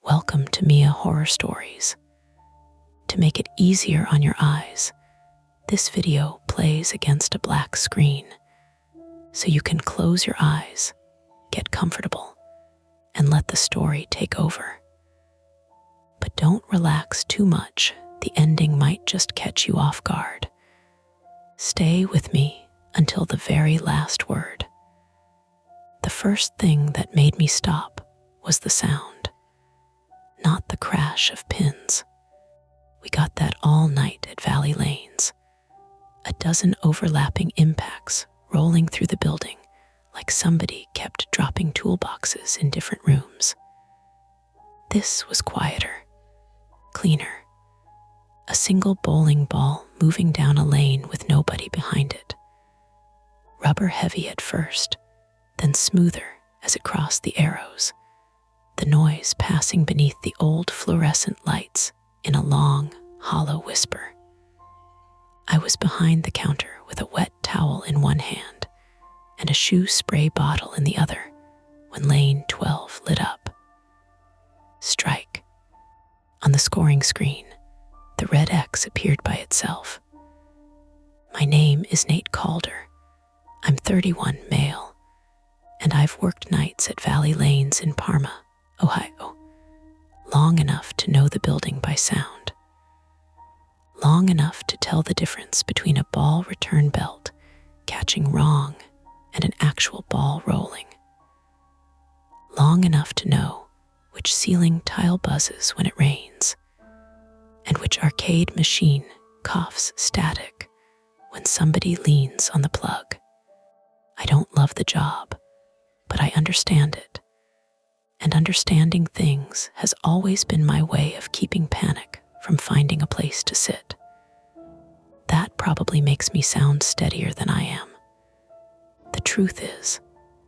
Welcome to Mia Horror Stories. To make it easier on your eyes, this video plays against a black screen, so you can close your eyes, get comfortable, and let the story take over. But don't relax too much, the ending might just catch you off guard. Stay with me until the very last word. The first thing that made me stop was the sound, not the crash of pins. We got that all night at Valley Lanes. A dozen overlapping impacts rolling through the building like somebody kept dropping toolboxes in different rooms. This was quieter, cleaner. A single bowling ball moving down a lane with nobody behind it. Rubber heavy at first, then smoother as it crossed the arrows. The noise passing beneath the old fluorescent lights in a long, hollow whisper. I was behind the counter with a wet towel in one hand and a shoe spray bottle in the other when lane 12 lit up. Strike. On the scoring screen, the red X appeared by itself. My name is Nate Calder. I'm 31, male, and I've worked nights at Valley Lanes in Parma, Ohio, long enough to know the building by sound. Long enough to tell the difference between a ball return belt catching wrong and an actual ball rolling. Long enough to know which ceiling tile buzzes when it rains, and which arcade machine coughs static when somebody leans on the plug. I don't love the job, but I understand it. And understanding things has always been my way of keeping panic from finding a place to sit. That probably makes me sound steadier than I am. The truth is,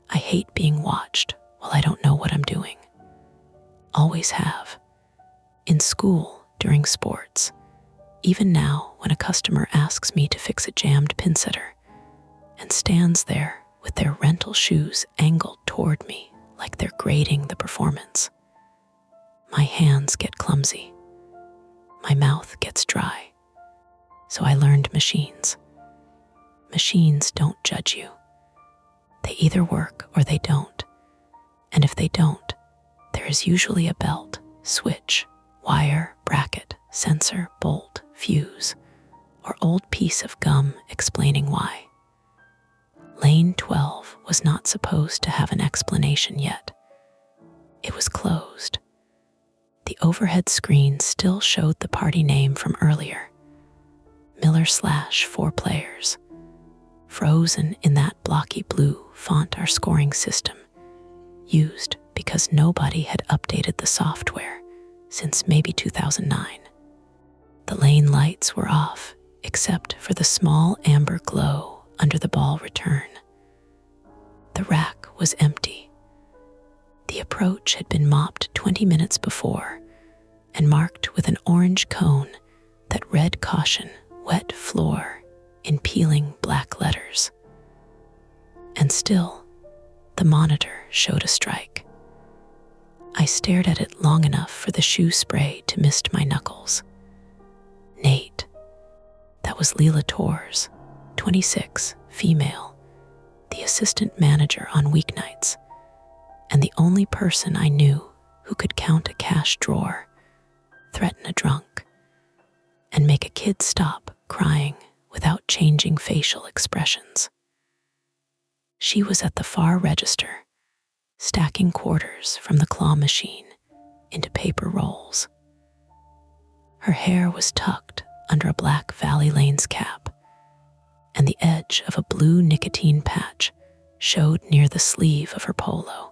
I hate being watched while I don't know what I'm doing. Always have. In school, during sports, even now when a customer asks me to fix a jammed pin setter and stands there with their rental shoes angled toward me like they're grading the performance. My hands get clumsy. My mouth gets dry. So I learned machines. Machines don't judge you. They either work or they don't. And if they don't, there is usually a belt, switch, wire, bracket, sensor, bolt, fuse, or old piece of gum explaining why. Lane 12 was not supposed to have an explanation yet. It was closed. The overhead screen still showed the party name from earlier, Miller/4 players, frozen in that blocky blue font our scoring system used because nobody had updated the software since maybe 2009. The lane lights were off except for the small amber glow under the ball return. The rack was empty. The approach had been mopped 20 minutes before and marked with an orange cone that read caution, wet floor, in peeling black letters. And still, the monitor showed a strike. I stared at it long enough for the shoe spray to mist my knuckles. Nate. That was Leela Torres, 26, female, the assistant manager on weeknights, and the only person I knew who could count a cash drawer, threaten a drunk, and make a kid stop crying without changing facial expressions. She was at the far register, stacking quarters from the claw machine into paper rolls. Her hair was tucked under a black Valley Lanes cap, and the edge of a blue nicotine patch showed near the sleeve of her polo.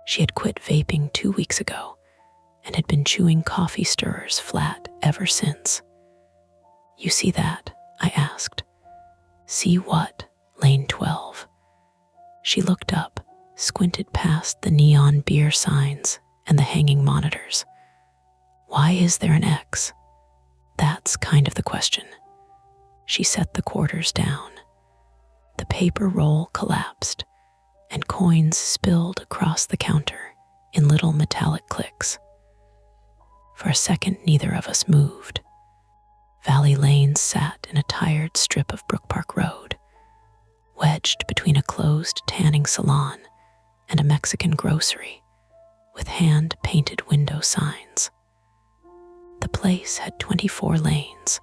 She had quit vaping 2 weeks ago and had been chewing coffee stirrers flat ever since. "You see that?" I asked. "See what?" Lane 12. She looked up, squinted past the neon beer signs and the hanging monitors. "Why is there an X?" "That's kind of the question." She set the quarters down. The paper roll collapsed, and coins spilled across the counter in little metallic clicks. For a second, neither of us moved. Valley Lane sat in a tired strip of Brook Park Road, wedged between a closed tanning salon and a Mexican grocery with hand-painted window signs. The place had 24 lanes,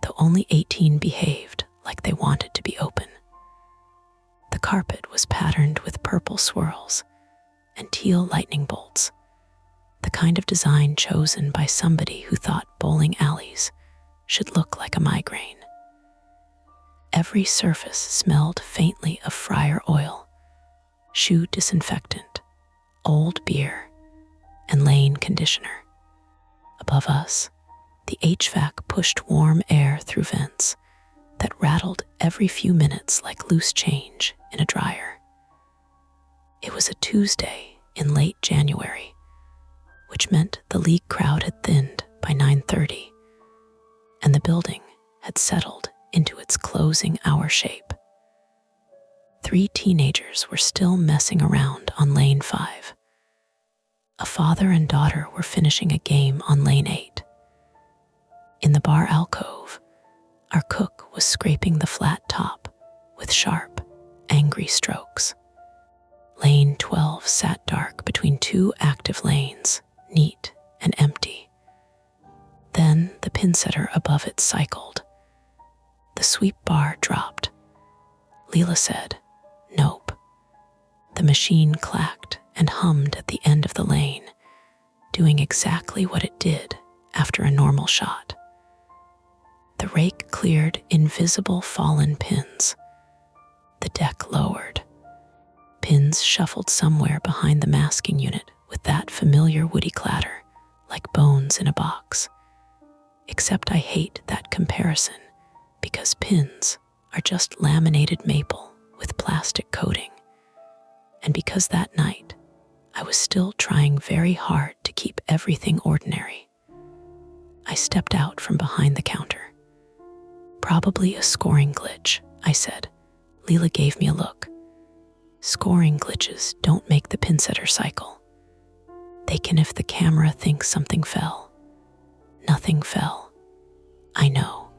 though only 18 behaved like they wanted to be open. The carpet was patterned with purple swirls and teal lightning bolts, the kind of design chosen by somebody who thought bowling alleys should look like a migraine. Every surface smelled faintly of fryer oil, shoe disinfectant, old beer, and lane conditioner. Above us, the HVAC pushed warm air through vents that rattled every few minutes like loose change in a dryer. It was a Tuesday in late January, which meant the league crowd had thinned by 9:30, and the building had settled into its closing hour shape. 3 teenagers were still messing around on lane 5. A father and daughter were finishing a game on lane 8. In the bar alcove, our cook was scraping the flat top with sharp, angry strokes. Lane 12 sat dark between 2 active lanes, neat and empty. Then the pinsetter above it cycled. The sweep bar dropped. Leela said, "Nope." The machine clacked and hummed at the end of the lane, doing exactly what it did after a normal shot. The rake cleared invisible fallen pins. The deck lowered. Pins shuffled somewhere behind the masking unit with that familiar woody clatter, like bones in a box. Except I hate that comparison, because pins are just laminated maple with plastic coating. And because that night, I was still trying very hard to keep everything ordinary. I stepped out from behind the counter. "Probably a scoring glitch," I said. Leela gave me a look. Scoring glitches don't make the pinsetter cycle. They can if the camera thinks something fell. Nothing fell. I know.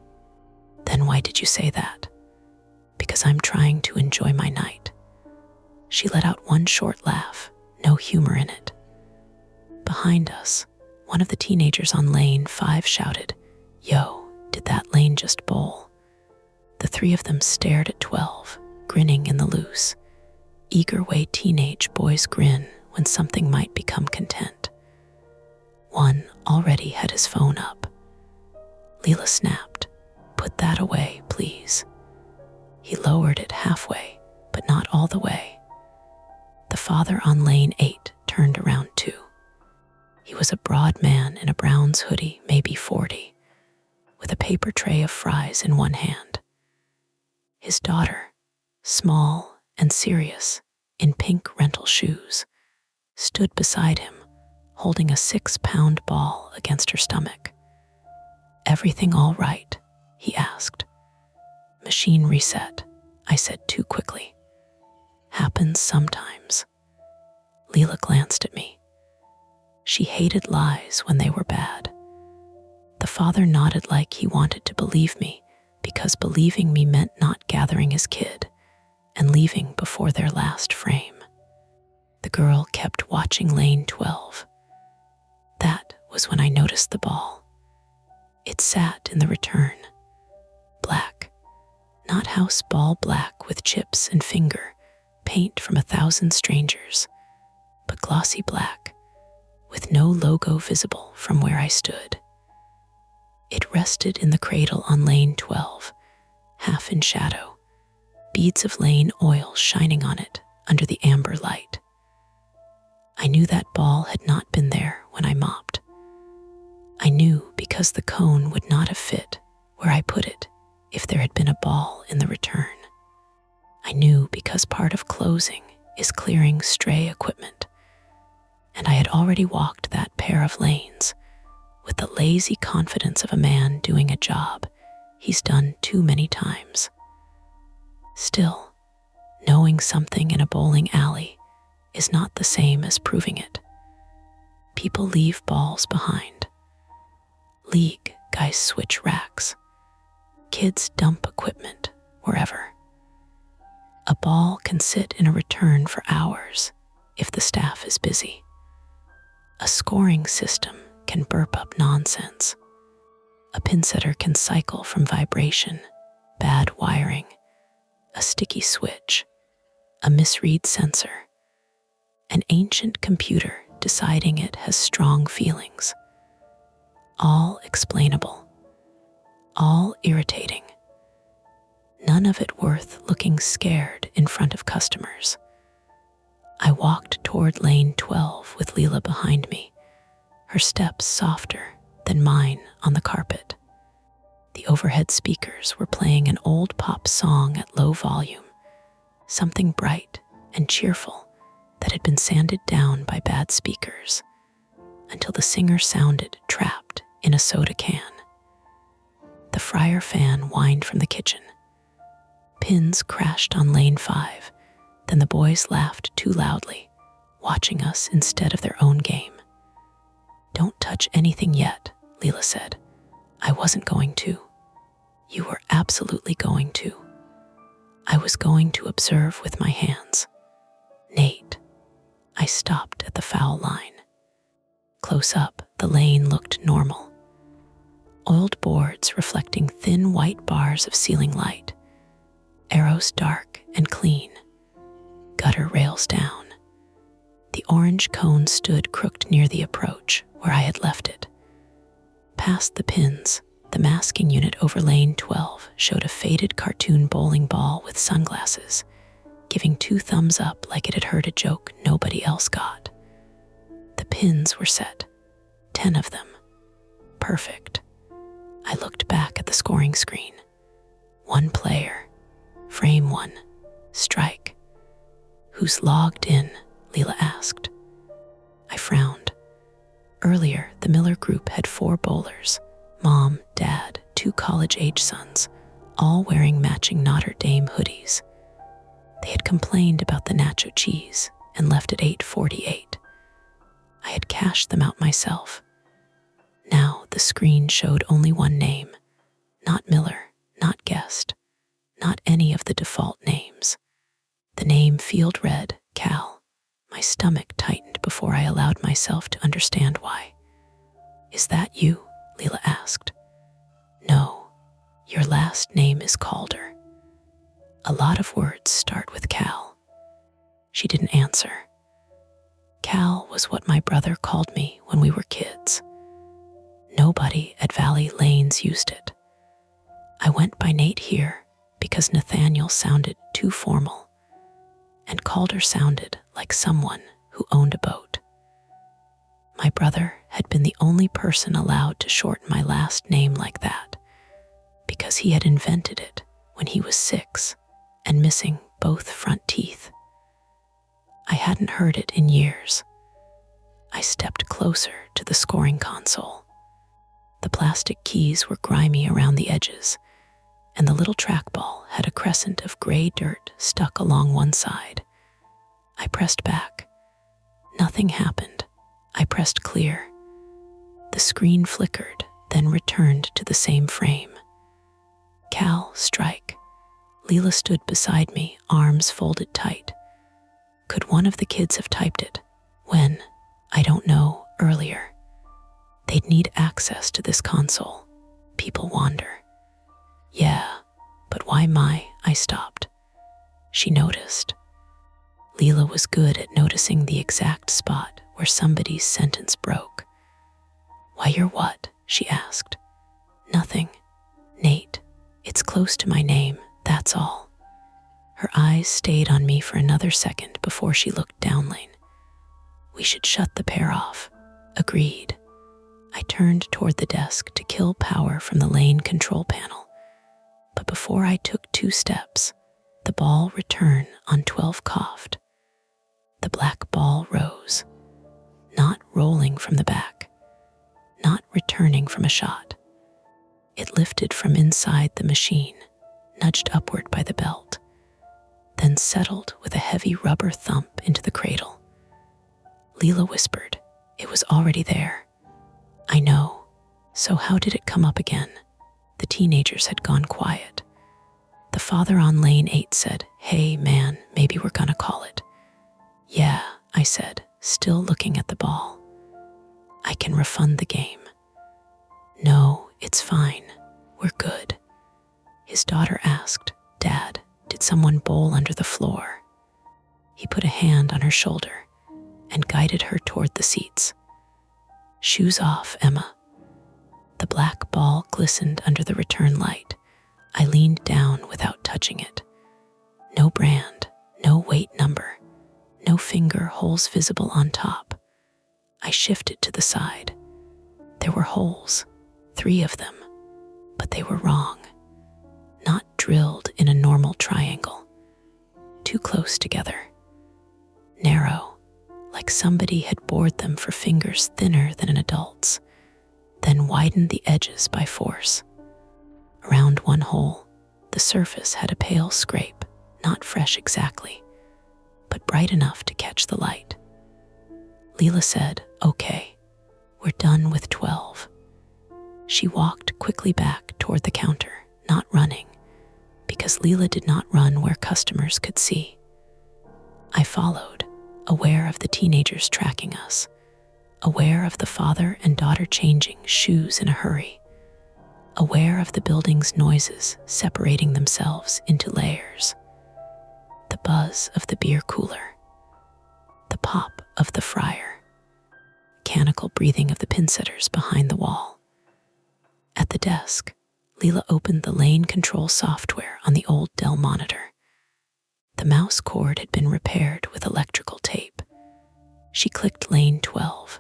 Then why did you say that? Because I'm trying to enjoy my night. She let out one short laugh, no humor in it. Behind us, one of the teenagers on lane 5 shouted, "Yo, did that lane just bowl?" The 3 of them stared at 12, grinning in the loose, eager way teenage boys grin when something might become content. One already had his phone up. Leela snapped, "Put that away, please." He lowered it halfway, but not all the way. The father on lane 8 turned around too. He was a broad man in a Browns hoodie, maybe 40, with a paper tray of fries in one hand. His daughter, small and serious, in pink rental shoes, stood beside him, holding a 6-pound ball against her stomach. "Everything all right?" he asked. "Machine reset," I said too quickly. "Happens sometimes." Leela glanced at me. She hated lies when they were bad. The father nodded like he wanted to believe me, because believing me meant not gathering his kid and leaving before their last frame. The girl kept watching lane 12. That was when I noticed the ball. It sat in the return. Black. Not house ball black with chips and finger, paint from 1,000 strangers, but glossy black, with no logo visible from where I stood. It rested in the cradle on lane 12, half in shadow, beads of lane oil shining on it under the amber light. I knew that ball had not been there when I mopped. I knew because the cone would not have fit where I put it if there had been a ball in the return. I knew because part of closing is clearing stray equipment, and I had already walked that pair of lanes with the lazy confidence of a man doing a job he's done too many times. Still, knowing something in a bowling alley is not the same as proving it. People leave balls behind. League guys switch racks. Kids dump equipment wherever. A ball can sit in a return for hours if the staff is busy. A scoring system can burp up nonsense. A pin setter can cycle from vibration, bad wiring, a sticky switch, a misread sensor, an ancient computer deciding it has strong feelings. All explainable, all irritating. None of it worth looking scared in front of customers. I walked toward lane 12 with Leela behind me, her steps softer than mine on the carpet. The overhead speakers were playing an old pop song at low volume, something bright and cheerful that had been sanded down by bad speakers until the singer sounded trapped in a soda can. The fryer fan whined from the kitchen. Pins crashed on lane 5, then the boys laughed too loudly, watching us instead of their own game. "Don't touch anything yet," Leela said. "I wasn't going to." "You were absolutely going to." "I was going to observe with my hands." "Nate." I stopped at the foul line. Close up, the lane looked normal. Oiled boards reflecting thin white bars of ceiling light. Arrows dark and clean. Gutter rails down. The orange cone stood crooked near the approach where I had left it. Past the pins, the masking unit over lane 12 showed a faded cartoon bowling ball with sunglasses, giving 2 thumbs up like it had heard a joke nobody else got. The pins were set, 10 of them. Perfect. I looked back at the scoring screen. 1 player, frame 1, strike. "Who's logged in?" Leela asked. I frowned. Earlier, the Miller group had 4 bowlers, mom, dad, 2 college-age sons, all wearing matching Notre Dame hoodies. They had complained about the nacho cheese and left at 8:48. I had cashed them out myself. Now the screen showed only 1 name, not Miller, not guest, not any of the default names. The name field read Cal. My stomach tightened before I allowed myself to understand why. "Is that you?" Leela asked. "No, your last name is Calder." "A lot of words start with Cal." She didn't answer. Cal was what my brother called me when we were kids. Nobody at Valley Lanes used it. I went by Nate here because Nathaniel sounded too formal, and Calder sounded like someone who owned a boat. My brother had been the only person allowed to shorten my last name like that, because he had invented it when he was 6 and missing both front teeth. I hadn't heard it in years. I stepped closer to the scoring console. The plastic keys were grimy around the edges, and the little trackball had a crescent of gray dirt stuck along one side. I pressed back. Nothing happened. I pressed clear. The screen flickered, then returned to the same frame. Cal, strike. Leela stood beside me, arms folded tight. Could one of the kids have typed it? When? I don't know, earlier. They'd need access to this console. People wander. Yeah, but why I stopped. She noticed. Leela was good at noticing the exact spot where somebody's sentence broke. "Why, you're what?" she asked. "Nothing. Nate, it's close to my name, that's all." Her eyes stayed on me for another second before she looked down lane. "We should shut the pair off." Agreed. I turned toward the desk to kill power from the lane control panel. But before I took 2 steps, the ball return on 12 coughed. The black ball rose, not rolling from the back, not returning from a shot. It lifted from inside the machine, nudged upward by the belt, then settled with a heavy rubber thump into the cradle. Leela whispered, "It was already there." "I know." So how did it come up again? The teenagers had gone quiet. The father on lane 8 said, "Hey, man, maybe we're gonna call it." "Yeah," I said, still looking at the ball. "I can refund the game." "No, it's fine. We're good." His daughter asked, "Dad, did someone bowl under the floor?" He put a hand on her shoulder and guided her toward the seats. "Shoes off, Emma." The black ball glistened under the return light. I leaned down without touching it. No brand, no weight number, no finger holes visible on top. I shifted to the side. There were holes, 3 of them, but they were wrong. Not drilled in a normal triangle. Too close together. Narrow, like somebody had bored them for fingers thinner than an adult's, then widened the edges by force. Around one hole, the surface had a pale scrape, not fresh exactly, but bright enough to catch the light. Leela said, "Okay, we're done with 12. She walked quickly back toward the counter, not running, because Leela did not run where customers could see. I followed, aware of the teenagers tracking us, aware of the father and daughter changing shoes in a hurry, aware of the building's noises separating themselves into layers. The buzz of the beer cooler, the pop of the fryer, mechanical breathing of the pinsetters behind the wall. At the desk, Leela opened the lane control software on the old Dell monitor. The mouse cord had been repaired with electrical tape. She clicked lane 12.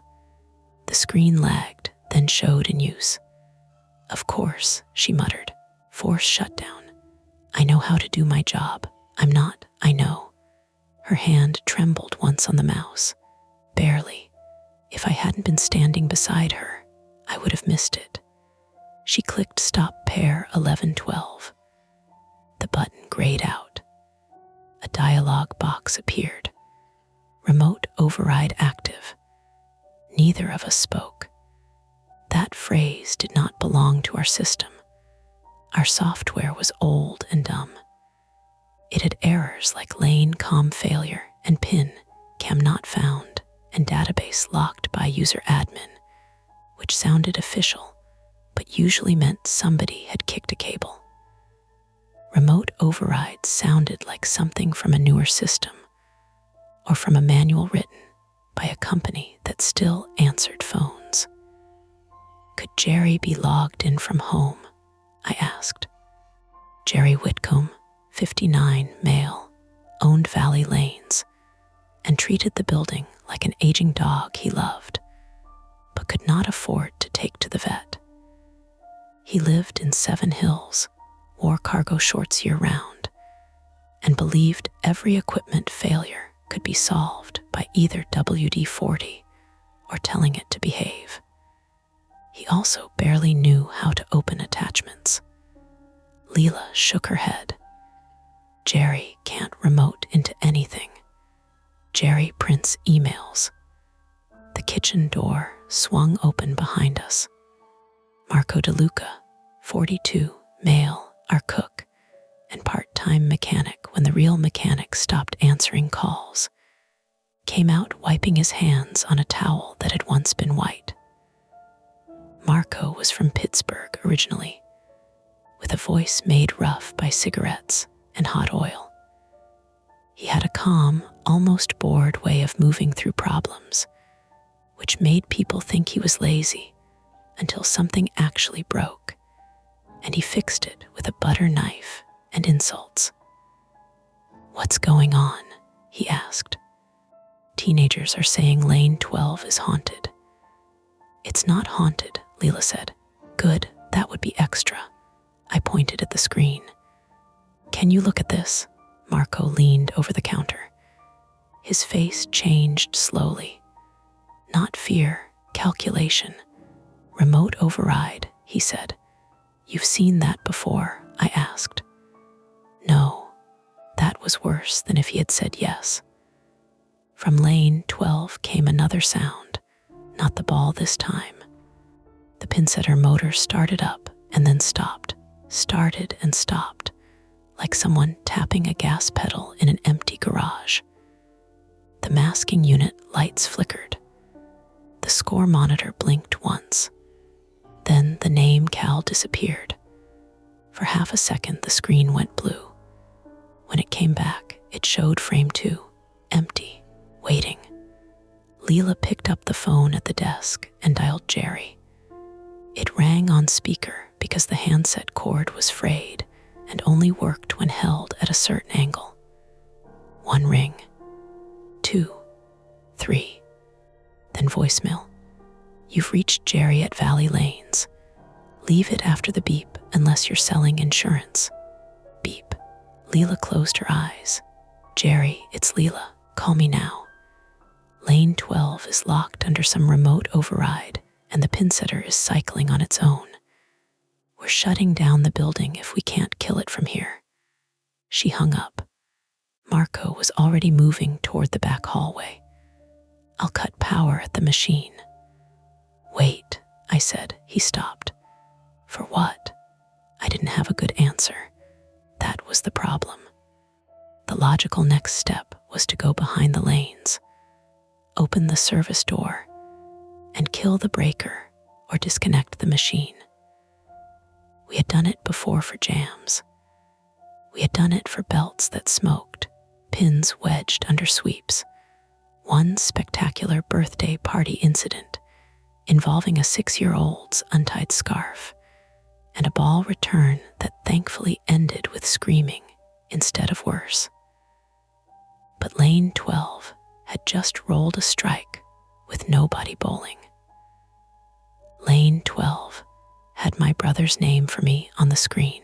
The screen lagged, then showed in use. "Of course," she muttered. "Force shutdown. I know how to do my job. I know." Her hand trembled once on the mouse. Barely. If I hadn't been standing beside her, I would have missed it. She clicked stop pair 1112. The button grayed out. A dialog box appeared. Remote override active. Neither of us spoke. That phrase did not belong to our system. Our software was old and dumb. It had errors like lane com failure and pin cam not found and database locked by user admin, which sounded official, but usually meant somebody had kicked a cable. Remote overrides sounded like something from a newer system, or from a manual written by a company that still answered phones. Could Jerry be logged in from home? I asked. Jerry Whitcomb, 59, male, owned Valley Lanes, and treated the building like an aging dog he loved, but could not afford to take to the vet. He lived in 7 Hills, wore cargo shorts year-round, and believed every equipment failure could be solved by either WD-40 or telling it to behave. He also barely knew how to open attachments. Leela shook her head. Jerry can't remote into anything. Jerry prints emails. The kitchen door swung open behind us. Marco DeLuca, 42, male, our cook, and part-time mechanic when the real mechanic stopped answering calls, came out wiping his hands on a towel that had once been white. Marco was from Pittsburgh originally, with a voice made rough by cigarettes and hot oil. He had a calm, almost bored way of moving through problems, which made people think he was lazy until something actually broke, and he fixed it with a butter knife and insults. "What's going on?" he asked. "Teenagers are saying lane 12 is haunted." "It's not haunted," Leela said. "Good, that would be extra." I pointed at the screen. "Can you look at this?" Marco leaned over the counter. His face changed slowly. Not fear, calculation. "Remote override," he said. "You've seen that before?" I asked. No, that was worse than if he had said yes. From lane 12 came another sound, not the ball this time. The pin setter motor started up and then stopped, started and stopped, like someone tapping a gas pedal in an empty garage. The masking unit lights flickered. The score monitor blinked once. Then the name Cal disappeared. For half a second, the screen went blue. When it came back, it showed frame 2, empty, waiting. Leela picked up the phone at the desk and dialed Jerry. It rang on speaker because the handset cord was frayed and only worked when held at a certain angle. 1 ring, 2, 3, then voicemail. You've reached Jerry at Valley Lanes. Leave it after the beep unless you're selling insurance. Beep. Leela closed her eyes. Jerry, it's Leela. Call me now. Lane 12 is locked under some remote override and the pin setter is cycling on its own. We're shutting down the building if we can't kill it from here. She hung up. Marco was already moving toward the back hallway. I'll cut power at the machine. Wait, I said. He stopped. For what? I didn't have a good answer. That was the problem. The logical next step was to go behind the lanes, open the service door, and kill the breaker or disconnect the machine. We had done it before for jams. We had done it for belts that smoked, pins wedged under sweeps. One spectacular birthday party incident involving a 6-year-old's untied scarf and a ball return that thankfully ended with screaming instead of worse. But Lane 12 had just rolled a strike with nobody bowling. Lane 12 had my brother's name for me on the screen.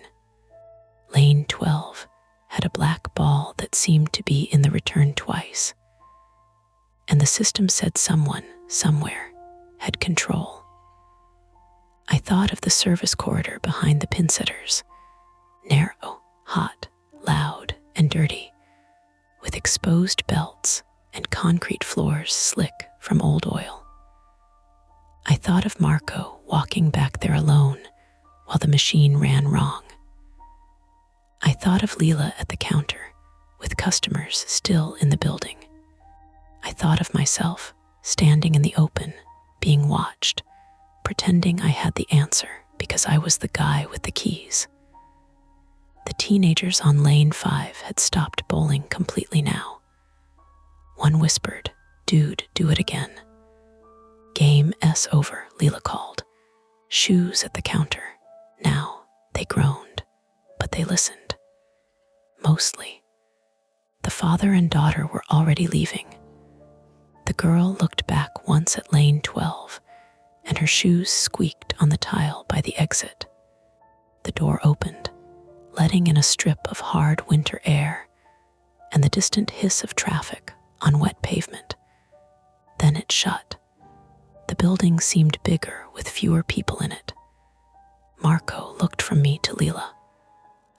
Lane 12 had a black ball that seemed to be in the return twice. And the system said someone, somewhere, had control. I thought of the service corridor behind the pin setters, narrow, hot, loud, and dirty, with exposed belts and concrete floors slick from old oil. I thought of Marco walking back there alone while the machine ran wrong. I thought of Leela at the counter, with customers still in the building. I thought of myself, standing in the open, being watched, pretending I had the answer because I was the guy with the keys. The teenagers on Lane 5 had stopped bowling completely now. One whispered, "Dude, do it again." "Game S over," Leela called. "Shoes at the counter." Now, they groaned, but they listened. Mostly. The father and daughter were already leaving. The girl looked back once at Lane 12, and her shoes squeaked on the tile by the exit. The door opened, letting in a strip of hard winter air and the distant hiss of traffic on wet pavement. Then it shut. The building seemed bigger with fewer people in it. Marco looked from me to Leela.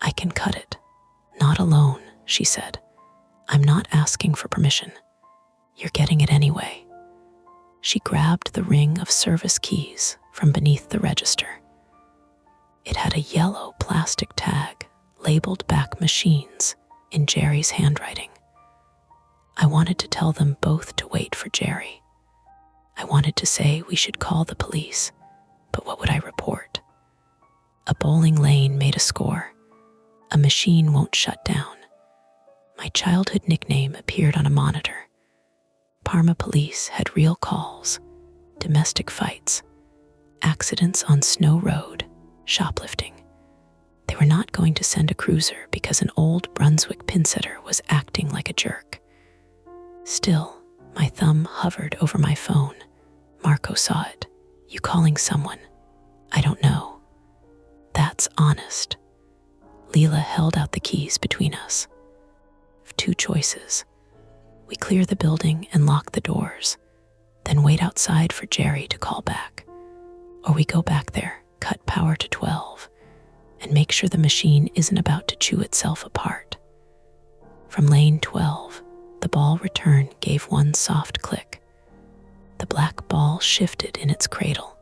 "I can cut it. Not alone," she said. "I'm not asking for permission. You're getting it anyway." She grabbed the ring of service keys from beneath the register. It had a yellow plastic tag labeled back machines in Jerry's handwriting. I wanted to tell them both to wait for Jerry. I wanted to say we should call the police, but what would I report? A bowling lane made a score. A machine won't shut down. My childhood nickname appeared on a monitor. Parma police had real calls, domestic fights, accidents on Snow Road, shoplifting. They were not going to send a cruiser because an old Brunswick pinsetter was acting like a jerk. Still, my thumb hovered over my phone. Marco saw it. "You calling someone?" "I don't know." "That's honest." Leela held out the keys between us. 2 choices. We clear the building and lock the doors, then wait outside for Jerry to call back. Or we go back there, cut power to 12, and make sure the machine isn't about to chew itself apart. From Lane 12, the ball return gave one soft click. The black ball shifted in its cradle.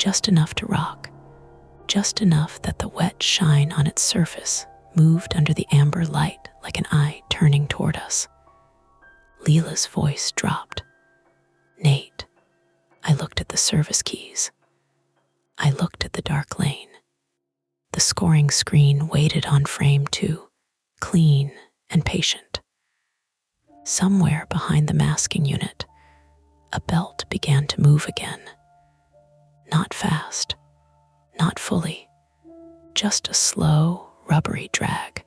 just enough to rock, just enough that the wet shine on its surface moved under the amber light like an eye turning toward us. Leela's voice dropped. "Nate." I looked at the service keys. I looked at the dark lane. The scoring screen waited on frame 2, clean and patient. Somewhere behind the masking unit, a belt began to move again. Not fast, not fully, just a slow, rubbery drag,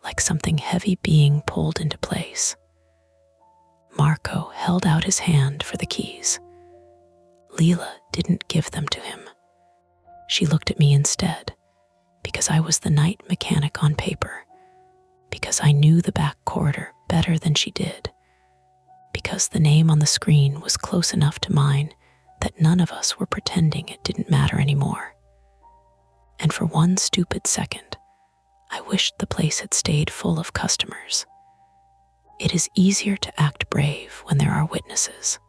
like something heavy being pulled into place. Marco held out his hand for the keys. Leela didn't give them to him. She looked at me instead, because I was the night mechanic on paper, because I knew the back corridor better than she did, because the name on the screen was close enough to mine that none of us were pretending it didn't matter anymore. And for one stupid second, I wished the place had stayed full of customers. It is easier to act brave when there are witnesses.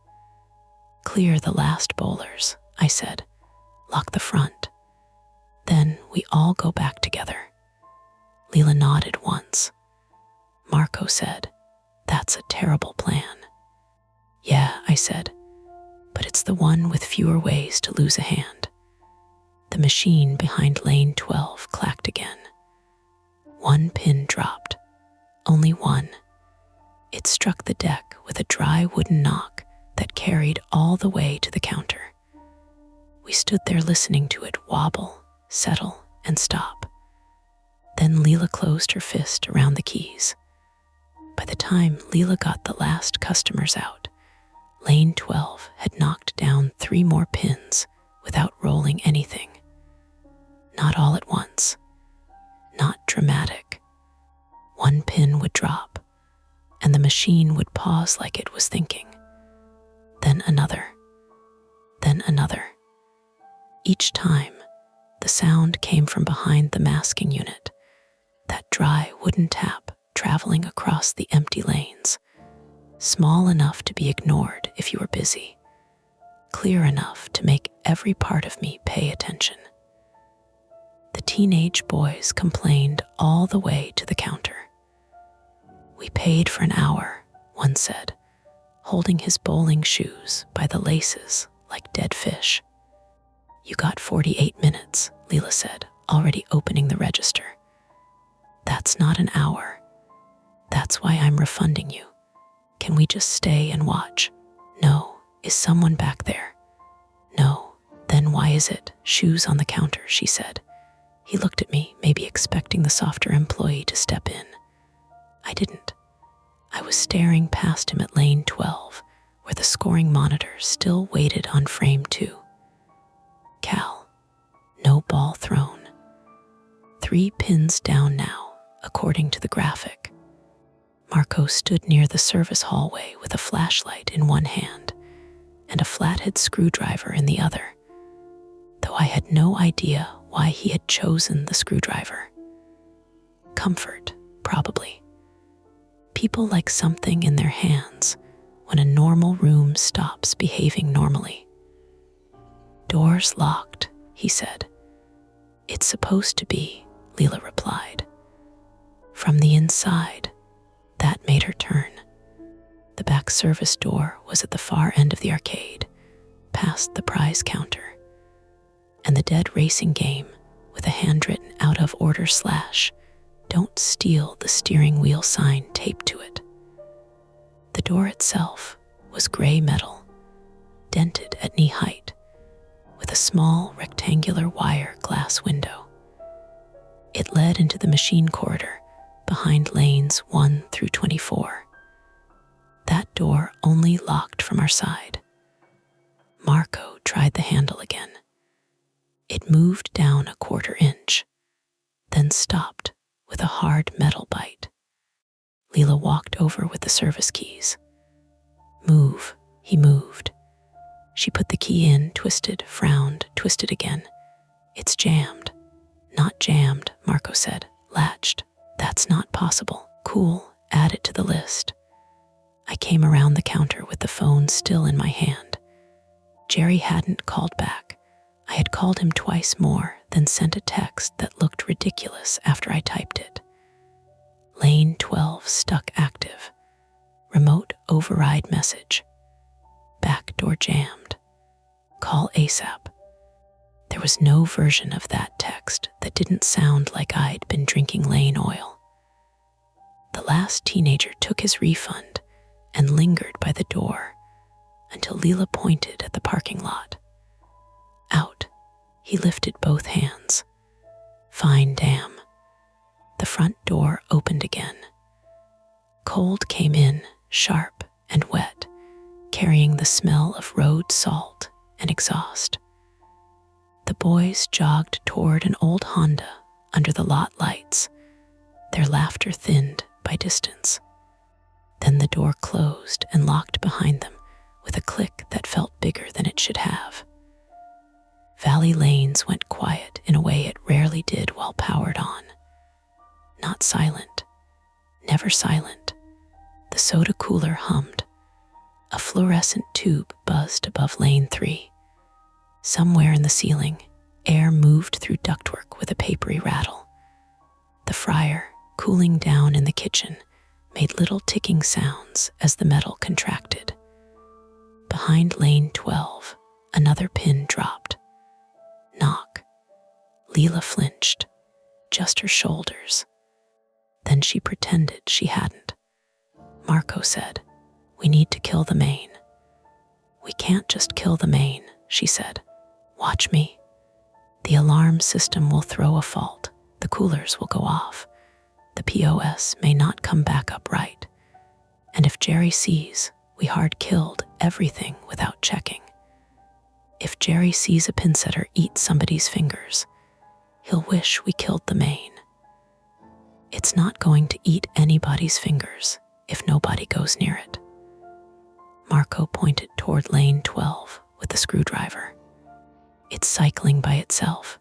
"Clear the last bowlers," I said. "Lock the front. Then we all go back together." Leela nodded once. Marco said, "That's a terrible plan." "Yeah," I said, "but it's the one with fewer ways to lose a hand." The machine behind lane 12 clacked again. One pin dropped. Only one. It struck the deck with a dry wooden knock that carried all the way to the counter. We stood there listening to it wobble, settle, and stop. Then Leela closed her fist around the keys. By the time Leela got the last customers out, lane 12 had knocked down 3 more pins without rolling anything. Not all at once. Not dramatic. One pin would drop, and the machine would pause like it was thinking. Then another. Then another. Each time, the sound came from behind the masking unit, that dry wooden tap traveling across the empty lanes, small enough to be ignored if you were busy, clear enough to make every part of me pay attention. The teenage boys complained all the way to the counter. "We paid for an hour," one said, holding his bowling shoes by the laces like dead fish. "You got 48 minutes, Leela said, already opening the register. "That's not an hour. That's why I'm refunding you. Can we just stay and watch?" "No." "Is someone back there?" "No." "Then why is it shoes on the counter?" she said. He looked at me, maybe expecting the softer employee to step in. I didn't. I was staring past him at lane 12, where the scoring monitor still waited on frame 2. Cal. No ball thrown. 3 pins down now, according to the graphic. Marco stood near the service hallway with a flashlight in one hand and a flathead screwdriver in the other, though I had no idea why he had chosen the screwdriver. Comfort, probably. People like something in their hands when a normal room stops behaving normally. "Doors locked," he said. "It's supposed to be," Leela replied. From the inside, that made her turn. The back service door was at the far end of the arcade, past the prize counter, and the dead racing game with a handwritten out-of-order / "Don't steal the steering wheel" sign taped to it. The door itself was gray metal, dented at knee height, with a small rectangular wire glass window. It led into the machine corridor behind lanes 1 through 24. That door only locked from our side. Marco tried the handle again. It moved down a 1/4 inch, then stopped with a hard metal bite. Leela walked over with the service keys. "Move," he moved. She put the key in, twisted, frowned, twisted again. "It's jammed." "Not jammed," Marco said. "Latched." "That's not possible." "Cool, add it to the list." I came around the counter with the phone still in my hand. Jerry hadn't called back. I I had called him twice more, then sent a text that looked ridiculous after I typed it. Lane 12 stuck active. Remote override message. Back door jammed. Call ASAP. There was no version of that text that didn't sound like I'd been drinking Lane oil. The last teenager took his refund and lingered by the door until Leela pointed at the parking lot. Out, he lifted both hands. Fine damn. The front door opened again. Cold came in, sharp and wet, carrying the smell of road salt and exhaust. The boys jogged toward an old Honda under the lot lights, their laughter thinned by distance. Then the door closed and locked behind them with a click that felt bigger than it should have. Valley lanes went quiet in a way it rarely did while powered on. Not silent, never silent. The soda cooler hummed. A fluorescent tube buzzed above lane 3. Somewhere in the ceiling, air moved through ductwork with a papery rattle. The fryer, cooling down in the kitchen, made little ticking sounds as the metal contracted. Behind lane 12, another pin dropped. Knock. Leela flinched, just her shoulders. Then she pretended she hadn't. Marco said, "We need to kill the main." "We can't just kill the main," she said. "Watch me. The alarm system will throw a fault. The coolers will go off. The POS may not come back up right. And if Jerry sees, we hard killed everything without checking. If Jerry sees a pinsetter eat somebody's fingers, he'll wish we killed the main. It's not going to eat anybody's fingers if nobody goes near it." Marco pointed toward lane 12 with the screwdriver. "It's cycling by itself.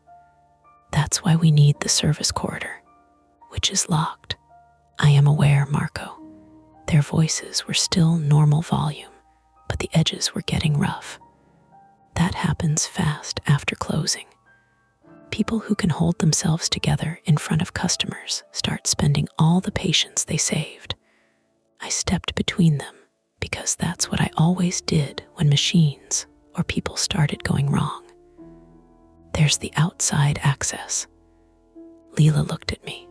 That's why we need the service corridor, which is locked." "I am aware, Marco." Their voices were still normal volume, but the edges were getting rough. That happens fast after closing. People who can hold themselves together in front of customers start spending all the patience they saved. I stepped between them because that's what I always did when machines or people started going wrong. "There's the outside access." Leela looked at me.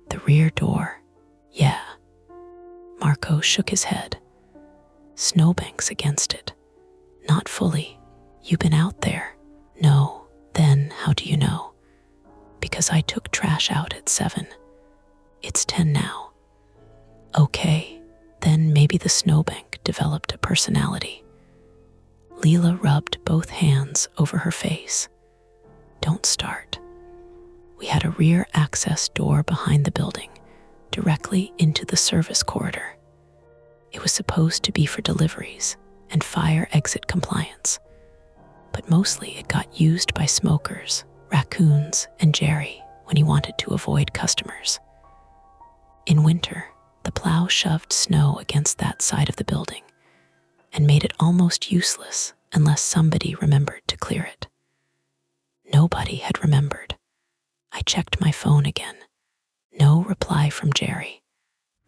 "The rear door, yeah." Marco shook his head. "Snowbanks against it." "Not fully. You been out there?" "No." "Then how do you know?" "Because I took trash out at 7. It's 10 now." "Okay, then maybe the snowbank developed a personality." Leela rubbed both hands over her face. "Don't start." We had a rear access door behind the building, directly into the service corridor. It was supposed to be for deliveries and fire exit compliance, but mostly it got used by smokers, raccoons, and Jerry when he wanted to avoid customers. In winter, the plow shoved snow against that side of the building and made it almost useless unless somebody remembered to clear it. Nobody had remembered. I checked my phone again. No reply from Jerry.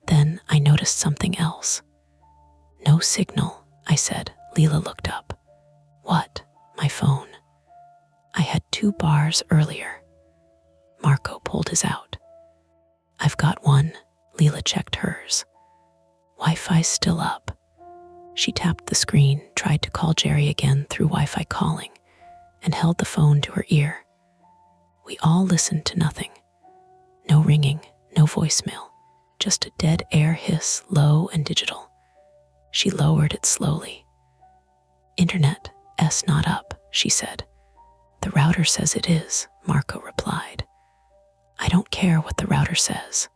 Then I noticed something else. "No signal," I said. Leela looked up. "What?" "My phone. I had 2 bars earlier." Marco pulled his out. "I've got one." Leela checked hers. "Wi-Fi's still up." She tapped the screen, tried to call Jerry again through Wi-Fi calling, and held the phone to her ear. We all listened to nothing. No ringing, no voicemail, just a dead air hiss, low and digital. She lowered it slowly. "Internet, not up," she said. "The router says it is," Marco replied. "I don't care what the router says."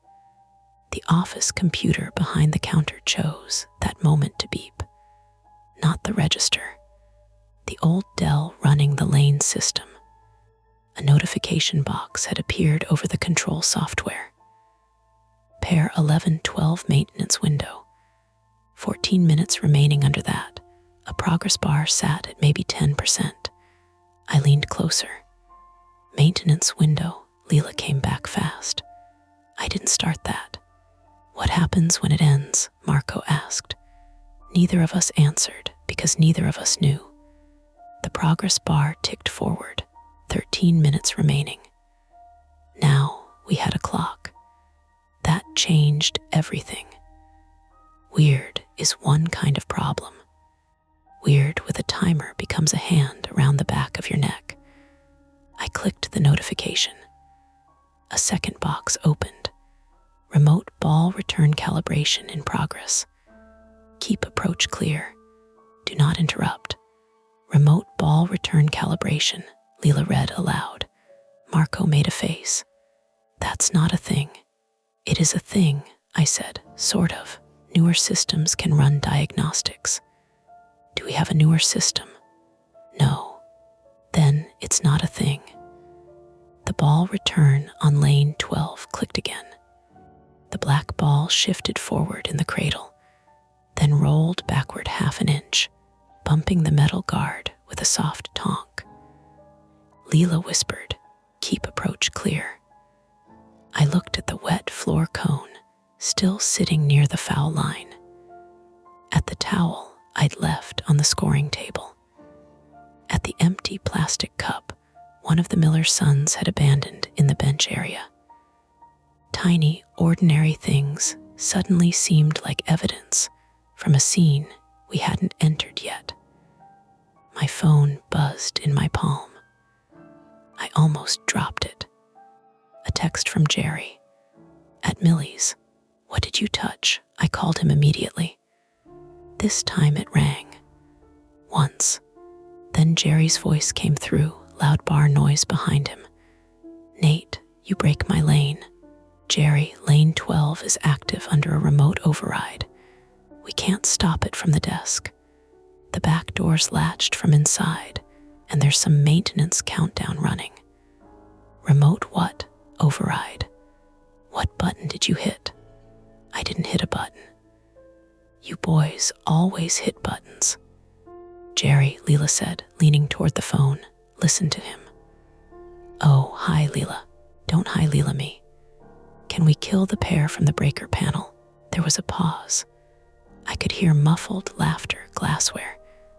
The office computer behind the counter chose that moment to beep. Not the register. The old Dell running the lane system. A notification box had appeared over the control software. Pair 1112 maintenance window. 14 minutes remaining under that. A progress bar sat at maybe 10%. I leaned leaned closer. Maintenance window, Leela came back fast. I didn't start that. What happens when it ends? Marco asked. Neither of us answered because neither of us knew. The progress bar ticked forward, 13 minutes remaining. Now we had a clock. That changed everything. Weird is one kind of problem. Weird with a timer becomes a hand around the back of your neck. I clicked the notification. A second box opened. Remote ball return calibration in progress. Keep approach clear. Do not interrupt. Remote ball return calibration, Leela read aloud. Marco made a face. That's not a thing. It is a thing, I said, sort of. Newer systems can run diagnostics. Do we have a newer system? No. Then it's not a thing. The ball return on lane 12 clicked again. The black ball shifted forward in the cradle, then rolled backward half an inch, bumping the metal guard with a soft tonk. Leela whispered, "Keep approach clear." I looked at the wet floor cone, still sitting near the foul line. At the towel I'd left on the scoring table. At the empty plastic cup one of the Miller's sons had abandoned in the bench area. Tiny, ordinary things suddenly seemed like evidence from a scene we hadn't entered yet. My phone buzzed in my palm. I almost dropped it. A text from Jerry. At Millie's. What did you touch? I called him immediately. This time it rang. Once. Then Jerry's voice came through, loud bar noise behind him. Nate, you break my lane. Jerry, lane 12 is active under a remote override. We can't stop it from the desk. The back door's latched from inside, and there's some maintenance countdown running. Remote what? Override. What button did you hit? I didn't hit a button. You boys always hit buttons. Jerry, Leela said, leaning toward the phone. Listen to him. Oh, hi, Leela. Don't hi, Leela me. Can we kill the pair from the breaker panel? There was a pause. I could hear muffled laughter, glassware,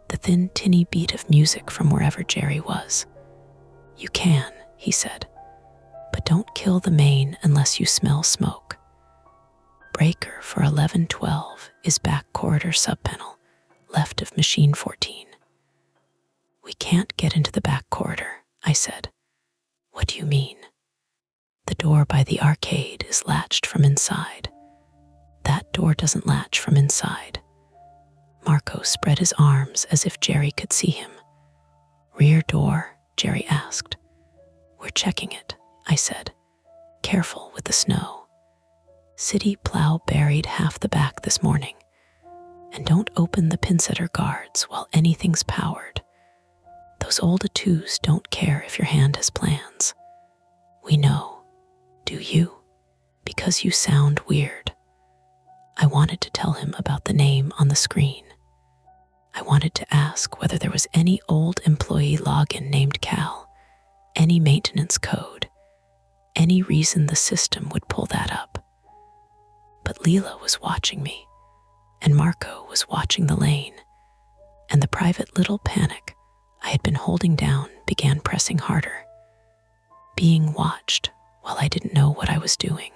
the thin, tinny beat of music from wherever Jerry was. You can, he said, but don't kill the main unless you smell smoke. Breaker for 1112 is back corridor subpanel, left of machine 14. We can't get into the back corridor, I said. What do you mean? The door by the arcade is latched from inside. That door doesn't latch from inside. Marco spread his arms as if Jerry could see him. Rear door, Jerry asked. We're checking it, I said. Careful with the snow. City plow buried half the back this morning. And don't open the pinsetter guards while anything's powered. Those old attus don't care if your hand has plans. We know. Do you? Because you sound weird. I wanted to tell him about the name on the screen. I wanted to ask whether there was any old employee login named Cal, any maintenance code, any reason the system would pull that up. But Leela was watching me, and Marco was watching the lane, and the private little panic I had been holding down began pressing harder. Being watched while I didn't know what I was doing.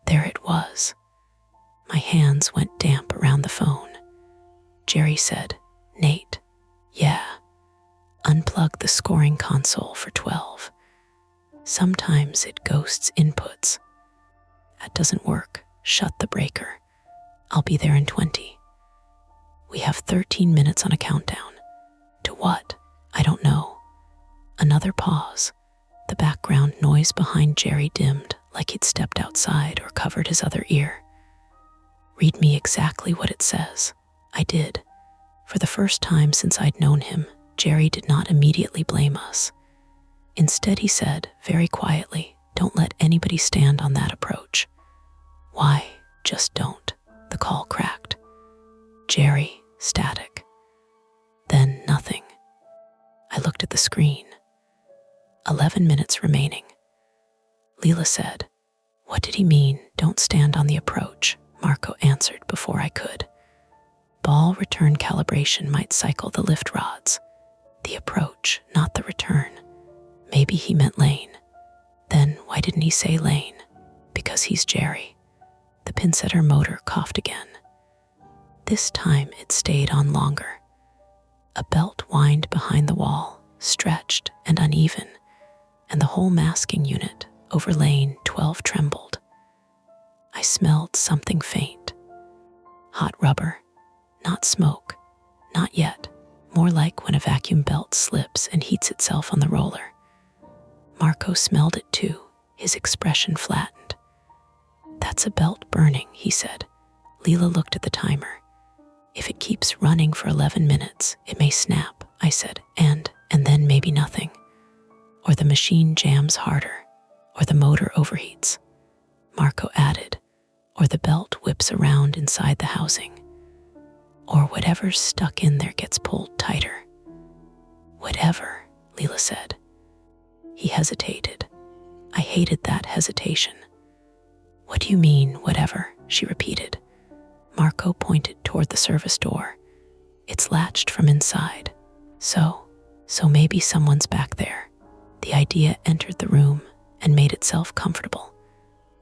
There it was. My hands went damp around the phone. Jerry said, Nate, yeah. Unplug the scoring console for 12. Sometimes it ghosts inputs. That doesn't work. Shut the breaker. I'll be there in 20. We have 13 minutes on a countdown. To what? I don't know. Another pause. The background noise behind Jerry dimmed, like he'd stepped outside or covered his other ear. Read me exactly what it says. I did. For the first time since I'd known him, Jerry did not immediately blame us. Instead, he said, very quietly, don't let anybody stand on that approach. Why? Just don't. The call cracked. Jerry, static. Then nothing. I looked at the screen. 11 minutes remaining. Leela said, "What did he mean? Don't stand on the approach," Marco answered before I could. Ball return calibration might cycle the lift rods. The approach, not the return. Maybe he meant lane. Then why didn't he say lane? Because he's Jerry. The pinsetter motor coughed again. This time it stayed on longer. A belt whined behind the wall, stretched and uneven, and the whole masking unit over lane 12 trembled. I smelled something faint. Hot rubber, not smoke, not yet, more like when a vacuum belt slips and heats itself on the roller. Marco smelled it too, his expression flattened. "That's a belt burning," he said. Leela looked at the timer. "If it keeps running for 11 minutes, it may snap," I said, and then maybe nothing. Or the machine jams harder, or the motor overheats. Marco added, or the belt whips around inside the housing. Or whatever's stuck in there gets pulled tighter. "Whatever," Leela said. He hesitated. I hated that hesitation. "What do you mean, whatever?" she repeated. Marco pointed toward the service door. "It's latched from inside. So maybe someone's back there." The idea entered the room and made itself comfortable.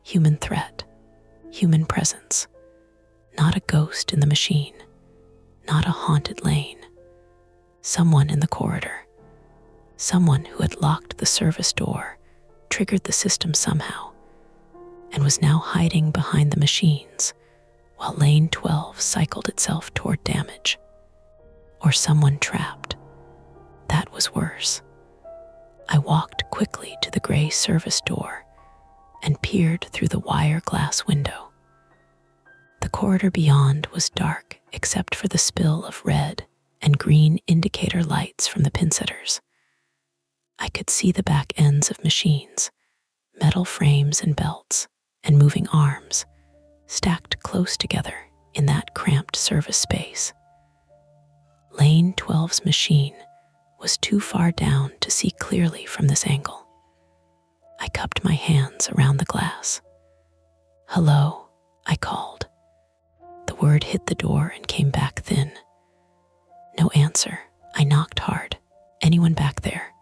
Human threat, human presence. Not a ghost in the machine, not a haunted lane. Someone in the corridor. Someone who had locked the service door, triggered the system somehow, and was now hiding behind the machines while lane 12 cycled itself toward damage. Or someone trapped. That was worse. I walked quickly to the gray service door and peered through the wire glass window. The corridor beyond was dark except for the spill of red and green indicator lights from the pinsetters. I could see the back ends of machines, metal frames and belts, and moving arms, stacked close together in that cramped service space. Lane 12's machine was too far down to see clearly from this angle. I cupped my hands around the glass. "Hello," I called. The word hit the door and came back thin. No answer. I knocked hard. "Anyone back there?"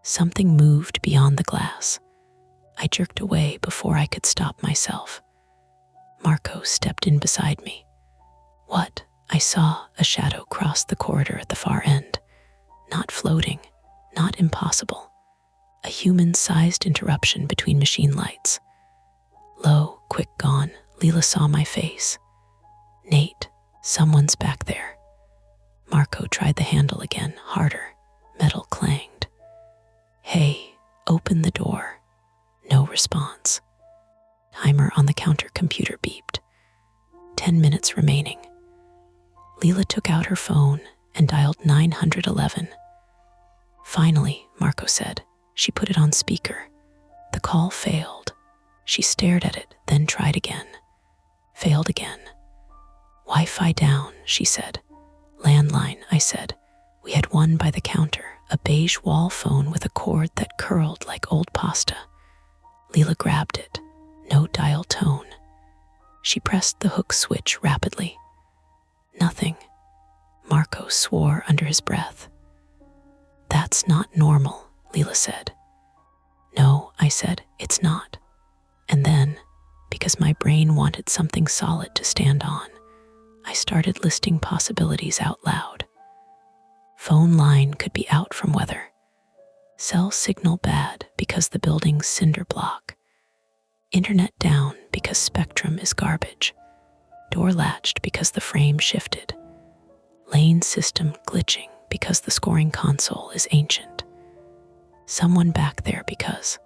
Something moved beyond the glass. I jerked away before I could stop myself. Marco stepped in beside me. "What?" I saw a shadow cross the corridor at the far end. Not floating, not impossible. A human-sized interruption between machine lights. Low, quick gone, Leela saw my face. "Nate, someone's back there." Marco tried the handle again, harder. Metal clanged. "Hey, open the door." No response. Timer on the counter computer beeped. 10 minutes remaining. Leela took out her phone and dialed 911. "Finally," Marco said. She put it on speaker. The call failed. She stared at it, then tried again. Failed again. "Wi-Fi down," she said. "Landline," I said. We had one by the counter, a beige wall phone with a cord that curled like old pasta. Leela grabbed it. No dial tone. She pressed the hook switch rapidly. Nothing. Marco swore under his breath. "That's not normal," Leela said. "No," I said, "it's not." And then, because my brain wanted something solid to stand on, I started listing possibilities out loud. Phone line could be out from weather. Cell signal bad because the building's cinder block. Internet down because spectrum is garbage. Door latched because the frame shifted. Lane system glitching because the scoring console is ancient. Someone back there because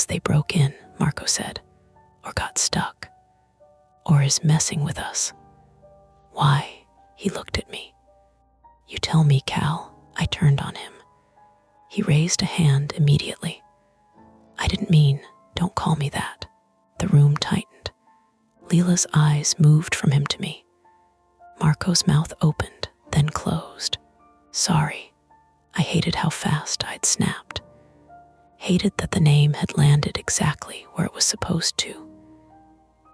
they broke in, Marco said, or got stuck, or is messing with us. "Why?" He looked at me. "You tell me, Cal." I turned on him. He raised a hand immediately. "I didn't mean, don't call me that." The room tightened. Leela's eyes moved from him to me. Marco's mouth opened, then closed. "Sorry." I hated how fast I'd snapped. Hated that the name had landed exactly where it was supposed to.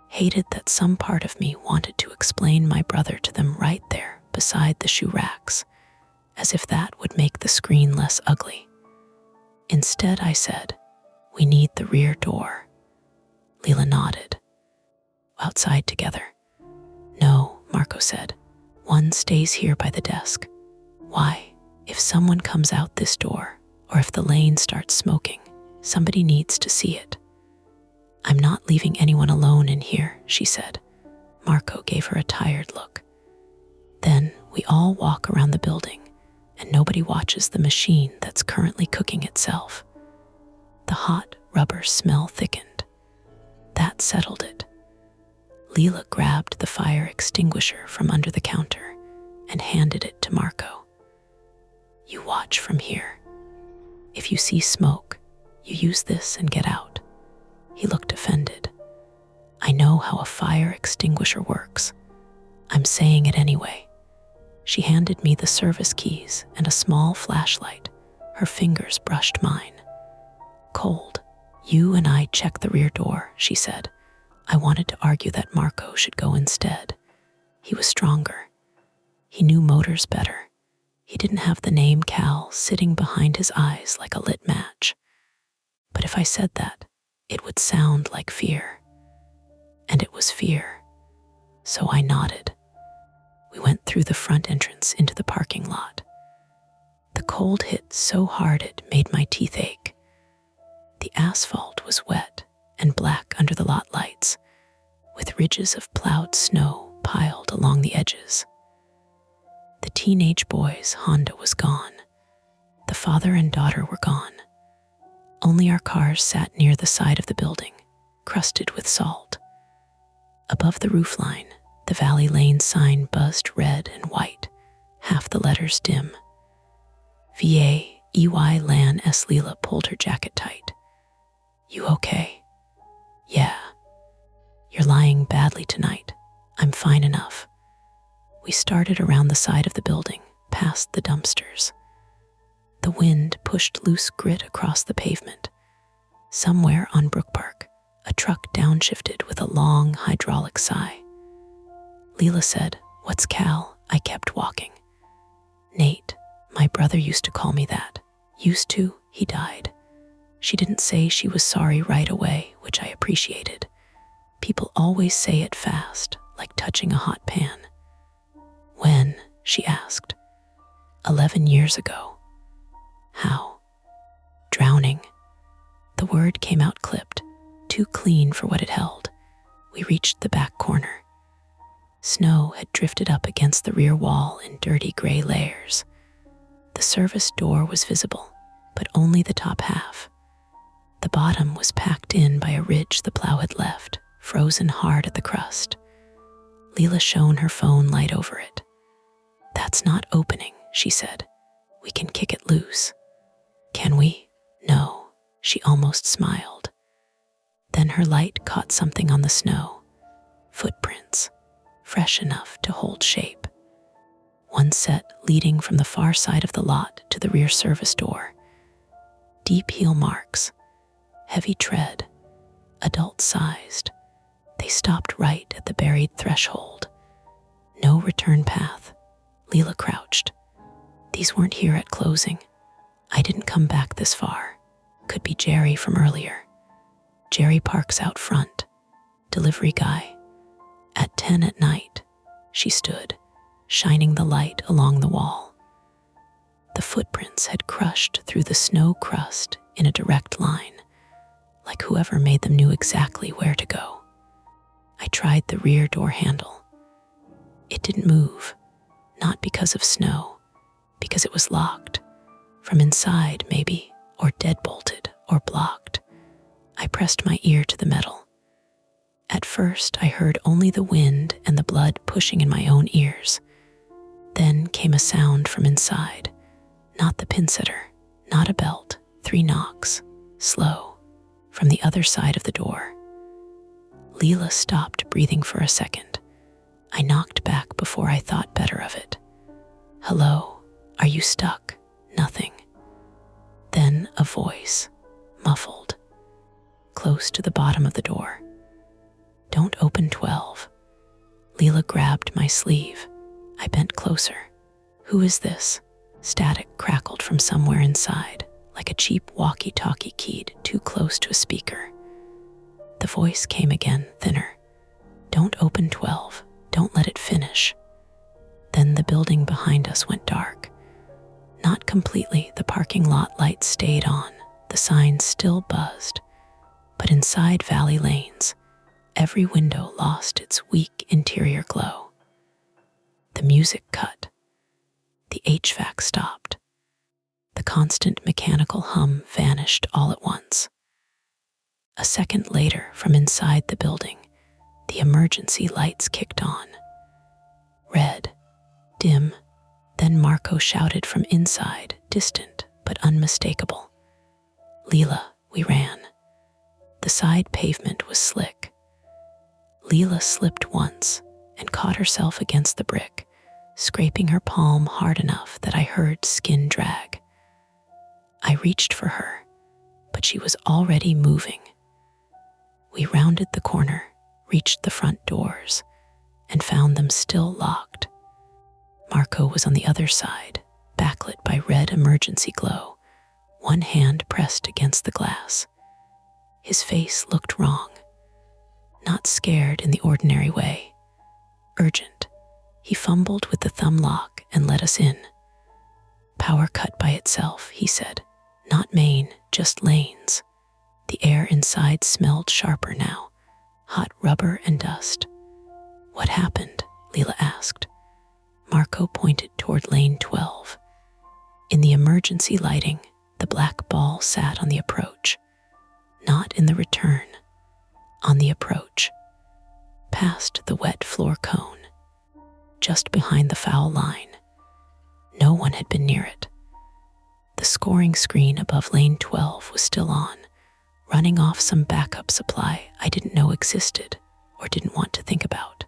Hated that some part of me wanted to explain my brother to them right there beside the shoe racks, as if that would make the screen less ugly. Instead, I said, "We need the rear door." Leela nodded. "Outside together?" "No," Marco said. "One stays here by the desk." "Why? If someone comes out this door, or if the lane starts smoking, somebody needs to see it." "I'm not leaving anyone alone in here," she said. Marco gave her a tired look. "Then we all walk around the building, and nobody watches the machine that's currently cooking itself." The hot rubber smell thickened. That settled it. Leela grabbed the fire extinguisher from under the counter and handed it to Marco. "You watch from here. If you see smoke, you use this and get out." He looked offended. "I know how a fire extinguisher works. I'm saying it anyway." She handed me the service keys and a small flashlight. Her fingers brushed mine. "Cold, you and I check the rear door," she said. I wanted to argue that Marco should go instead. He was stronger. He knew motors better. He didn't have the name Cal sitting behind his eyes like a lit match. But if I said that, it would sound like fear. And it was fear. So I nodded. We went through the front entrance into the parking lot. The cold hit so hard it made my teeth ache. The asphalt was wet and black under the lot lights, with ridges of plowed snow piled along the edges. The teenage boy's Honda was gone. The father and daughter were gone. Only our cars sat near the side of the building, crusted with salt. Above the roofline, the Valley Lane sign buzzed red and white, half the letters dim. VA EY Lan S. Leela pulled her jacket tight. "You okay?" "Yeah." "You're lying badly tonight. I'm fine enough." We started around the side of the building, past the dumpsters. The wind pushed loose grit across the pavement. Somewhere on Brook Park, a truck downshifted with a long hydraulic sigh. Leela said, "What's Cal?" I kept walking. "Nate, my brother used to call me that." "Used to? He died." She didn't say she was sorry right away, which I appreciated. People always say it fast, like touching a hot pan. "When?" she asked. 11 years ago." "How?" "Drowning." The word came out clipped, too clean for what it held. We reached the back corner. Snow had drifted up against the rear wall in dirty gray layers. The service door was visible, but only the top half. The bottom was packed in by a ridge the plow had left, frozen hard at the crust. Leela shone her phone light over it. "That's not opening," she said. "We can kick it loose." "Can we?" "No." She almost smiled. Then her light caught something on the snow. Footprints, fresh enough to hold shape. One set leading from the far side of the lot to the rear service door. Deep heel marks, heavy tread, adult-sized. They stopped right at the buried threshold. No return path. Leela crouched. These weren't here at closing. I didn't come back this far. Could be Jerry from earlier. Jerry parks out front. Delivery guy. At 10 at night, she stood, shining the light along the wall. The footprints had crushed through the snow crust in a direct line, like whoever made them knew exactly where to go. I tried the rear door handle. It didn't move, not because of snow, because it was locked. From inside, maybe, or deadbolted, or blocked. I pressed my ear to the metal. At first, I heard only the wind and the blood pushing in my own ears. Then came a sound from inside. Not the pin setter, not a belt, 3 knocks, slow, from the other side of the door. Leela stopped breathing for a second. I knocked back before I thought better of it. "Hello, are you stuck?" "Nothing." Then a voice, muffled, close to the bottom of the door. "Don't open 12. Leela grabbed my sleeve. I bent closer. "Who is this?" Static crackled from somewhere inside, like a cheap walkie-talkie keyed too close to a speaker. The voice came again, thinner. "Don't open 12. Don't let it finish." Then the building behind us went dark. Not completely, the parking lot lights stayed on, the signs still buzzed. But inside Valley Lanes, every window lost its weak interior glow. The music cut. The HVAC stopped. The constant mechanical hum vanished all at once. A second later, from inside the building, the emergency lights kicked on. Red, dim, then Marco shouted from inside, distant but unmistakable. "Leela," we ran. The side pavement was slick. Leela slipped once and caught herself against the brick, scraping her palm hard enough that I heard skin drag. I reached for her, but she was already moving. We rounded the corner, reached the front doors, and found them still locked. Marco was on the other side, backlit by red emergency glow, one hand pressed against the glass. His face looked wrong. Not scared in the ordinary way. Urgent. He fumbled with the thumb lock and let us in. "Power cut by itself," he said. "Not main, just lanes." The air inside smelled sharper now, hot rubber and dust. "What happened?" Leela asked. Marco pointed toward lane 12. In the emergency lighting, the black ball sat on the approach. Not in the return, on the approach. Past the wet floor cone, just behind the foul line. No one had been near it. The scoring screen above lane 12 was still on, running off some backup supply I didn't know existed or didn't want to think about.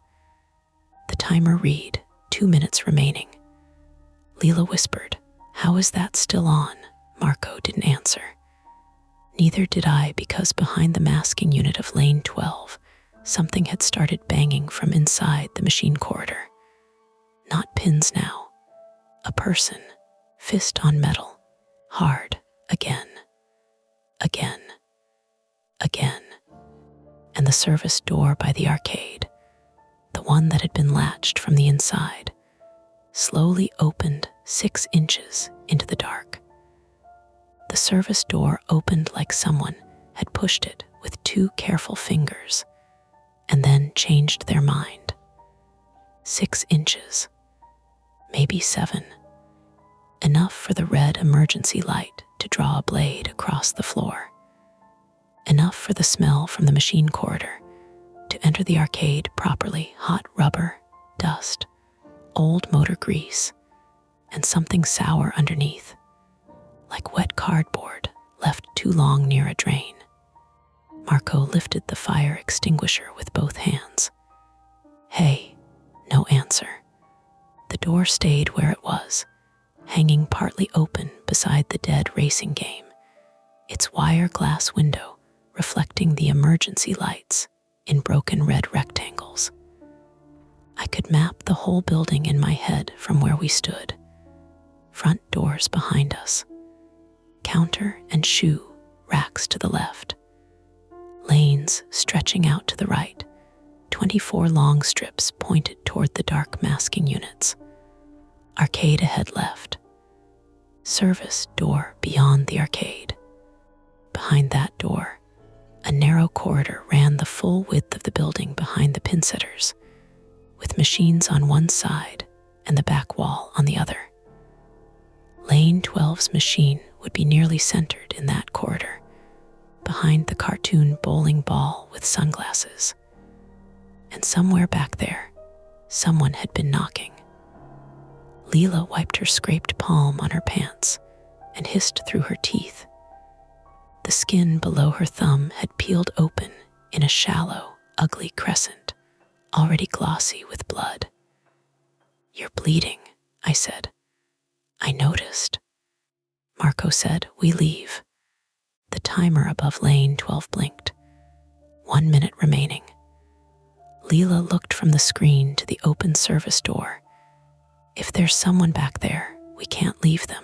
The timer read, 2 minutes remaining. Leela whispered, "How is that still on?" Marco didn't answer. Neither did I, because behind the masking unit of lane 12, something had started banging from inside the machine corridor. Not pins now. A person, fist on metal, hard, again, again, again. And the service door by the arcade, the one that had been latched from the inside, slowly opened 6 inches into the dark. The service door opened like someone had pushed it with 2 careful fingers and then changed their mind. 6 inches, maybe 7. Enough for the red emergency light to draw a blade across the floor. Enough for the smell from the machine corridor to enter the arcade properly. Hot rubber, dust, old motor grease, and something sour underneath, like wet cardboard left too long near a drain. Marco lifted the fire extinguisher with both hands. "Hey," no answer. The door stayed where it was, hanging partly open beside the dead racing game, its wire glass window reflecting the emergency lights in broken red rectangles. I could map the whole building in my head from where we stood. Front doors behind us, counter and shoe racks to the left, lanes stretching out to the right, 24 long strips pointed toward the dark masking units. Arcade ahead left, service door beyond the arcade. Behind that door, a narrow corridor ran the full width of the building behind the pin setters, with machines on one side and the back wall on the other. Lane 12's machine would be nearly centered in that corridor, behind the cartoon bowling ball with sunglasses. And somewhere back there, someone had been knocking. Leela wiped her scraped palm on her pants and hissed through her teeth. The skin below her thumb had peeled open in a shallow, ugly crescent, already glossy with blood. "You're bleeding," I said. "I noticed." Marco said. We leave. The timer above lane 12 blinked. 1 minute remaining. Leela looked from the screen to the open service door. If there's someone back there, we can't leave them.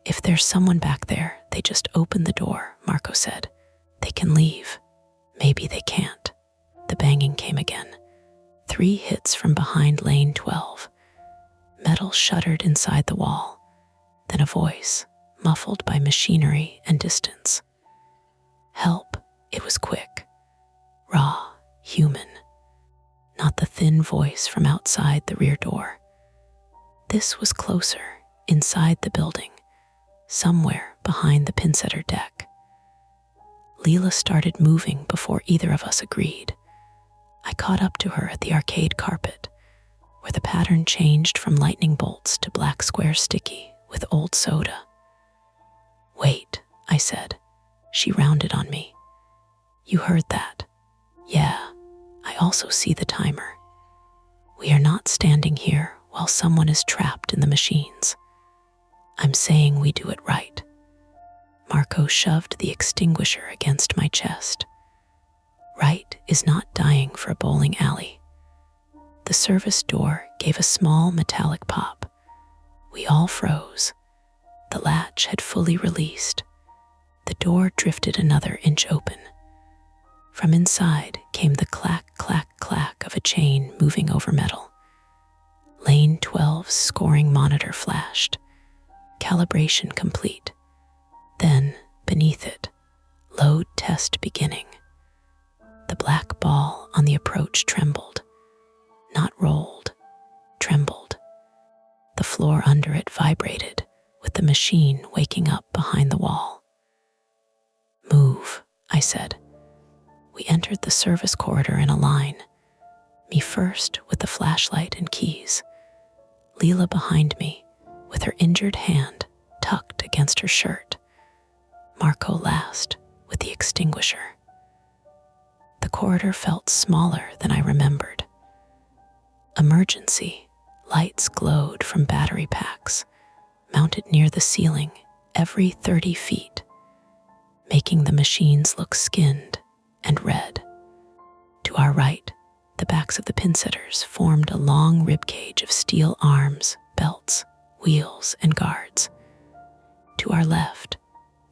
If there's someone back there, they just open the door, Marco said. They can leave. Maybe they can't. The banging came again. 3 hits from behind lane 12. Metal shuddered inside the wall. Then a voice, muffled by machinery and distance. Help. It was quick. Raw, human. Not the thin voice from outside the rear door. This was closer, inside the building, somewhere behind the pinsetter deck. Leela started moving before either of us agreed. I caught up to her at the arcade carpet, where the pattern changed from lightning bolts to black square sticky with old soda. Wait, I said. She rounded on me. You heard that? Yeah, I also see the timer. We are not standing here while someone is trapped in the machines. I'm saying we do it right. Marco shoved the extinguisher against my chest. Right is not dying for a bowling alley. The service door gave a small metallic pop. We all froze. The latch had fully released. The door drifted another inch open. From inside came the clack, clack, clack of a chain moving over metal. Lane 12's scoring monitor flashed. Calibration complete. Then, beneath it, load test beginning. The black ball on the approach trembled. Not rolled, trembled. The floor under it vibrated, with the machine waking up behind the wall. Move, I said. We entered the service corridor in a line. Me first with the flashlight and keys. Leela behind me, with her injured hand tucked against her shirt. Marco last, with the extinguisher. The corridor felt smaller than I remembered. Emergency lights glowed from battery packs, mounted near the ceiling every 30 feet, making the machines look skinned and red. To our right, the backs of the pinsetters formed a long ribcage of steel arms, belts, wheels, and guards. To our left,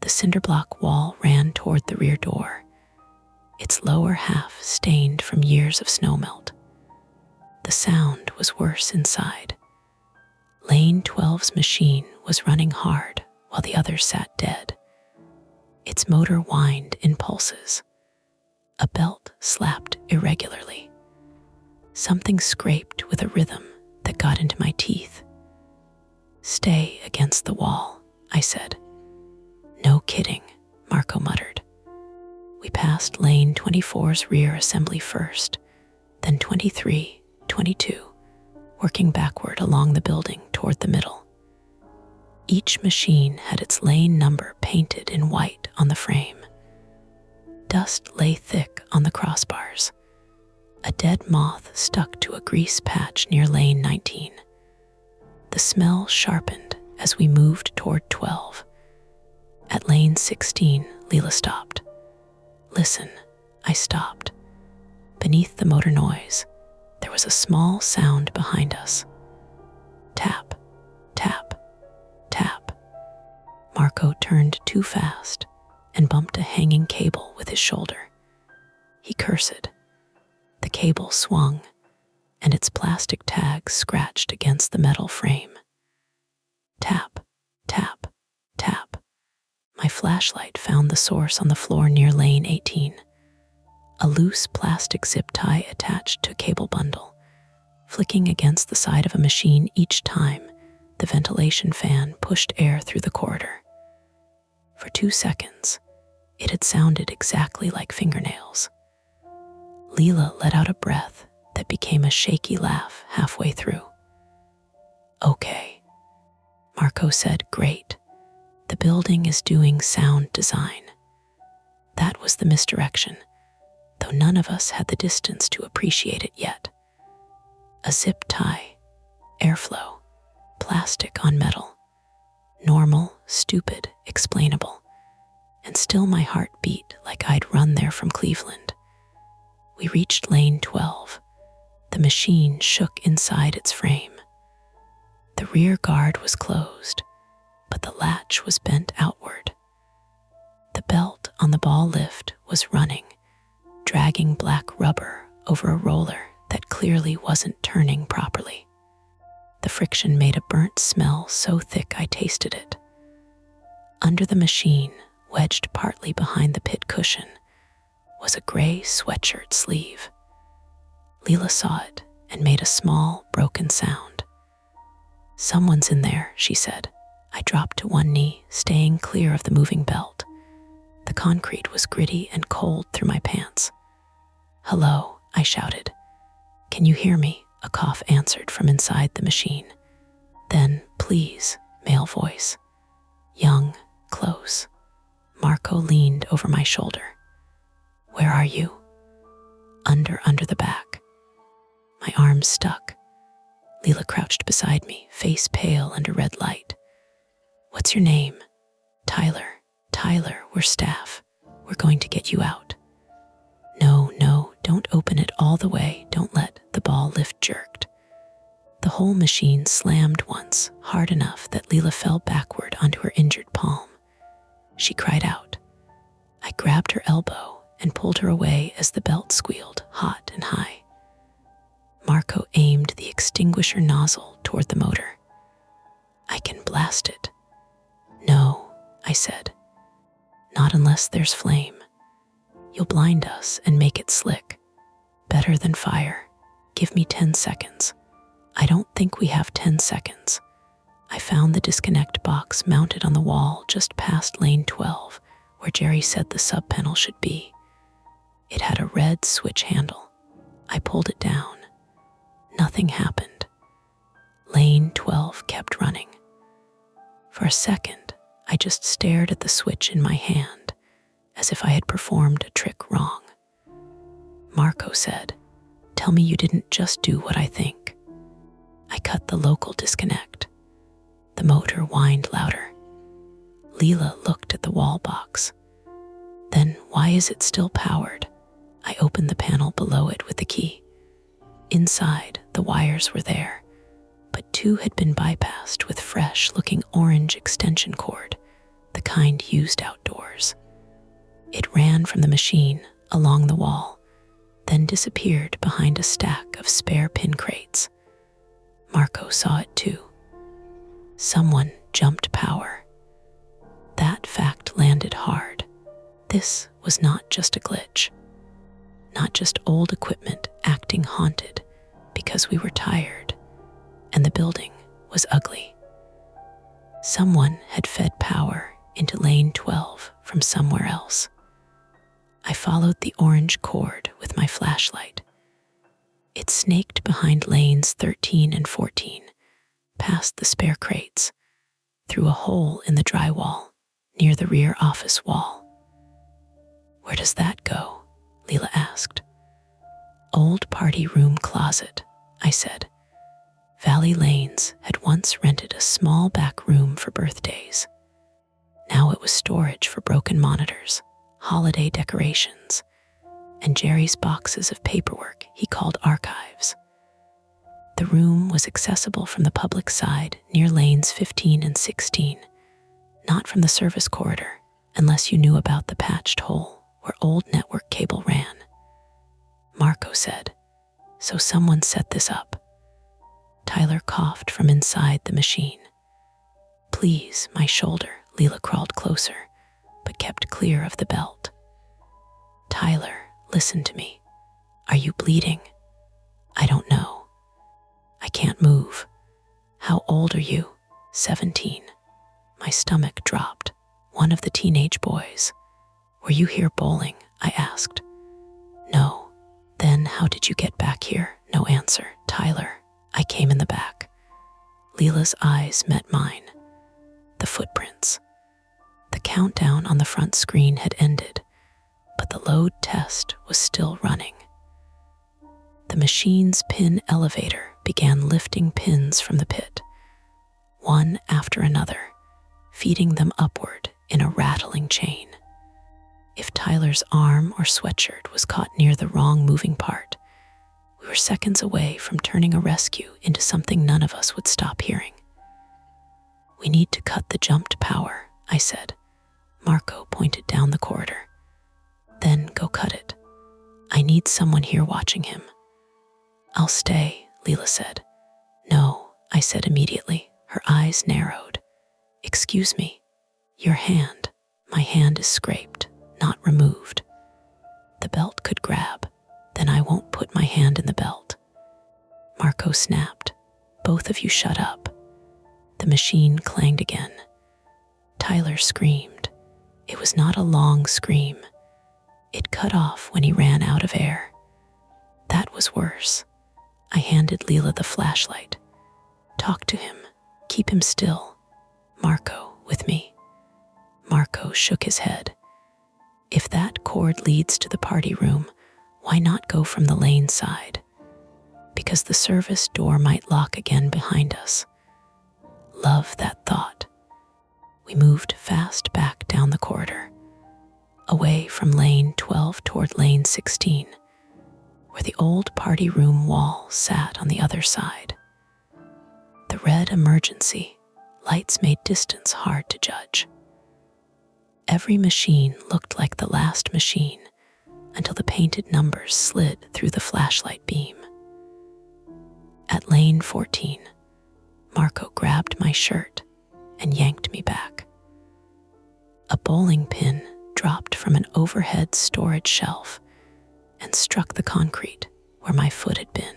the cinder block wall ran toward the rear door, its lower half stained from years of snowmelt. The sound was worse inside. Lane 12's machine was running hard while the others sat dead. Its motor whined in pulses. A belt slapped irregularly. Something scraped with a rhythm that got into my teeth. Stay against the wall, I said. No kidding, Marco muttered. We passed lane 24's rear assembly first, then 23, 22, working backward along the building toward the middle. Each machine had its lane number painted in white on the frame. Dust lay thick on the crossbars. A dead moth stuck to a grease patch near lane 19. The smell sharpened as we moved toward 12. At lane 16, Leela stopped. Listen, I stopped. Beneath the motor noise, there was a small sound behind us. Tap, tap, tap. Marco turned too fast and bumped a hanging cable with his shoulder. He cursed. The cable swung, and its plastic tag scratched against the metal frame. Tap, tap, tap. My flashlight found the source on the floor near lane 18. A loose plastic zip tie attached to a cable bundle, flicking against the side of a machine each time the ventilation fan pushed air through the corridor. For 2 seconds, it had sounded exactly like fingernails. Leela let out a breath that became a shaky laugh halfway through. Okay. Marco said, great. The building is doing sound design. That was the misdirection, though none of us had the distance to appreciate it yet. A zip tie, airflow, plastic on metal. Normal, stupid, explainable. And still my heart beat like I'd run there from Cleveland. We reached lane 12. The machine shook inside its frame. The rear guard was closed, but the latch was bent outward. The belt on the ball lift was running, dragging black rubber over a roller that clearly wasn't turning properly. The friction made a burnt smell so thick I tasted it. Under the machine, wedged partly behind the pit cushion, was a gray sweatshirt sleeve. Leela saw it and made a small, broken sound. "Someone's in there," she said. I dropped to one knee, staying clear of the moving belt. The concrete was gritty and cold through my pants. "Hello," I shouted. "Can you hear me?" A cough answered from inside the machine. Then, "Please," male voice. Young, close. Marco leaned over my shoulder. "Where are you?" Under the back. My arms stuck. Leela crouched beside me, face pale under red light. "What's your name?" "Tyler. Tyler, we're staff. We're going to get you out." No, don't open it all the way. Don't let the ball lift jerked. The whole machine slammed once, hard enough that Leela fell backward onto her injured palm. She cried out. I grabbed her elbow and pulled her away as the belt squealed, hot and high. Marco aimed the extinguisher nozzle toward the motor. "I can blast it." "No," I said. "Not unless there's flame. You'll blind us and make it slick. Better than fire. Give me 10 seconds. "I don't think we have 10 seconds. I found the disconnect box mounted on the wall just past lane 12, where Jerry said the sub panel should be. It had a red switch handle. I pulled it down. Nothing happened. Lane 12 kept running. For a second, I just stared at the switch in my hand, as if I had performed a trick wrong. Marco said, "Tell me you didn't just do what I think." I cut the local disconnect. The motor whined louder. Leela looked at the wall box. "Then why is it still powered?" I opened the panel below it with the key. Inside, the wires were there, but 2 had been bypassed with fresh-looking orange extension cord, the kind used outdoors. It ran from the machine along the wall, then disappeared behind a stack of spare pin crates. Marco saw it too. Someone jumped power. That fact landed hard. This was not just a glitch. Not just old equipment acting haunted because we were tired and the building was ugly. Someone had fed power into lane 12 from somewhere else. I followed the orange cord with my flashlight. It snaked behind lanes 13 and 14, past the spare crates, through a hole in the drywall near the rear office wall. "Where does that go?" Leela asked. "Old party room closet," I said. Valley Lanes had once rented a small back room for birthdays. Now it was storage for broken monitors, holiday decorations, and Jerry's boxes of paperwork he called archives. The room was accessible from the public side near lanes 15 and 16, not from the service corridor unless you knew about the patched hole where old network cable ran. Marco said, "So someone set this up." Tyler coughed from inside the machine. "Please, my shoulder." Leela crawled closer, but kept clear of the belt. "Tyler, listen to me. Are you bleeding?" "I don't know. I can't move." "How old are you?" 17. My stomach dropped. One of the teenage boys. "Were you here bowling?" I asked. "No." "Then how did you get back here?" No answer. "Tyler, I came in the back." Leela's eyes met mine. The footprints. The countdown on the front screen had ended, but the load test was still running. The machine's pin elevator began lifting pins from the pit, one after another, feeding them upward in a rattling chain. If Tyler's arm or sweatshirt was caught near the wrong moving part, we were seconds away from turning a rescue into something none of us would stop hearing. "We need to cut the jumped power," I said. Marco pointed down the corridor. "Then go cut it. I need someone here watching him." "I'll stay," Leela said. "No," I said immediately. Her eyes narrowed. "Excuse me, your hand." "My hand is scraped, not removed." "The belt could grab. Then I won't put my hand in the belt." Marco snapped. "Both of you shut up." The machine clanged again. Tyler screamed. It was not a long scream. It cut off when he ran out of air. That was worse. I handed Leela the flashlight. "Talk to him. Keep him still." "Marco, with me." Marco shook his head. "If that cord leads to the party room, why not go from the lane side?" "Because the service door might lock again behind us." Love that thought. We moved fast back down the corridor, away from lane 12 toward lane 16, where the old party room wall sat on the other side. The red emergency lights made distance hard to judge. Every machine looked like the last machine until the painted numbers slid through the flashlight beam. At lane 14, Marco grabbed my shirt and yanked me back. A bowling pin dropped from an overhead storage shelf and struck the concrete where my foot had been.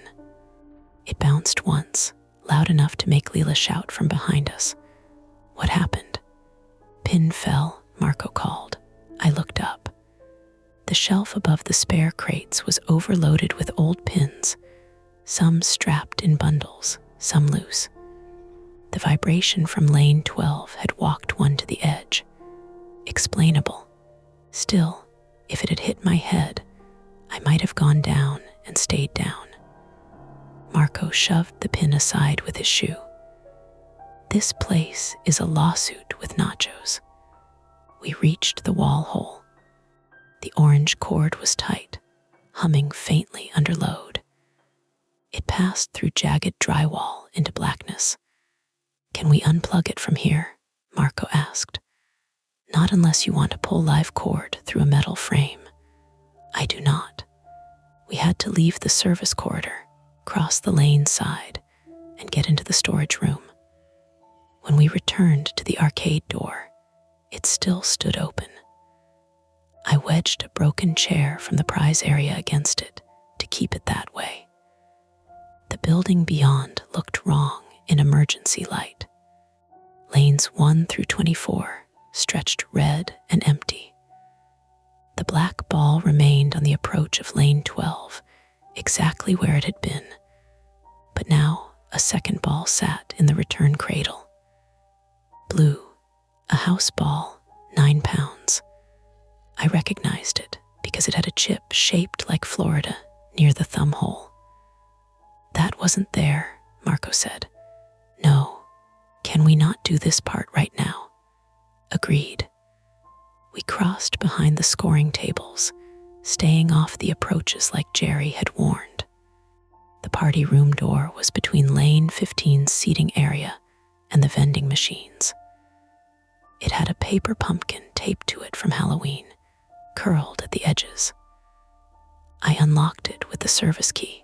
It bounced once, loud enough to make Leela shout from behind us. "What happened?" "Pin fell," Marco called. I looked up. The shelf above the spare crates was overloaded with old pins, some strapped in bundles, some loose. The vibration from lane 12 had walked one to the edge. Explainable. Still, if it had hit my head, I might have gone down and stayed down. Marco shoved the pin aside with his shoe. "This place is a lawsuit with nachos." We reached the wall hole. The orange cord was tight, humming faintly under load. It passed through jagged drywall into blackness. "Can we unplug it from here?" Marco asked. "Not unless you want to pull live cord through a metal frame." "I do not." We had to leave the service corridor, cross the lane side, and get into the storage room. When we returned to the arcade door, it still stood open. I wedged a broken chair from the prize area against it to keep it that way. The building beyond looked wrong in emergency light. Lanes 1 through 24 stretched red and empty. The black ball remained on the approach of lane 12, exactly where it had been, but now a second ball sat in the return cradle. Blue, a house ball, 9 pounds. I recognized it because it had a chip shaped like Florida near the thumb hole. "That wasn't there," Marco said. "No. Can we not do this part right now?" Agreed. We crossed behind the scoring tables, staying off the approaches like Jerry had warned. The party room door was between lane 15's seating area and the vending machines. It had a paper pumpkin taped to it from Halloween, curled at the edges. I unlocked it with the service key.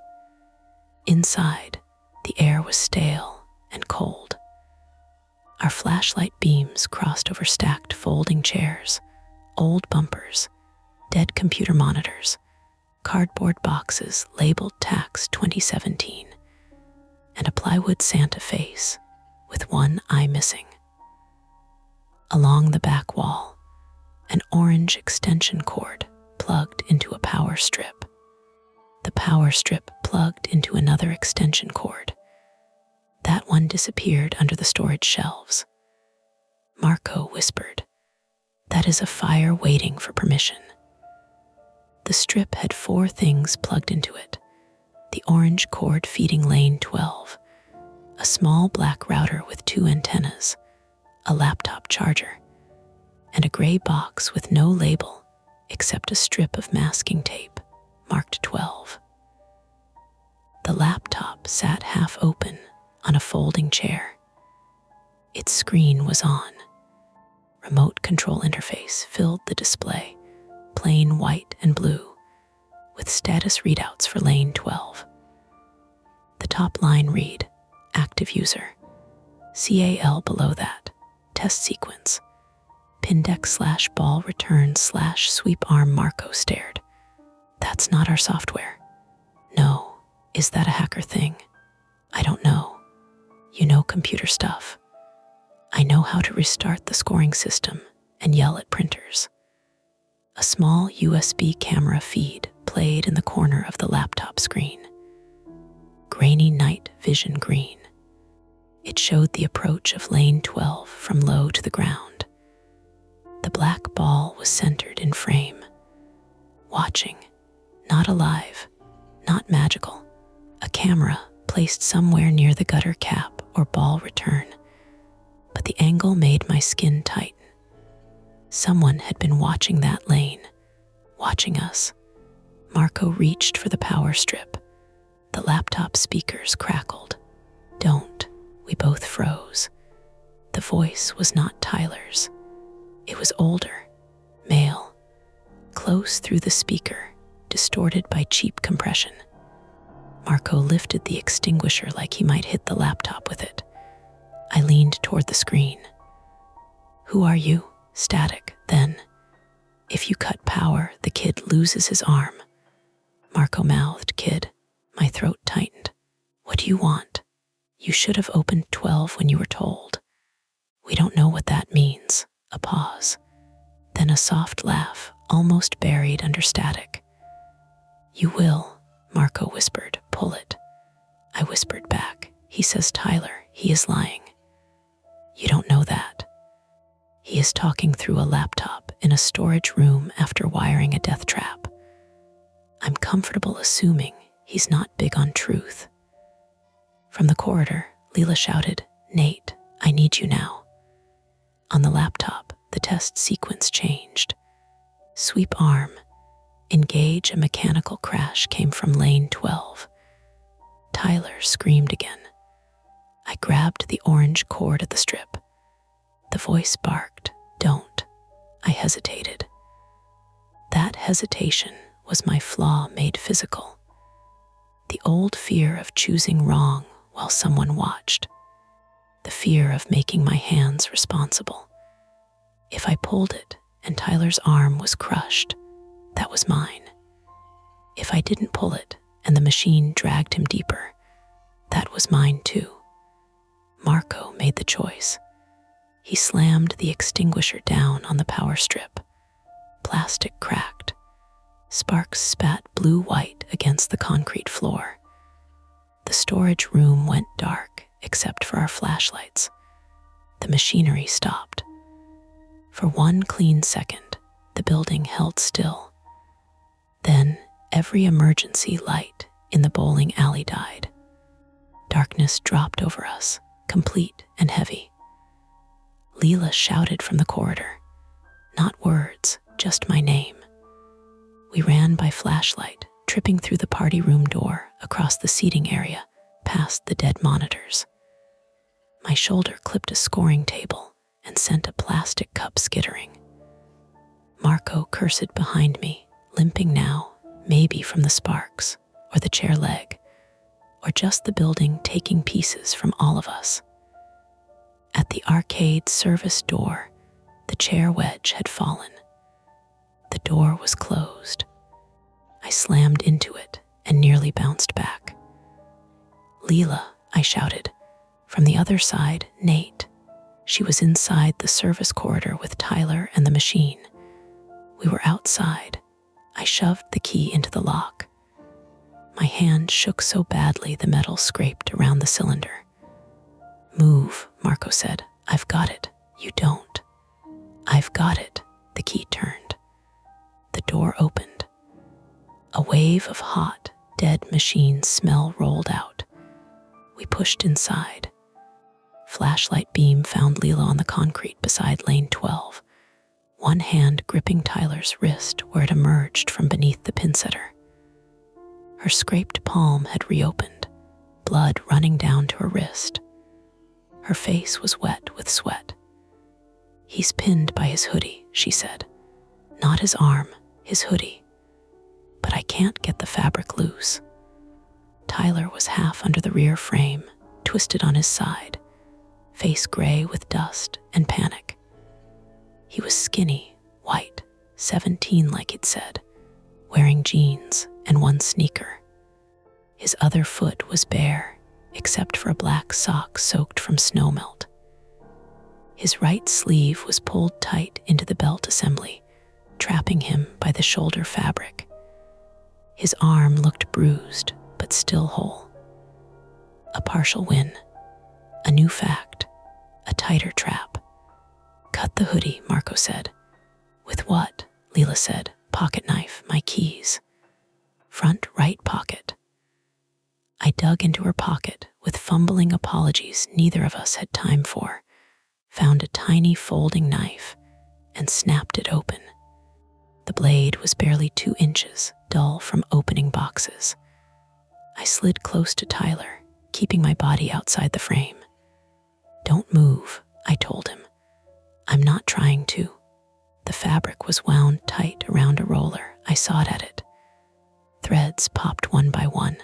Inside, the air was stale and cold. Our flashlight beams crossed over stacked folding chairs, old bumpers, dead computer monitors, cardboard boxes labeled Tax 2017, and a plywood Santa face with one eye missing. Along the back wall, an orange extension cord plugged into a power strip. The power strip plugged into another extension cord. That one disappeared under the storage shelves. Marco whispered, "That is a fire waiting for permission." The strip had 4 things plugged into it. The orange cord feeding lane 12, a small black router with 2 antennas, a laptop charger, and a gray box with no label except a strip of masking tape marked 12. The laptop sat half open on a folding chair. Its screen was on. Remote control interface filled the display, plain white and blue, with status readouts for lane 12. The top line read, active user. CAL below that, test sequence. Pindex/ball return/sweep arm. Marco stared. That's not our software. No, is that a hacker thing? I don't know. You know computer stuff. I know how to restart the scoring system and yell at printers. A small USB camera feed played in the corner of the laptop screen. Grainy night vision green. It showed the approach of lane 12 from low to the ground. The black ball was centered in frame. Watching, not alive, not magical. A camera placed somewhere near the gutter cap or ball return. But the angle made my skin tighten. Someone had been watching that lane, watching us. Marco reached for the power strip. The laptop speakers crackled. Don't. We both froze. The voice was not Tyler's. It was older, male, close through the speaker, distorted by cheap compression. Marco lifted the extinguisher like he might hit the laptop with it. I leaned toward the screen. Who are you? Static, then. If you cut power, the kid loses his arm. Marco mouthed, kid. My throat tightened. What do you want? You should have opened 12 when you were told. We don't know what that means. A pause. Then a soft laugh, almost buried under static. You will, Marco whispered. Pull it. I whispered back. He says Tyler. He is lying. You don't know that. He is talking through a laptop in a storage room after wiring a death trap. I'm comfortable assuming he's not big on truth. From the corridor, Leela shouted, Nate, I need you now. On the laptop, the test sequence changed. Sweep arm. Engage a mechanical crash came from lane 12. Tyler screamed again. I grabbed the orange cord at the strip. The voice barked, don't. I hesitated. That hesitation was my flaw made physical. The old fear of choosing wrong while someone watched. The fear of making my hands responsible. If I pulled it and Tyler's arm was crushed, that was mine. If I didn't pull it and the machine dragged him deeper, that was mine too. Marco made the choice. He slammed the extinguisher down on the power strip. Plastic cracked. Sparks spat blue-white against the concrete floor. The storage room went dark except for our flashlights. The machinery stopped. For one clean second, the building held still. Then every emergency light in the bowling alley died. Darkness dropped over us, complete and heavy. Leela shouted from the corridor. Not words, just my name. We ran by flashlight, tripping through the party room door, across the seating area, past the dead monitors. My shoulder clipped a scoring table and sent a plastic cup skittering. Marco cursed behind me, limping now, maybe from the sparks, or the chair leg, or just the building taking pieces from all of us. At the arcade service door, the chair wedge had fallen. The door was closed. I slammed into it and nearly bounced back. Leela, I shouted. From the other side, Nate. She was inside the service corridor with Tyler and the machine. We were outside. I shoved the key into the lock. My hand shook so badly the metal scraped around the cylinder. Move, Marco said. I've got it. You don't. I've got it. The key turned. The door opened. A wave of hot, dead machine smell rolled out. We pushed inside. Flashlight beam found Leela on the concrete beside lane 12, one hand gripping Tyler's wrist where it emerged from beneath the pin setter. Her scraped palm had reopened, blood running down to her wrist. Her face was wet with sweat. "He's pinned by his hoodie," she said. "Not his arm, his hoodie. But I can't get the fabric loose." Tyler was half under the rear frame, twisted on his side, face gray with dust and panic. He was skinny, white, 17 like he'd said, wearing jeans and one sneaker. His other foot was bare, except for a black sock soaked from snowmelt. His right sleeve was pulled tight into the belt assembly, trapping him by the shoulder fabric. His arm looked bruised, but still whole. A partial win. A new fact. A tighter trap. "Cut the hoodie," Marco said. "With what?" Leela said. "Pocket knife, my keys." "Front right pocket." I dug into her pocket with fumbling apologies neither of us had time for, found a tiny folding knife, and snapped it open. The blade was barely 2 inches, dull from opening boxes. I slid close to Tyler, keeping my body outside the frame. "Don't move," I told him. "I'm not trying to." The fabric was wound tight around a roller. I sawed at it. Threads popped one by one.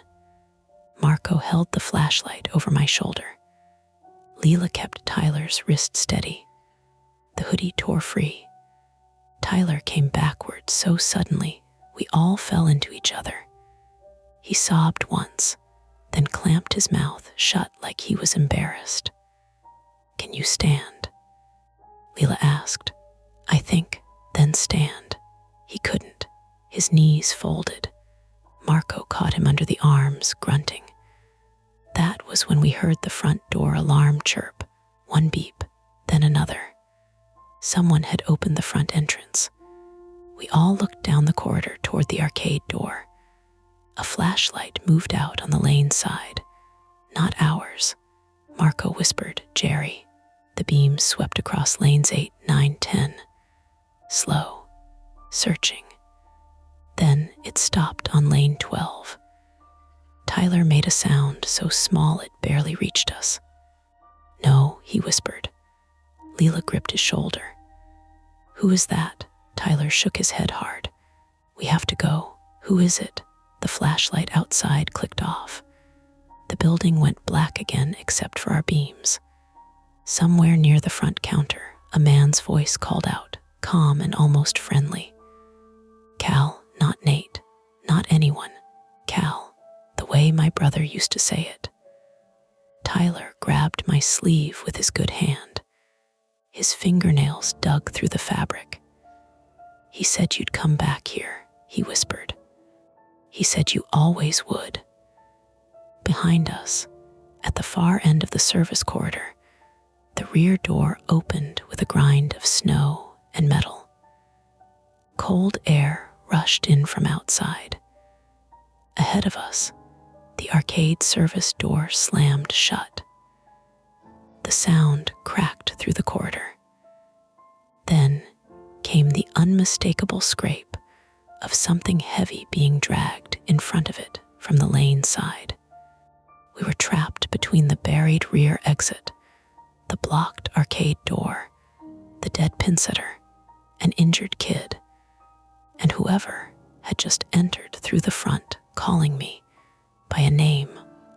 Marco held the flashlight over my shoulder. Leela kept Tyler's wrist steady. The hoodie tore free. Tyler came backwards so suddenly we all fell into each other. He sobbed once, then clamped his mouth shut like he was embarrassed. "Can you stand?" Leela asked. "I think, then stand." He couldn't. His knees folded. Marco caught him under the arms, grunting. That was when we heard the front door alarm chirp, one beep, then another. Someone had opened the front entrance. We all looked down the corridor toward the arcade door. A flashlight moved out on the lane side. "Not ours," Marco whispered. "Jerry." The beam swept across lanes 8, 9, 10. Slow, searching. Then it stopped on lane 12. Tyler made a sound so small it barely reached us. "No," he whispered. Leela gripped his shoulder. "Who is that?" Tyler shook his head hard. "We have to go. Who is it?" The flashlight outside clicked off. The building went black again except for our beams. Somewhere near the front counter, a man's voice called out, calm and almost friendly. "Cal, not Nate, not anyone. Cal, the way my brother used to say it." Tyler grabbed my sleeve with his good hand. His fingernails dug through the fabric. "He said you'd come back here," he whispered. "He said you always would." Behind us, at the far end of the service corridor, the rear door opened with a grind of snow and metal. Cold air rushed in from outside. Ahead of us, the arcade service door slammed shut. The sound cracked through the corridor. Then came the unmistakable scrape of something heavy being dragged in front of it from the lane side. We were trapped between the buried rear exit, the blocked arcade door, the dead pin setter, an injured kid, and whoever had just entered through the front calling me by a name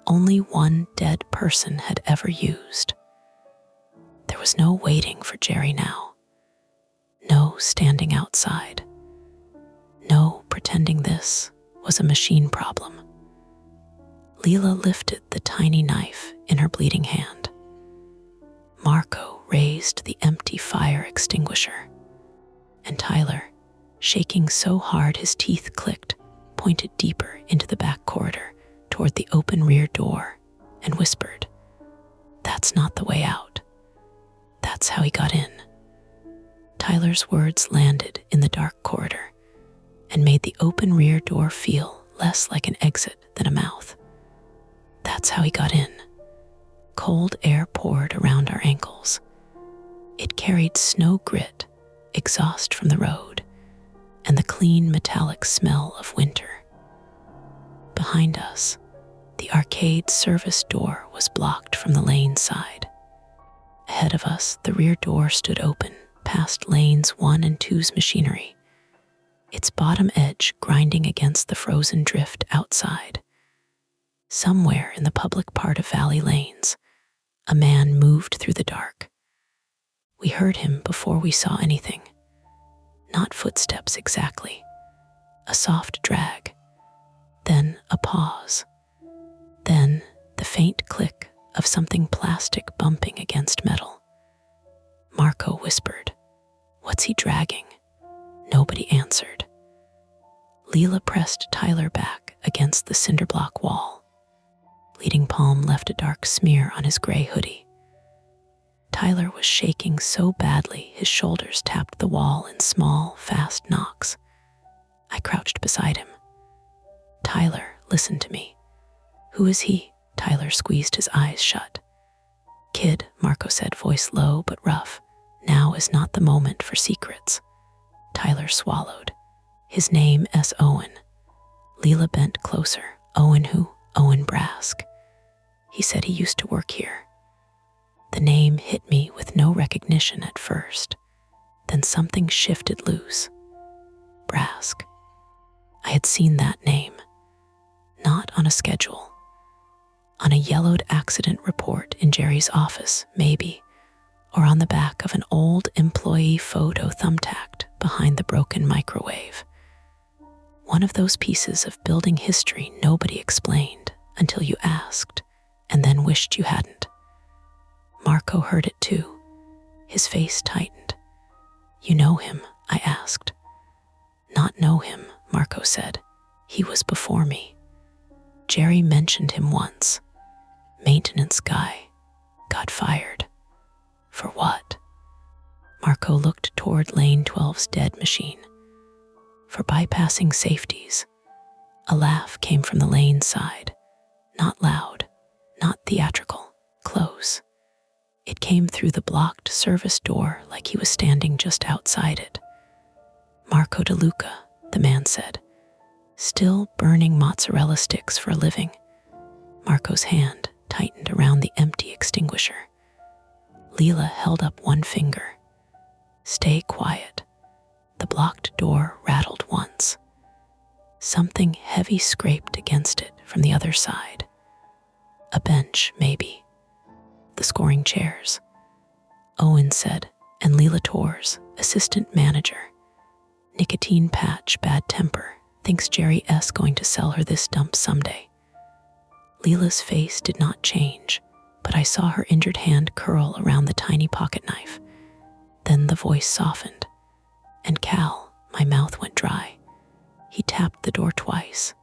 only one dead person had ever used. There was no waiting for Jerry now. No standing outside. No pretending this was a machine problem. Leela lifted the tiny knife in her bleeding hand. Marco raised the empty fire extinguisher. And Tyler, shaking so hard his teeth clicked, pointed deeper into the back corridor toward the open rear door and whispered, "That's not the way out. That's how he got in." Tyler's words landed in the dark corridor and made the open rear door feel less like an exit than a mouth. "That's how he got in." Cold air poured around our ankles. It carried snow grit, exhaust from the road, and the clean metallic smell of winter. Behind us, the arcade service door was blocked from the lane side. Ahead of us, the rear door stood open, past lanes 1 and 2's machinery, its bottom edge grinding against the frozen drift outside. Somewhere in the public part of Valley Lanes, a man moved through the dark. We heard him before we saw anything. Not footsteps exactly. A soft drag. Then a pause. Then the faint click of something plastic bumping against metal. Marco whispered, "What's he dragging?" Nobody answered. Leela pressed Tyler back against the cinder block wall. Bleeding palm left a dark smear on his gray hoodie. Tyler was shaking so badly his shoulders tapped the wall in small, fast knocks. I crouched beside him. "Tyler, listen to me." "Who is he?" Tyler squeezed his eyes shut. "Kid," Marco said, voice low but rough. "Now is not the moment for secrets." Tyler swallowed. "His name is Owen." Leela bent closer. "Owen who?" "Owen Brask. He said he used to work here." The name hit me with no recognition at first. Then something shifted loose. Brask. I had seen that name. Not on a schedule. On a yellowed accident report in Jerry's office, maybe, or on the back of an old employee photo thumbtacked behind the broken microwave. One of those pieces of building history nobody explained until you asked, and then wished you hadn't. Marco heard it too. His face tightened. "You know him?" I asked. "Not know him," Marco said. "He was before me. Jerry mentioned him once. Maintenance guy. Got fired." "For what?" Marco looked toward Lane 12's dead machine. "For bypassing safeties." A laugh came from the lane side. Not loud, not theatrical, close. It came through the blocked service door like he was standing just outside it. "Marco DeLuca," the man said, "still burning mozzarella sticks for a living." Marco's hand tightened around the empty extinguisher. Leela held up one finger. "Stay quiet." The blocked door rattled once. Something heavy scraped against it from the other side. A bench, maybe. The scoring chairs. Owen said, and Leela Torres, assistant manager. "Nicotine patch, bad temper. Thinks Jerry S. going to sell her this dump someday." Leela's face did not change, but I saw her injured hand curl around the tiny pocket knife. Then the voice softened. "And Cal," my mouth went dry. He tapped the door twice.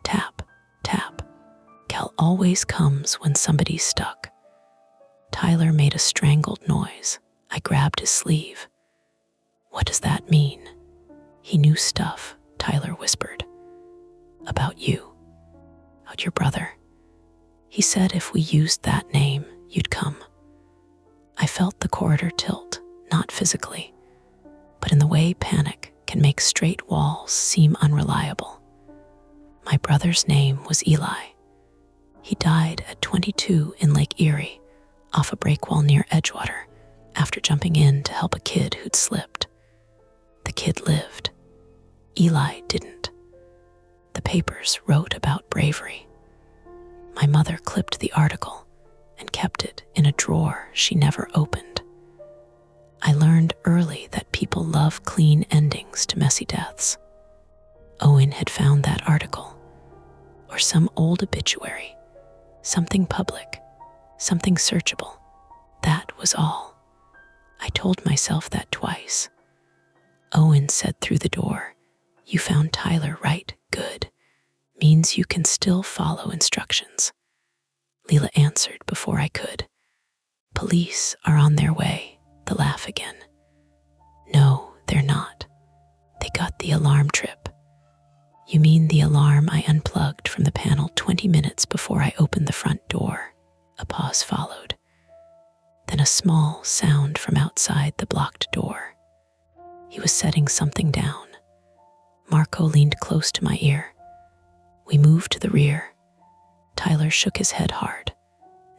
Tap, tap. Cal always comes when somebody's stuck. Tyler made a strangled noise. I grabbed his sleeve. "What does that mean?" "He knew stuff," Tyler whispered. "About you. About your brother. He said if we used that name, you'd come." I felt the corridor tilt, not physically, but in the way panic can make straight walls seem unreliable. My brother's name was Eli. He died at 22 in Lake Erie, off a breakwall near Edgewater, after jumping in to help a kid who'd slipped. The kid lived. Eli didn't. The papers wrote about bravery. My mother clipped the article and kept it in a drawer she never opened. I learned early that people love clean endings to messy deaths. Owen had found that article, or some old obituary, something public, something searchable. That was all. I told myself that twice. Owen said through the door, "You found Tyler, right? Good. Means you can still follow instructions." Leela answered before I could. "Police are on their way," the laugh again. "No, they're not. They got the alarm trip." "You mean the alarm I unplugged from the panel 20 minutes before I opened the front door?" A pause followed. Then a small sound from outside the blocked door. He was setting something down. Marco leaned close to my ear. We moved to the rear. Tyler shook his head hard.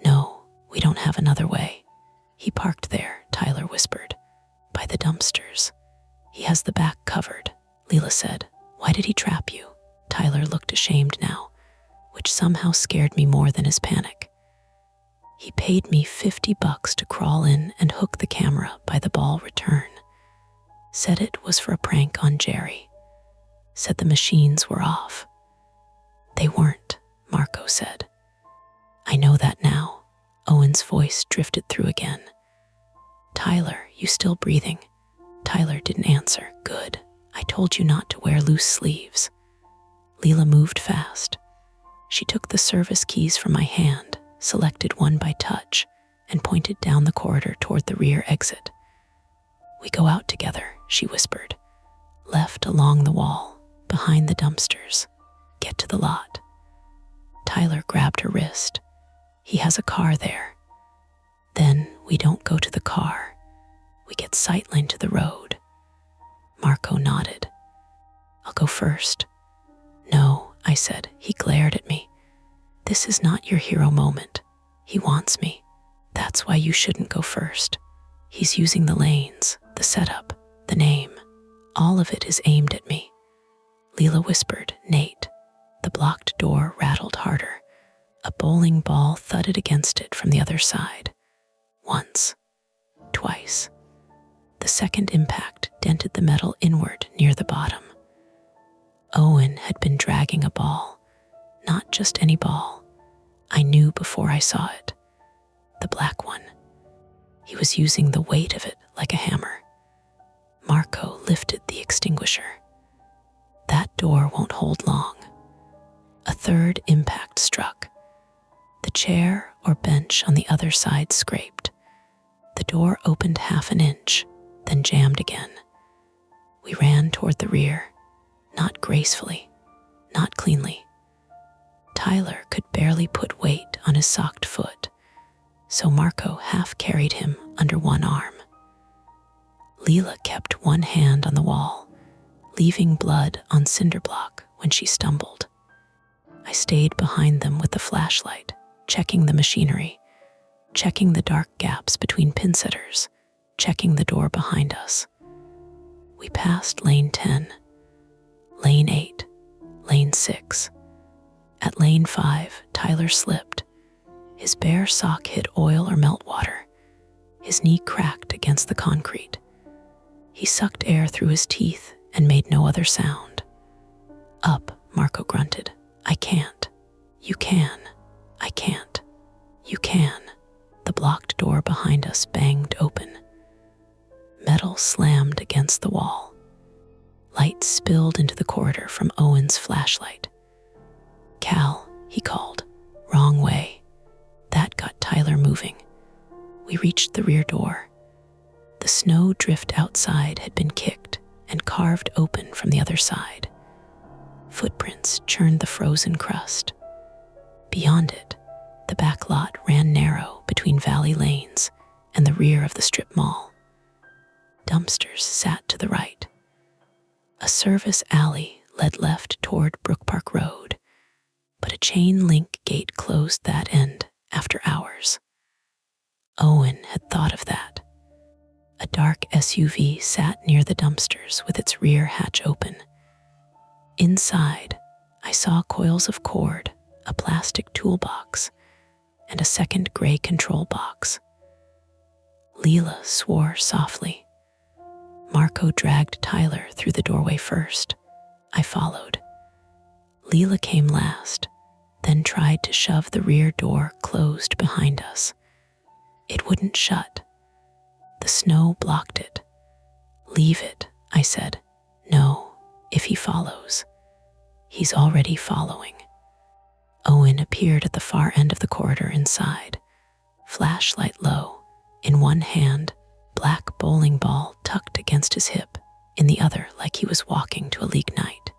No, we don't have another way. He parked there, Tyler whispered. By the dumpsters. He has the back covered, Leela said. Why did he trap you? Tyler looked ashamed now, which somehow scared me more than his panic. He paid me $50 to crawl in and hook the camera by the ball return. Said it was for a prank on Jerry. Said the machines were off. They weren't, Marco said. I know that now. Owen's voice drifted through again. Tyler, you still breathing? Tyler didn't answer. Good. I told you not to wear loose sleeves. Leela moved fast. She took the service keys from my hand, selected one by touch, and pointed down the corridor toward the rear exit. We go out together, she whispered. Left along the wall, behind the dumpsters. Get to the lot. Tyler grabbed her wrist. He has a car there. Then we don't go to the car. We get sightline to the road. Marco nodded. I'll go first. No, I said. He glared at me. This is not your hero moment. He wants me. That's why you shouldn't go first. He's using the lanes, the setup, the name. All of it is aimed at me. Leela whispered, Nate. The blocked door rattled harder. A bowling ball thudded against it from the other side. Once. Twice. The second impact dented the metal inward near the bottom. Owen had been dragging a ball. Not just any ball. I knew before I saw it. The black one. He was using the weight of it like a hammer. Marco lifted the extinguisher. That door won't hold long. A third impact struck. The chair or bench on the other side scraped. The door opened half an inch, then jammed again. We ran toward the rear, not gracefully, not cleanly. Tyler could barely put weight on his socked foot, so Marco half carried him under one arm. Leela kept one hand on the wall, leaving blood on cinder block when she stumbled. I stayed behind them with the flashlight, checking the machinery, checking the dark gaps between pin setters, checking the door behind us. We passed lane 10, lane 8, lane 6. At lane 5, Tyler slipped. His bare sock hit oil or meltwater. His knee cracked against the concrete. He sucked air through his teeth and made no other sound. Up, Marco grunted. I can't. You can. I can't. You can. The blocked door behind us banged open. Metal slammed against the wall. Light spilled into the corridor from Owen's flashlight. Cal, he called. Wrong way. That got Tyler moving. We reached the rear door. The snow drift outside had been kicked and carved open from the other side. Footprints churned the frozen crust. Beyond it, the back lot ran narrow between valley lanes and the rear of the strip mall. Dumpsters sat to the right. A service alley led left toward Brook Park Road, but a chain link gate closed that end after hours. Owen had thought of that. A dark SUV sat near the dumpsters with its rear hatch open. Inside, I saw coils of cord, a plastic toolbox, and a second gray control box. Leela swore softly. Marco dragged Tyler through the doorway first. I followed. Leela came last, then tried to shove the rear door closed behind us. It wouldn't shut. The snow blocked it. Leave it, I said. No, if he follows. He's already following. Owen appeared at the far end of the corridor inside, flashlight low, in one hand, black bowling ball tucked against his hip, in the other like he was walking to a league night.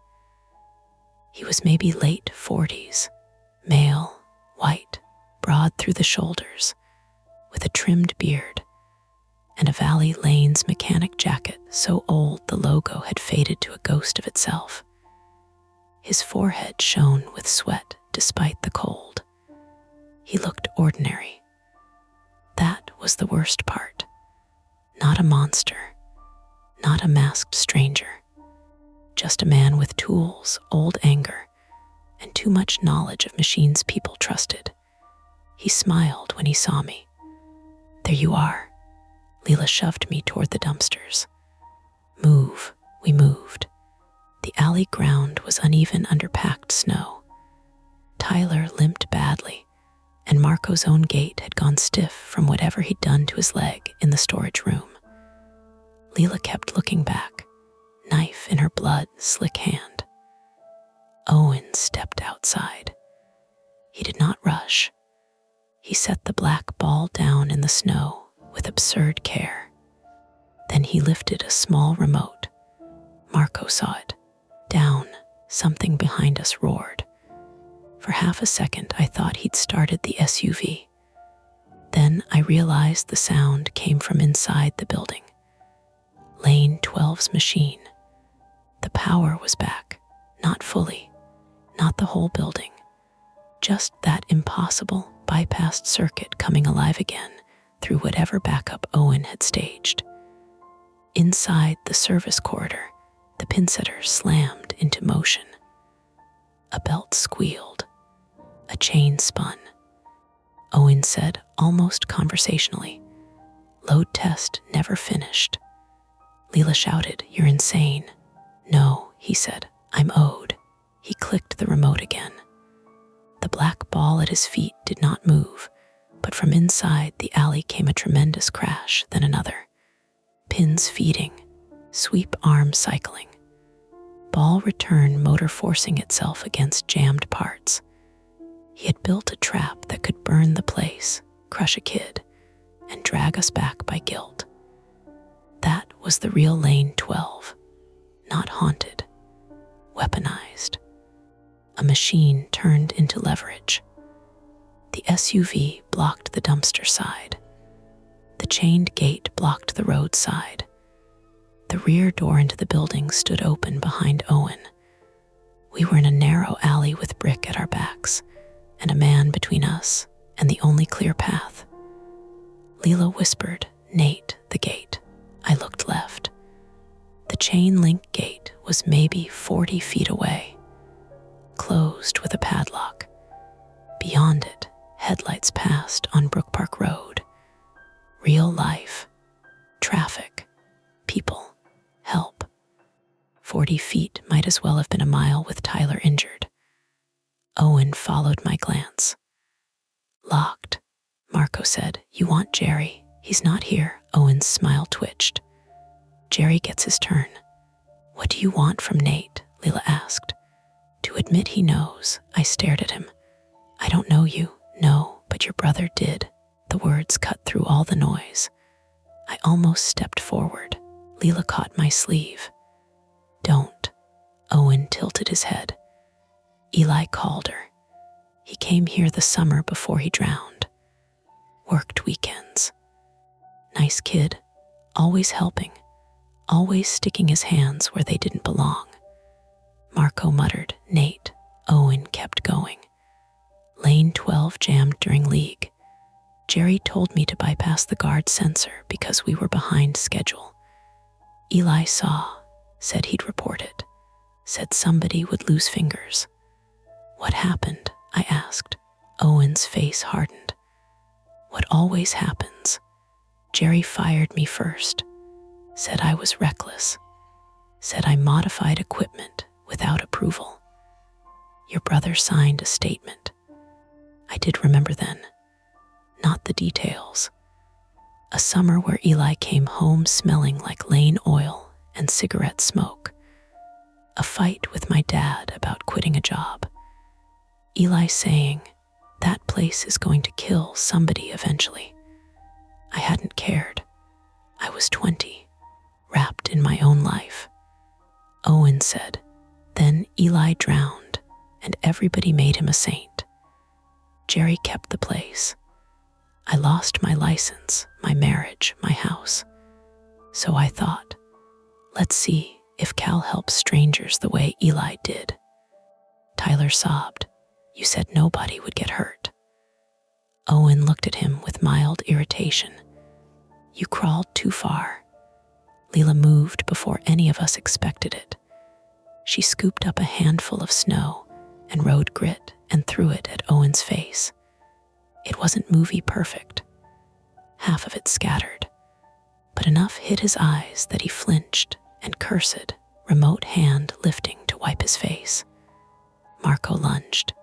He was maybe late 40s, male, white, broad through the shoulders, with a trimmed beard, and a Valley Lane's mechanic jacket so old the logo had faded to a ghost of itself. His forehead shone with sweat despite the cold. He looked ordinary. That was the worst part. Not a monster, not a masked stranger, just a man with tools, old anger, and too much knowledge of machines people trusted. He smiled when he saw me. "There you are." Leela shoved me toward the dumpsters. "Move." We moved. The alley ground was uneven under packed snow. Tyler limped badly, and Marco's own gait had gone stiff from whatever he'd done to his leg in the storage room. Leela kept looking back, knife in her blood, slick hand. Owen stepped outside. He did not rush. He set the black ball down in the snow with absurd care. Then he lifted a small remote. Marco saw it. Down, something behind us roared. For half a second, I thought he'd started the SUV. Then I realized the sound came from inside the building. Lane 12's machine. The power was back, not fully, not the whole building. Just that impossible bypassed circuit coming alive again through whatever backup Owen had staged. Inside the service corridor, the pinsetter slammed into motion. A belt squealed. A chain spun. Owen said, almost conversationally, "Load test never finished." Leela shouted, "You're insane." "No," he said, "I'm owed." He clicked the remote again. The black ball at his feet did not move, but from inside the alley came a tremendous crash, then another. Pins feeding, sweep arm cycling. Ball return motor forcing itself against jammed parts. He had built a trap that could burn the place, crush a kid, and drag us back by guilt. That was the real Lane 12, not haunted, weaponized. A machine turned into leverage. The SUV blocked the dumpster side. The chained gate blocked the road side. The rear door into the building stood open behind Owen. We were in a narrow alley with brick at our backs, and a man between us and the only clear path. Leela whispered, "Nate, the gate." I looked left. The chain link gate was maybe 40 feet away, closed with a padlock. Beyond it, headlights passed on Brook Park Road. Real life, traffic, people, help. 40 feet might as well have been a mile with Tyler injured. Owen followed my glance. "Locked," Marco said. "You want Jerry? He's not here." Owen's smile twitched. "Jerry gets his turn." "What do you want from Nate?" Leela asked. "To admit he knows." I stared at him. "I don't know you." "No, but your brother did." The words cut through all the noise. I almost stepped forward. Leela caught my sleeve. "Don't." Owen tilted his head. "Eli called her. He came here the summer before he drowned. Worked weekends. Nice kid, always helping, always sticking his hands where they didn't belong." Marco muttered, "Nate." Owen kept going. "Lane 12 jammed during league. Jerry told me to bypass the guard sensor because we were behind schedule. Eli saw, said he'd report it, said somebody would lose fingers." "What happened?" I asked. Owen's face hardened. "What always happens. Jerry fired me first, said I was reckless, said I modified equipment without approval. Your brother signed a statement." I did remember then, not the details. A summer where Eli came home smelling like Lane oil and cigarette smoke. A fight with my dad about quitting a job. Eli saying, "That place is going to kill somebody eventually." I hadn't cared. I was 20, wrapped in my own life. Owen said, "Then Eli drowned, and everybody made him a saint." Jerry kept the place. I lost my license, my marriage, my house. So I thought, let's see if Cal helps strangers the way Eli did. Tyler sobbed. You said nobody would get hurt. Owen looked at him with mild irritation. You crawled too far. Leela moved before any of us expected it. She scooped up a handful of snow and rode grit and threw it at Owen's face. It wasn't movie perfect. Half of it scattered, but enough hit his eyes that he flinched and cursed, remote hand lifting to wipe his face. Marco lunged.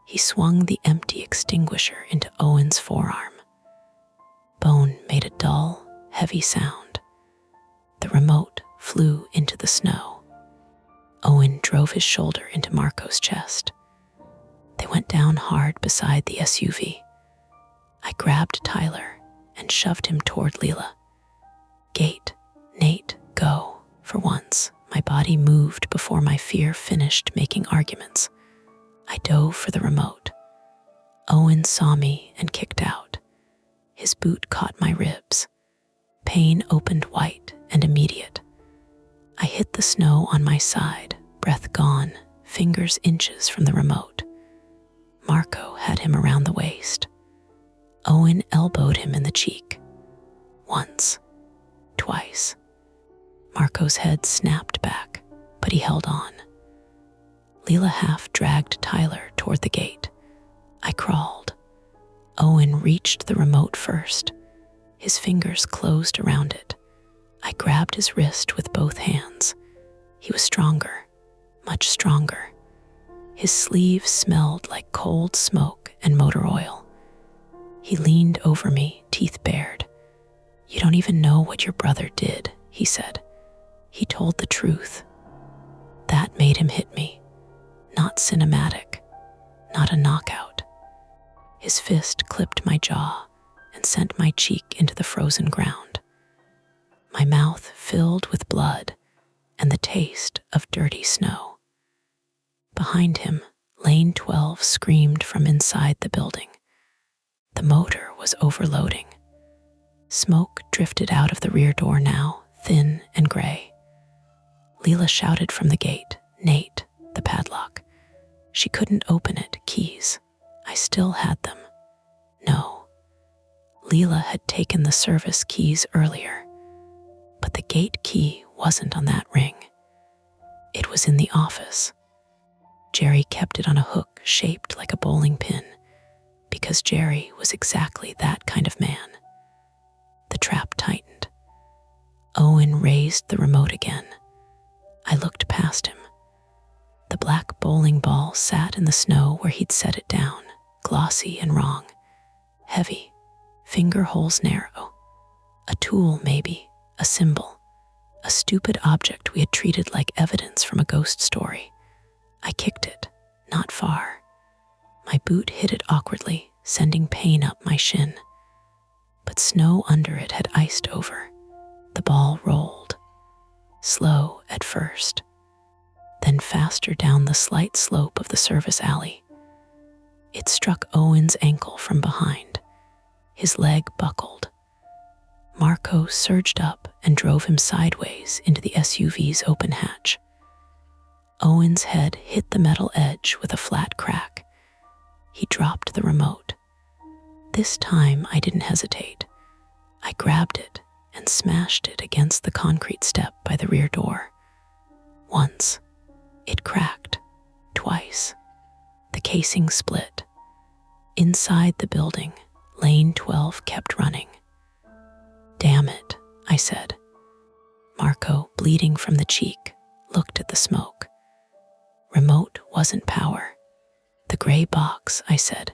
He swung the empty extinguisher into Owen's forearm. Bone made a dull, heavy sound. The remote flew into the snow. Owen drove his shoulder into Marco's chest. They went down hard beside the SUV. I grabbed Tyler and shoved him toward Leela. Gate, Nate, go. For once, my body moved before my fear finished making arguments. I dove for the remote. Owen saw me and kicked out. His boot caught my ribs. Pain opened white and immediate. I hit the snow on my side, breath gone, fingers inches from the remote. Marco had him around the waist. Owen elbowed him in the cheek. Once, twice. Marco's head snapped back, but he held on. Leela half dragged Tyler toward the gate. I crawled. Owen reached the remote first. His fingers closed around it. I grabbed his wrist with both hands. He was stronger, much stronger. His sleeve smelled like cold smoke and motor oil. He leaned over me, teeth bared. You don't even know what your brother did, he said. He told the truth. That made him hit me. Not cinematic, not a knockout. His fist clipped my jaw and sent my cheek into the frozen ground. My mouth filled with blood and the taste of dirty snow. Behind him, Lane 12 screamed from inside the building. The motor was overloading. Smoke drifted out of the rear door now, thin and gray. Leela shouted from the gate, Nate, the padlock. She couldn't open it, keys. I still had them. No. Leela had taken the service keys earlier, but the gate key wasn't on that ring. It was in the office. Jerry kept it on a hook shaped like a bowling pin, because Jerry was exactly that kind of man. The trap tightened. Owen raised the remote again. I looked past him. The black bowling ball sat in the snow where he'd set it down, glossy and wrong. Heavy, finger holes narrow. A tool, maybe, a symbol. A stupid object we had treated like evidence from a ghost story. I kicked it, not far. My boot hit it awkwardly, sending pain up my shin. But snow under it had iced over. The ball rolled. Slow at first, then faster down the slight slope of the service alley. It struck Owen's ankle from behind. His leg buckled. Marco surged up and drove him sideways into the SUV's open hatch. Owen's head hit the metal edge with a flat crack. He dropped the remote. This time I didn't hesitate. I grabbed it and smashed it against the concrete step by the rear door. Once, it cracked. Twice, the casing split. Inside the building, Lane 12 kept running. Damn it, I said. Marco, bleeding from the cheek, looked at the smoke. Remote wasn't power. The gray box, I said.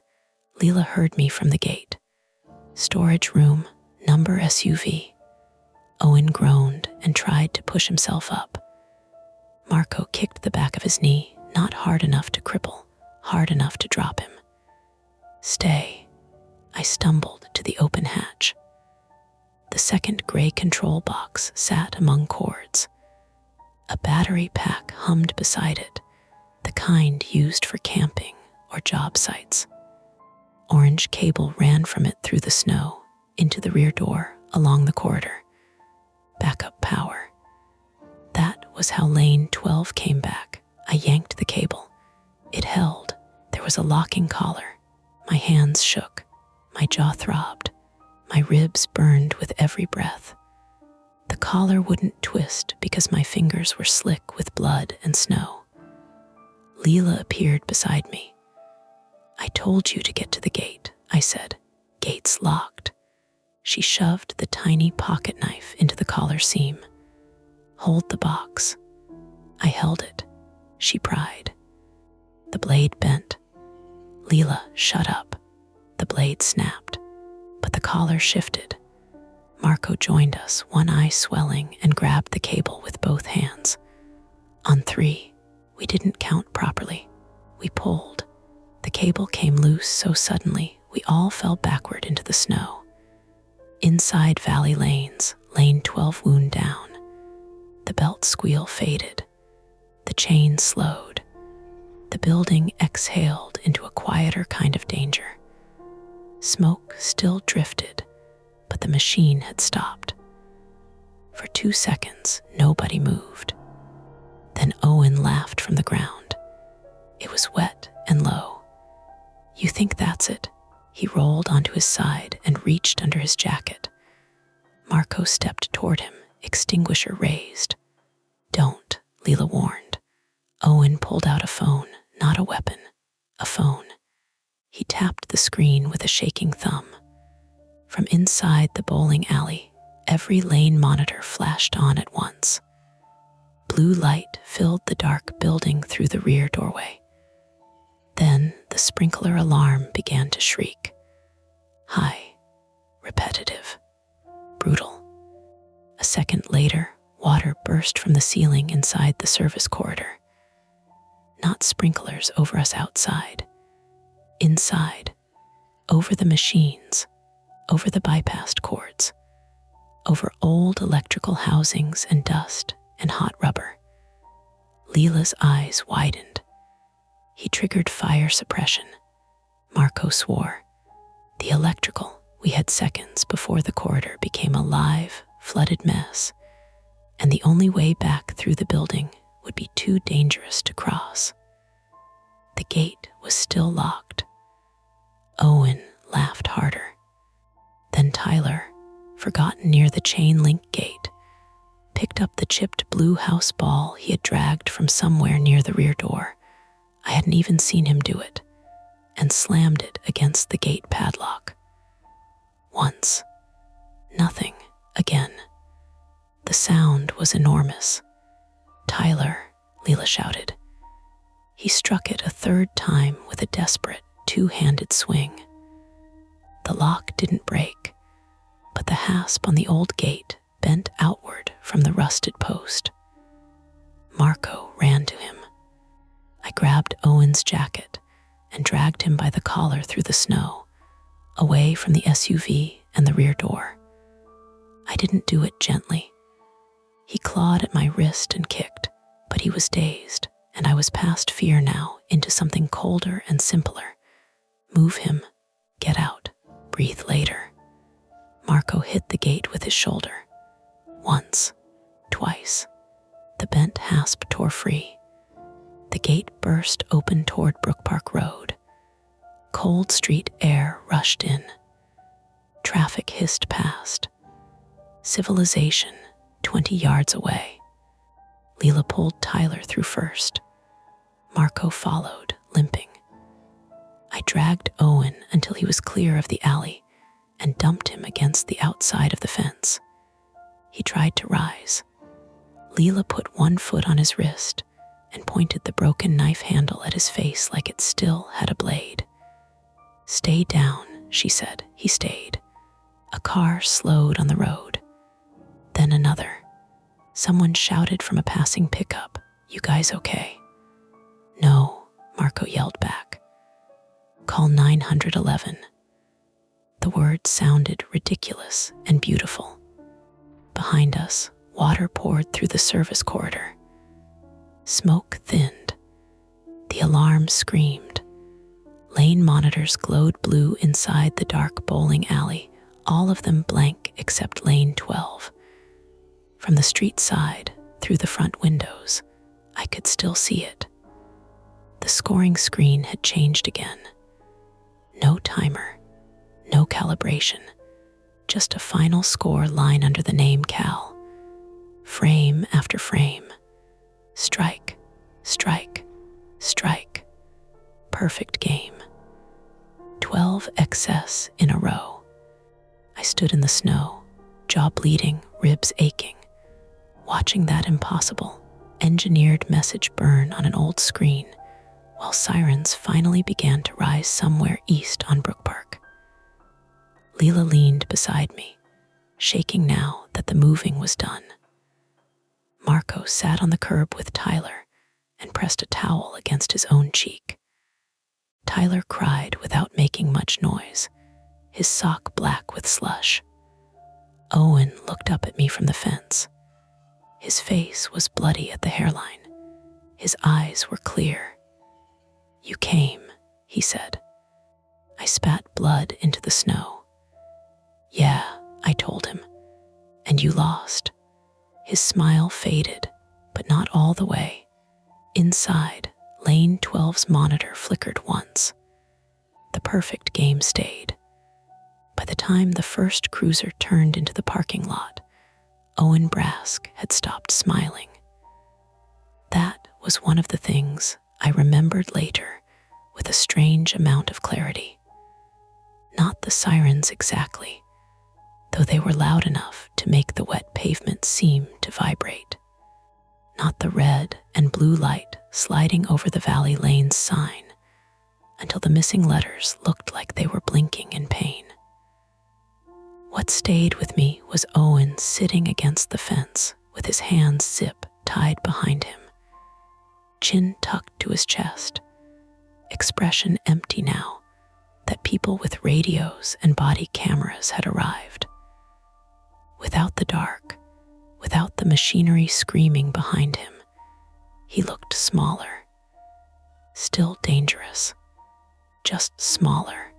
Leela heard me from the gate. Storage room, number SUV. Owen groaned and tried to push himself up. Marco kicked the back of his knee, not hard enough to cripple, hard enough to drop him. Stay. I stumbled to the open hatch. The second gray control box sat among cords. A battery pack hummed beside it, the kind used for camping or job sites. Orange cable ran from it through the snow, into the rear door, along the corridor. Backup power. That was how lane 12 came back. I yanked the cable. It held. There was a locking collar. My hands shook. My jaw throbbed. My ribs burned with every breath. The collar wouldn't twist because my fingers were slick with blood and snow. Leela appeared beside me. "I told you to get to the gate," I said. "Gate's locked." She shoved the tiny pocket knife into the collar seam. "Hold the box." I held it. She pried. The blade bent. "Leela, shut up." The blade snapped, but the collar shifted. Marco joined us, one eye swelling, and grabbed the cable with both hands. On 3, we didn't count properly. We pulled. The cable came loose so suddenly, we all fell backward into the snow. Inside valley lanes, lane 12 wound down. The belt squeal faded. The chain slowed. The building exhaled into a quieter kind of danger. Smoke still drifted, but the machine had stopped. For 2 seconds, nobody moved. Then Owen laughed from the ground. It was wet and low. "You think that's it?" He rolled onto his side and reached under his jacket. Marco stepped toward him, extinguisher raised. "Don't," Leela warned. Owen pulled out a phone, not a weapon, a phone. He tapped the screen with a shaking thumb. From inside the bowling alley, every lane monitor flashed on at once. Blue light filled the dark building through the rear doorway. Then the sprinkler alarm began to shriek. High, repetitive, brutal. A second later, water burst from the ceiling inside the service corridor. Not sprinklers over us outside. Inside, over the machines, over the bypassed cords, over old electrical housings and dust and hot rubber. Leela's eyes widened. He triggered fire suppression. Marco swore. The electrical, we had seconds before the corridor became a live, flooded mess, and the only way back through the building would be too dangerous to cross. The gate was still locked. Owen laughed harder. Then Tyler, forgotten near the chain link gate, picked up the chipped blue house ball he had dragged from somewhere near the rear door. I hadn't even seen him do it, and slammed it against the gate padlock. Once. Nothing. Again. The sound was enormous. "Tyler," Leela shouted. He struck it a third time with a desperate, two-handed swing. The lock didn't break, but the hasp on the old gate bent outward from the rusted post. Marco ran to him. I grabbed Owen's jacket and dragged him by the collar through the snow, away from the SUV and the rear door. I didn't do it gently. He clawed at my wrist and kicked, but he was dazed, and I was past fear now into something colder and simpler. Move him, get out, breathe later. Marco hit the gate with his shoulder. Once, twice. The bent hasp tore free. The gate burst open toward Brook Park Road. Cold street air rushed in. Traffic hissed past. Civilization 20 yards away. Leela pulled Tyler through first. Marco followed, limping. I dragged Owen until he was clear of the alley and dumped him against the outside of the fence. He tried to rise. Leela put one foot on his wrist and pointed the broken knife handle at his face like it still had a blade. "Stay down," she said. He stayed. A car slowed on the road. Then another. Someone shouted from a passing pickup, "You guys okay?" "No," Marco yelled back. "Call 911. The word sounded ridiculous and beautiful. Behind us, water poured through the service corridor. Smoke thinned. The alarm screamed. Lane monitors glowed blue inside the dark bowling alley, all of them blank except lane 12. From the street side, through the front windows, I could still see it. The scoring screen had changed again. No timer, no calibration, just a final score line under the name Cal. Frame after frame. Strike, strike, strike. Perfect game. 12 excess in a row. I stood in the snow, jaw bleeding, ribs aching, watching that impossible, engineered message burn on an old screen while sirens finally began to rise somewhere east on Brook Park. Leela leaned beside me, shaking now that the moving was done. Marco sat on the curb with Tyler and pressed a towel against his own cheek. Tyler cried without making much noise, his sock black with slush. Owen looked up at me from the fence. His face was bloody at the hairline. His eyes were clear. "You came," he said. I spat blood into the snow. "Yeah," I told him. "And you lost." His smile faded, but not all the way. Inside, lane 12's monitor flickered once. The perfect game stayed. By the time the first cruiser turned into the parking lot, Owen Brask had stopped smiling. That was one of the things I remembered later with a strange amount of clarity. Not the sirens exactly, though they were loud enough to make the wet pavement seem to vibrate. Not the red and blue light sliding over the Valley Lane's sign until the missing letters looked like they were blinking in pain. What stayed with me was Owen sitting against the fence with his hands zip tied behind him, chin tucked to his chest, expression empty now that people with radios and body cameras had arrived. Without the dark, without the machinery screaming behind him, he looked smaller. Still dangerous, just smaller.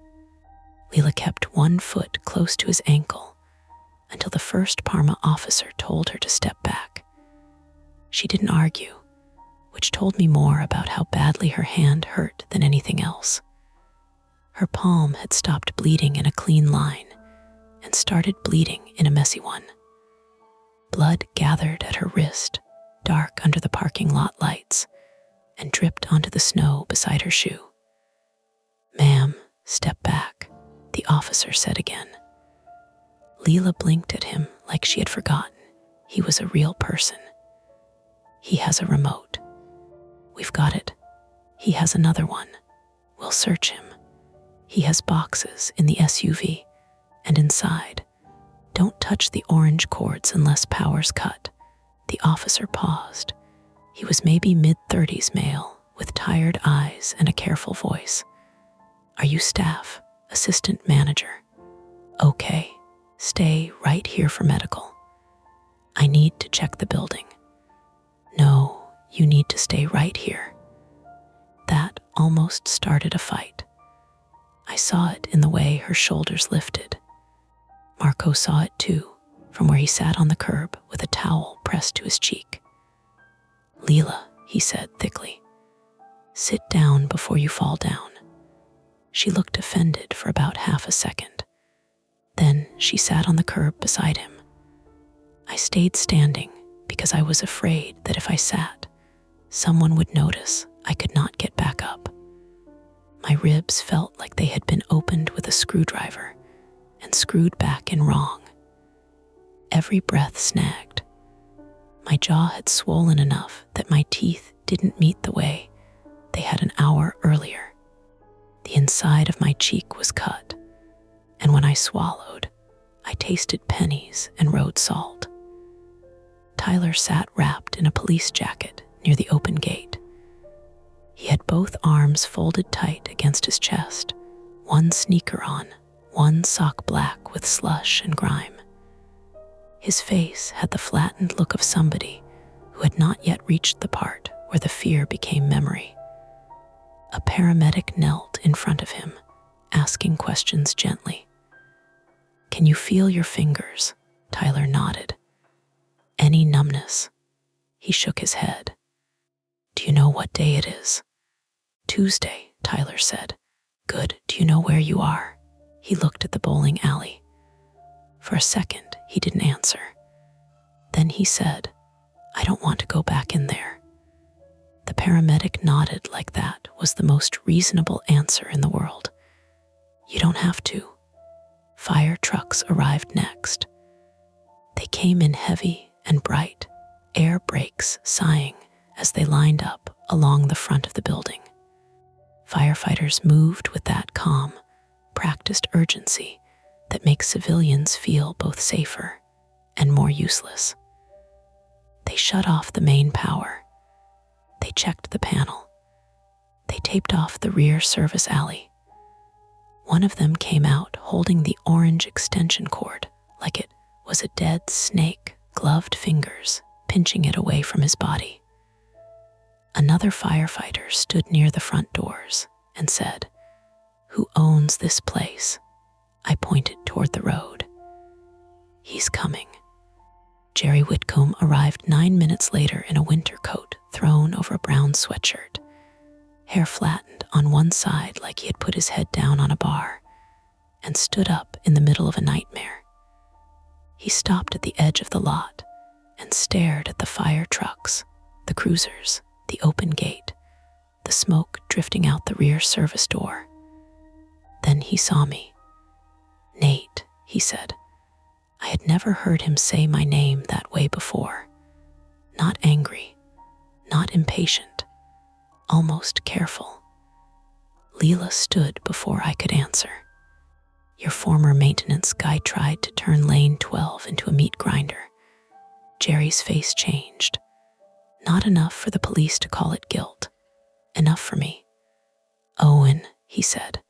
Leela kept one foot close to his ankle until the first Parma officer told her to step back. She didn't argue, which told me more about how badly her hand hurt than anything else. Her palm had stopped bleeding in a clean line and started bleeding in a messy one. Blood gathered at her wrist, dark under the parking lot lights, and dripped onto the snow beside her shoe. "Ma'am, step back," the officer said again. Leela blinked at him like she had forgotten he was a real person. "He has a remote. We've got it. He has another one. We'll search him. He has boxes in the SUV and inside. Don't touch the orange cords unless power's cut." The officer paused. He was maybe mid-30s male with tired eyes and a careful voice. "Are you staff? Assistant manager? Okay, stay right here for medical. I need to check the building." "No, you need to stay right here." That almost started a fight. I saw it in the way her shoulders lifted. Marco saw it too, from where he sat on the curb with a towel pressed to his cheek. "Leela," he said thickly, "sit down before you fall down." She looked offended for about half a second. Then she sat on the curb beside him. I stayed standing because I was afraid that if I sat, someone would notice I could not get back up. My ribs felt like they had been opened with a screwdriver and screwed back in wrong. Every breath snagged. My jaw had swollen enough that my teeth didn't meet the way they had an hour earlier. The inside of my cheek was cut, and when I swallowed, I tasted pennies and road salt. Tyler sat wrapped in a police jacket near the open gate. He had both arms folded tight against his chest, one sneaker on, one sock black with slush and grime. His face had the flattened look of somebody who had not yet reached the part where the fear became memory. A paramedic knelt in front of him, asking questions gently. "Can you feel your fingers?" Tyler nodded. "Any numbness?" He shook his head. "Do you know what day it is?" "Tuesday," Tyler said. "Good. Do you know where you are?" He looked at the bowling alley. For a second, he didn't answer. Then he said, "I don't want to go back in there." The paramedic nodded like that was the most reasonable answer in the world. "You don't have to." Fire trucks arrived next. They came in heavy and bright, air brakes sighing as they lined up along the front of the building. Firefighters moved with that calm, practiced urgency that makes civilians feel both safer and more useless. They shut off the main power. They checked the panel. They taped off the rear service alley. One of them came out holding the orange extension cord like it was a dead snake, gloved fingers pinching it away from his body. Another firefighter stood near the front doors and said, "Who owns this place?" I pointed toward the road. "He's coming." Jerry Whitcomb arrived 9 minutes later in a winter coat thrown over a brown sweatshirt, hair flattened on one side like he had put his head down on a bar, and stood up in the middle of a nightmare. He stopped at the edge of the lot and stared at the fire trucks, the cruisers, the open gate, the smoke drifting out the rear service door. Then he saw me. "Nate," he said. I had never heard him say my name that way before. Not angry, not impatient, almost careful. Leela stood before I could answer. "Your former maintenance guy tried to turn lane 12 into a meat grinder." Jerry's face changed. Not enough for the police to call it guilt. Enough for me. "Owen," he said.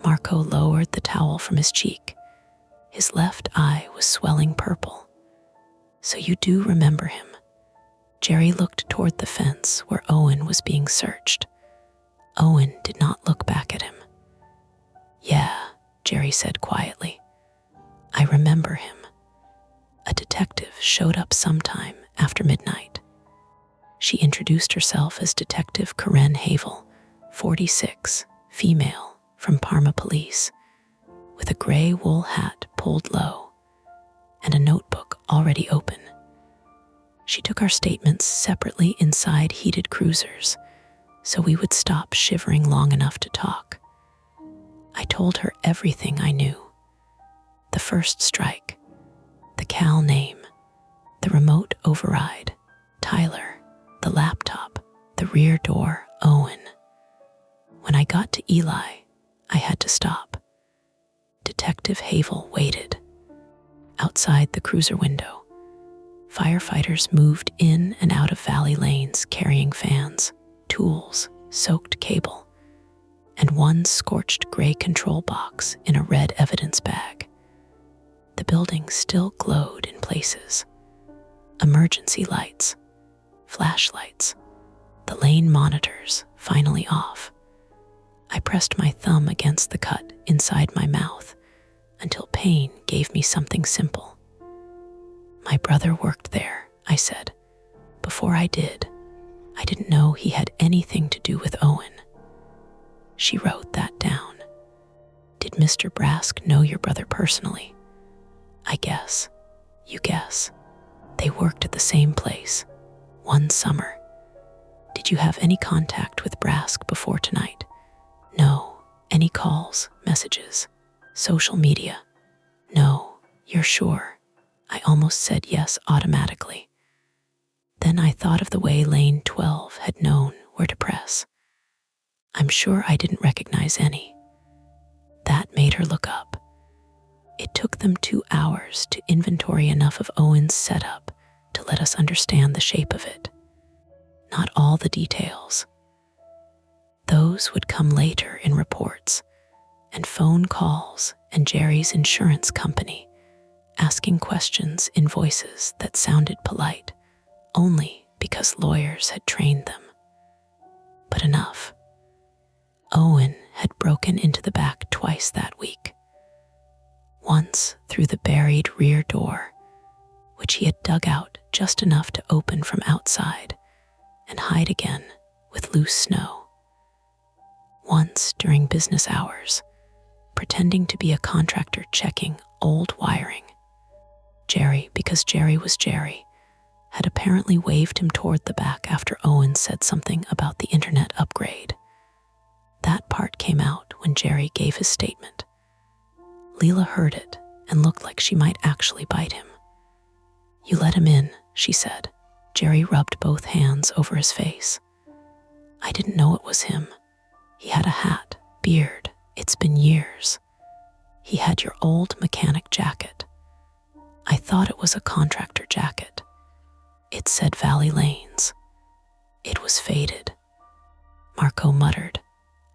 Marco lowered the towel from his cheek. His left eye was swelling purple. "So you do remember him?" Jerry looked toward the fence where Owen was being searched. Owen did not look back at him. "Yeah," Jerry said quietly. "I remember him. A detective showed up sometime after midnight. She introduced herself as Detective Karen Havel, 46, female, from Parma Police, with a gray wool hat pulled low and a notebook already open. She took our statements separately inside heated cruisers so we would stop shivering long enough to talk. I told her everything I knew. The first strike, the Cal name, the remote override, Tyler, the laptop, the rear door, Owen. When I got to Eli, I had to stop. Detective Havel waited. Outside the cruiser window, firefighters moved in and out of valley lanes carrying fans, tools, soaked cable, and one scorched gray control box in a red evidence bag. The building still glowed in places. Emergency lights, flashlights, the lane monitors finally off. I pressed my thumb against the cut inside my mouth until pain gave me something simple. "My brother worked there," I said. "Before I did, I didn't know he had anything to do with Owen." She wrote that down. "Did Mr. Brask know your brother personally?" "I guess. You guess. They worked at the same place, one summer." "Did you have any contact with Brask before tonight?" "No." "Any calls, messages, social media?" "No." "You're sure?" I almost said yes automatically. Then I thought of the way lane 12 had known where to press. "I'm sure I didn't recognize any." That made her look up. It took them 2 hours to inventory enough of Owen's setup to let us understand the shape of it. Not all the details. Those would come later in reports and phone calls and Jerry's insurance company asking questions in voices that sounded polite only because lawyers had trained them. But enough. the back twice that week. Once through the buried rear door, which he had dug out just enough to open from outside and hide again with loose snow. Once during business hours, pretending to be a contractor checking old wiring. Jerry, because Jerry was Jerry, had apparently waved him toward the back after Owen said something about the internet upgrade. That part came out when Jerry gave his statement. Leela heard it and looked like she might actually bite him. "You let him in," she said. Jerry rubbed both hands over his face. "I didn't know it was him. He had a hat, beard. It's been years. He had your old mechanic jacket. I thought it was a contractor jacket. It said Valley Lanes. It was faded." Marco muttered,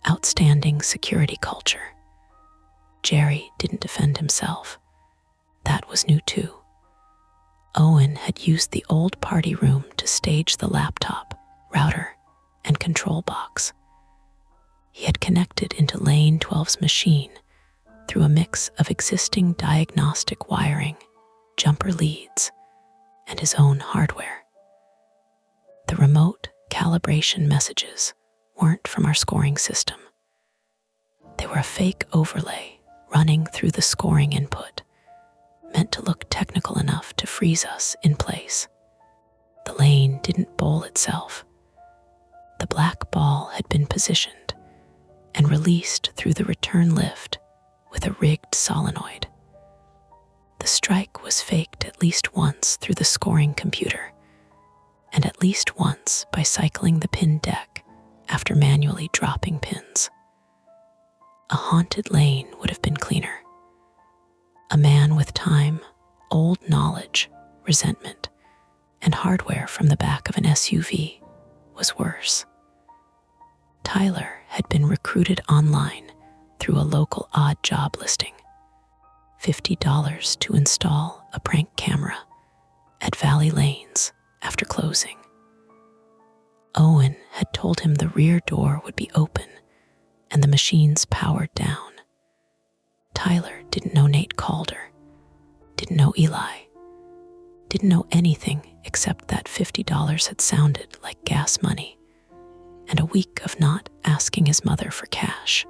"Outstanding security culture." Jerry didn't defend himself. That was new too. Owen had used the old party room to stage the laptop, router, and control box. He had connected into Lane 12's machine through a mix of existing diagnostic wiring, jumper leads, and his own hardware. The remote calibration messages weren't from our scoring system. They were a fake overlay running through the scoring input, meant to look technical enough to freeze us in place. The lane didn't bowl itself. The black ball had been positioned and released through the return lift with a rigged solenoid. The strike was faked at least once through the scoring computer, and at least once by cycling the pin deck after manually dropping pins. A haunted lane would have been cleaner. A man with time, old knowledge, resentment, and hardware from the back of an SUV was worse. Tyler had been recruited online through a local odd job listing. $50 to install a prank camera at Valley Lanes after closing. Owen had told him the rear door would be open and the machines powered down. Tyler didn't know Nate Calder, didn't know Eli, didn't know anything except that $50 had sounded like gas money and a week of not asking his mother for cash.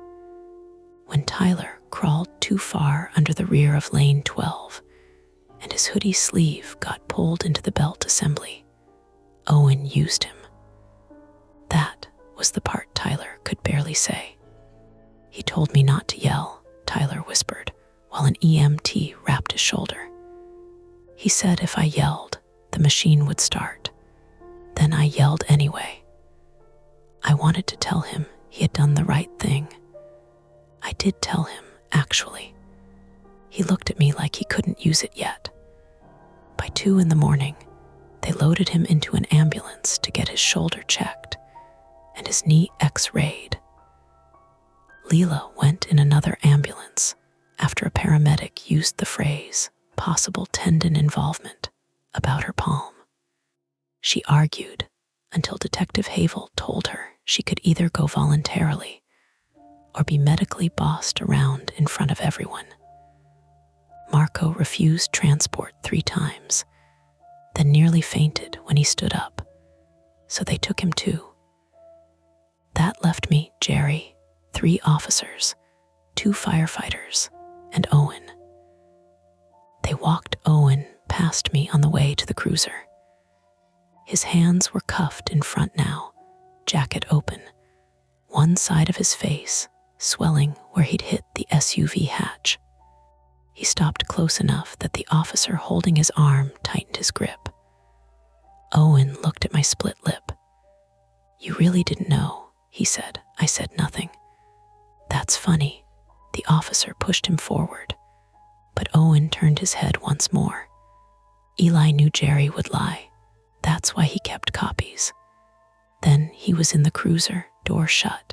When Tyler crawled too far under the rear of Lane 12 and his hoodie sleeve got pulled into the belt assembly, Owen used him. That was the part Tyler could barely say. "He told me not to yell," Tyler whispered, while an EMT wrapped his shoulder. "He said if I yelled, the machine would start. Then I yelled anyway. I wanted to tell him he had done the right thing. I did tell him, actually. He looked at me like he couldn't use it yet. By 2 a.m, they loaded him into an ambulance to get his shoulder checked and his knee x-rayed. Leela went in another ambulance after a paramedic used the phrase possible tendon involvement about her palm. She argued until Detective Havel told her she could either go voluntarily or be medically bossed around in front of everyone. Marco refused transport 3 times, then nearly fainted when he stood up, so they took him too. That left me, Jerry, 3 officers, 2 firefighters, and Owen. They walked Owen past me on the way to the cruiser. His hands were cuffed in front now, jacket open, one side of his face swelling where he'd hit the SUV hatch. He stopped close enough that the officer holding his arm tightened his grip. Owen looked at my split lip. "You really didn't know," he said. I said nothing. "That's funny." The officer pushed him forward, but Owen turned his head once more. Eli knew Jerry would lie. That's why he kept copies. Then he was in the cruiser, door shut,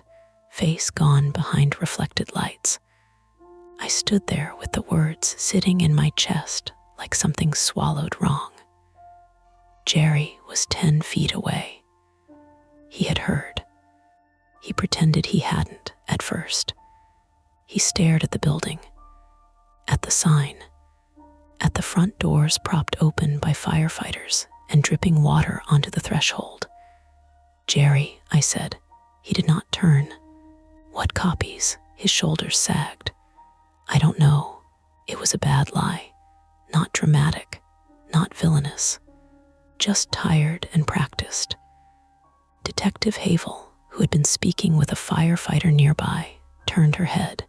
face gone behind reflected lights. I stood there with the words sitting in my chest like something swallowed wrong. Jerry was 10 feet away. He had heard. He pretended he hadn't at first. He stared at the building, at the sign, at the front doors propped open by firefighters and dripping water onto the threshold. "Jerry," I said. He did not turn. "What copies?" His shoulders sagged. "I don't know." It was a bad lie. Not dramatic, not villainous. Just tired and practiced. Detective Havel, who had been speaking with a firefighter nearby, turned her head.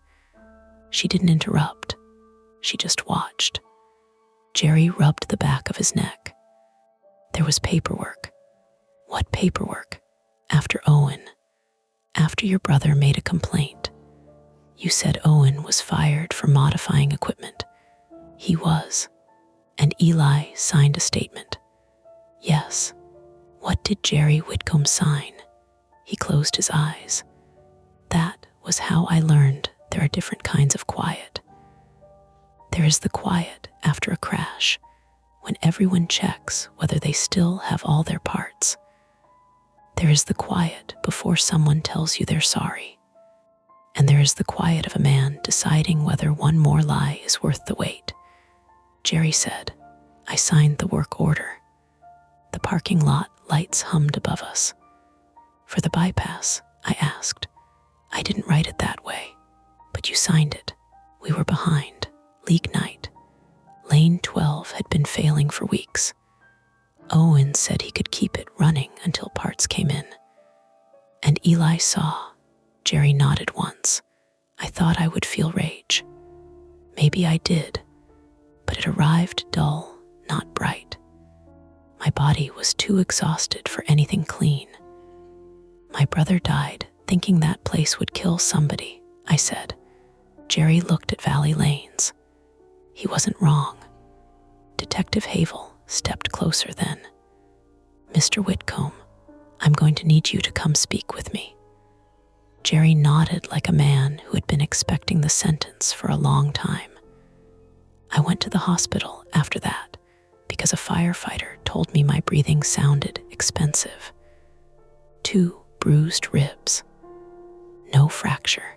She didn't interrupt. She just watched. Jerry rubbed the back of his neck. There was paperwork. What paperwork? After Owen. After your brother made a complaint. You said Owen was fired for modifying equipment. He was. And Eli signed a statement. Yes. What did Jerry Whitcomb sign? He closed his eyes. That was how I learned there are different kinds of quiet. There is the quiet after a crash, when everyone checks whether they still have all their parts. There is the quiet before someone tells you they're sorry. And there is the quiet of a man deciding whether one more lie is worth the wait. Jerry said, I signed the work order. The parking lot lights hummed above us. For the bypass, I asked. I didn't write it that way, but you signed it. We were behind. League night. Lane 12 had been failing for weeks. Owen said he could keep it running until parts came in. And Eli saw. Jerry nodded once. I thought I would feel rage. Maybe I did, but it arrived dull, not bright. My body was too exhausted for anything clean. My brother died thinking that place would kill somebody, I said. Jerry looked at Valley Lanes. He wasn't wrong. Detective Havel stepped closer then. Mr. Whitcomb, I'm going to need you to come speak with me. Jerry nodded like a man who had been expecting the sentence for a long time. I went to the hospital after that because a firefighter told me my breathing sounded expensive. 2 bruised ribs. No fracture.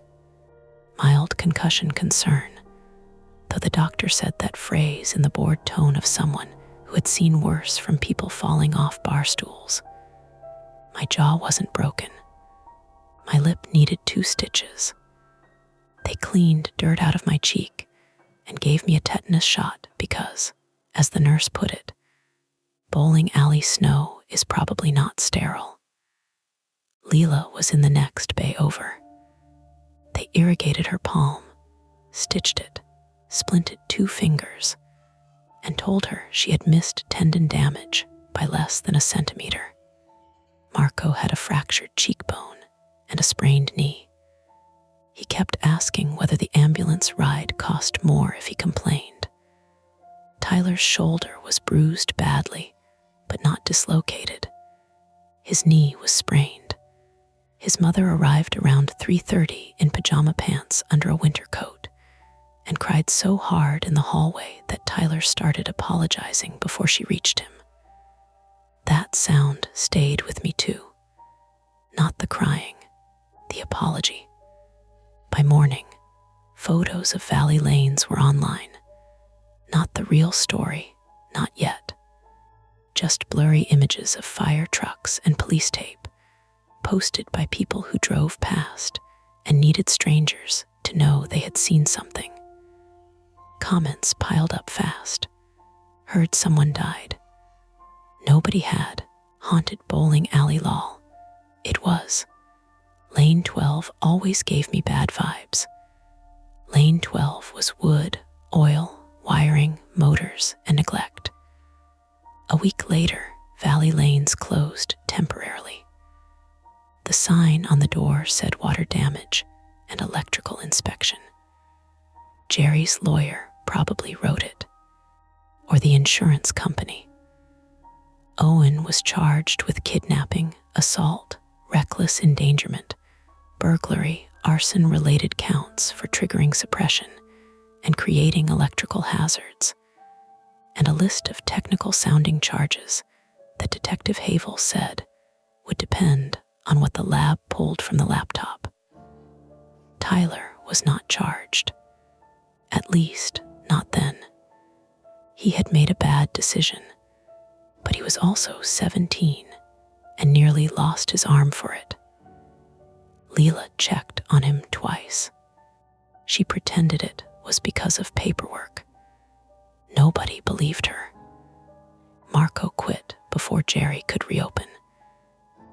Mild concussion concern, though the doctor said that phrase in the bored tone of someone who had seen worse from people falling off bar stools. My jaw wasn't broken. My lip needed 2 stitches. They cleaned dirt out of my cheek and gave me a tetanus shot because, as the nurse put it, bowling alley snow is probably not sterile. Leela was in the next bay over. They irrigated her palm, stitched it, splinted 2 fingers, and told her she had missed tendon damage by less than a centimeter. Marco had a fractured cheekbone and a sprained knee. He kept asking whether the ambulance ride cost more if he complained. Tyler's shoulder was bruised badly, but not dislocated. His knee was sprained. His mother arrived around 3:30 in pajama pants under a winter coat and cried so hard in the hallway that Tyler started apologizing before she reached him. That sound stayed with me too. Not the crying, the apology. By morning, photos of Valley Lanes were online. Not the real story, not yet. Just blurry images of fire trucks and police tape, posted by people who drove past and needed strangers to know they had seen something. Comments piled up fast. Heard someone died. Nobody had. Haunted bowling alley lol. It was. Lane 12 always gave me bad vibes. Lane 12 was wood, oil, wiring, motors, and neglect. A week later, Valley Lanes closed temporarily. The sign on the door said water damage and electrical inspection. Jerry's lawyer probably wrote it, or the insurance company. Owen was charged with kidnapping, assault, reckless endangerment, burglary, arson-related counts for triggering suppression and creating electrical hazards, and a list of technical-sounding charges that Detective Havel said would depend on what the lab pulled from the laptop. Tyler was not charged. At least, not then. He had made a bad decision, but he was also 17 and nearly lost his arm for it. Leela checked on him twice. She pretended it was because of paperwork. Nobody believed her. Marco quit before Jerry could reopen.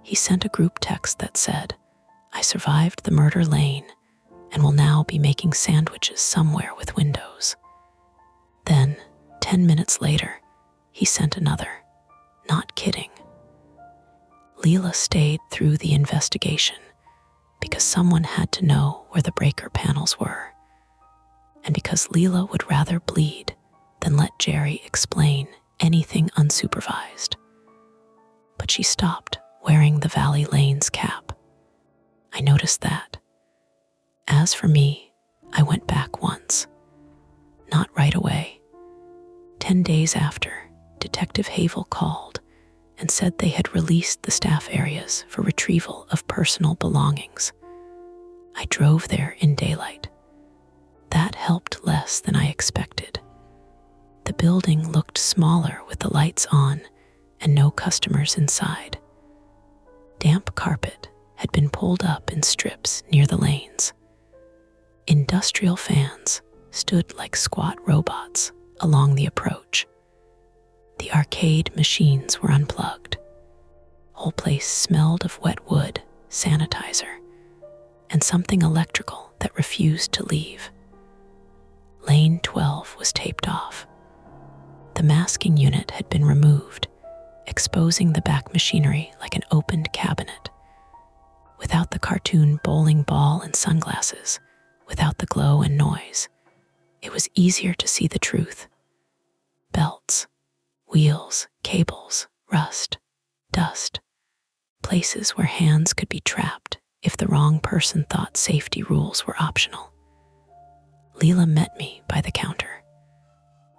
He sent a group text that said, "I survived the murder lane and will now be making sandwiches somewhere with windows." Then, 10 minutes later, he sent another, "Not kidding." Leela stayed through the investigation because someone had to know where the breaker panels were, and because Leela would rather bleed than let Jerry explain anything unsupervised. But she stopped wearing the Valley Lanes cap. I noticed that. As for me, I went back once. Not right away. 10 days after, Detective Havel called and said they had released the staff areas for retrieval of personal belongings. I drove there in daylight. That helped less than I expected. The building looked smaller with the lights on and no customers inside. Damp carpet had been pulled up in strips near the lanes. Industrial fans stood like squat robots along the approach. The arcade machines were unplugged. Whole place smelled of wet wood, sanitizer, and something electrical that refused to leave. Lane 12 was taped off. The masking unit had been removed, exposing the back machinery like an opened cabinet. Without the cartoon bowling ball and sunglasses, without the glow and noise, it was easier to see the truth. Belts, wheels, cables, rust, dust, places where hands could be trapped if the wrong person thought safety rules were optional. Leela met me by the counter.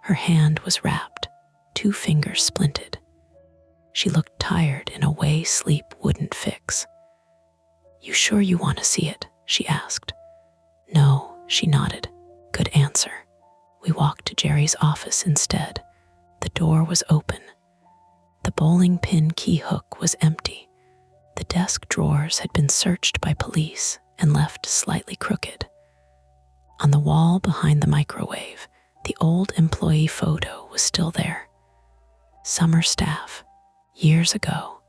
Her hand was wrapped, 2 fingers splinted. She looked tired in a way sleep wouldn't fix. "You sure you want to see it?" she asked. "No," she nodded. "Good answer." We walked to Jerry's office instead. The door was open. The bowling pin key hook was empty. The desk drawers had been searched by police and left slightly crooked. On the wall behind the microwave, the old employee photo was still there. Summer staff, years ago,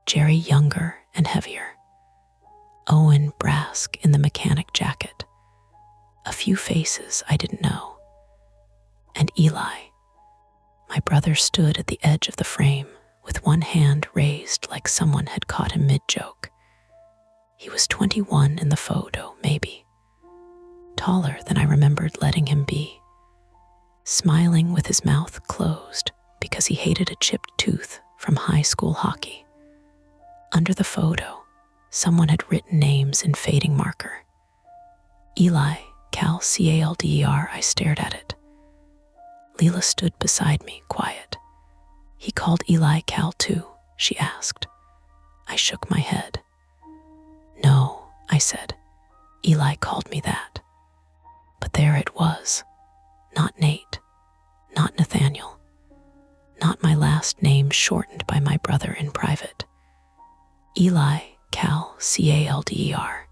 Jerry younger and heavier. Owen Brask in the mechanic jacket. A few faces I didn't know. And Eli. My brother stood at the edge of the frame with one hand raised like someone had caught him mid-joke. He was 21 in the photo, maybe. Taller than I remembered letting him be. Smiling with his mouth closed because he hated a chipped tooth from high school hockey. Under the photo, someone had written names in fading marker. Eli, Cal Calder. I stared at it. Leela stood beside me, quiet. "He called Eli Cal too?" she asked. I shook my head. "No," I said. "Eli called me that." But there it was. Not Nate. Not Nathaniel. Not my last name shortened by my brother in private. Eli Cal Calder.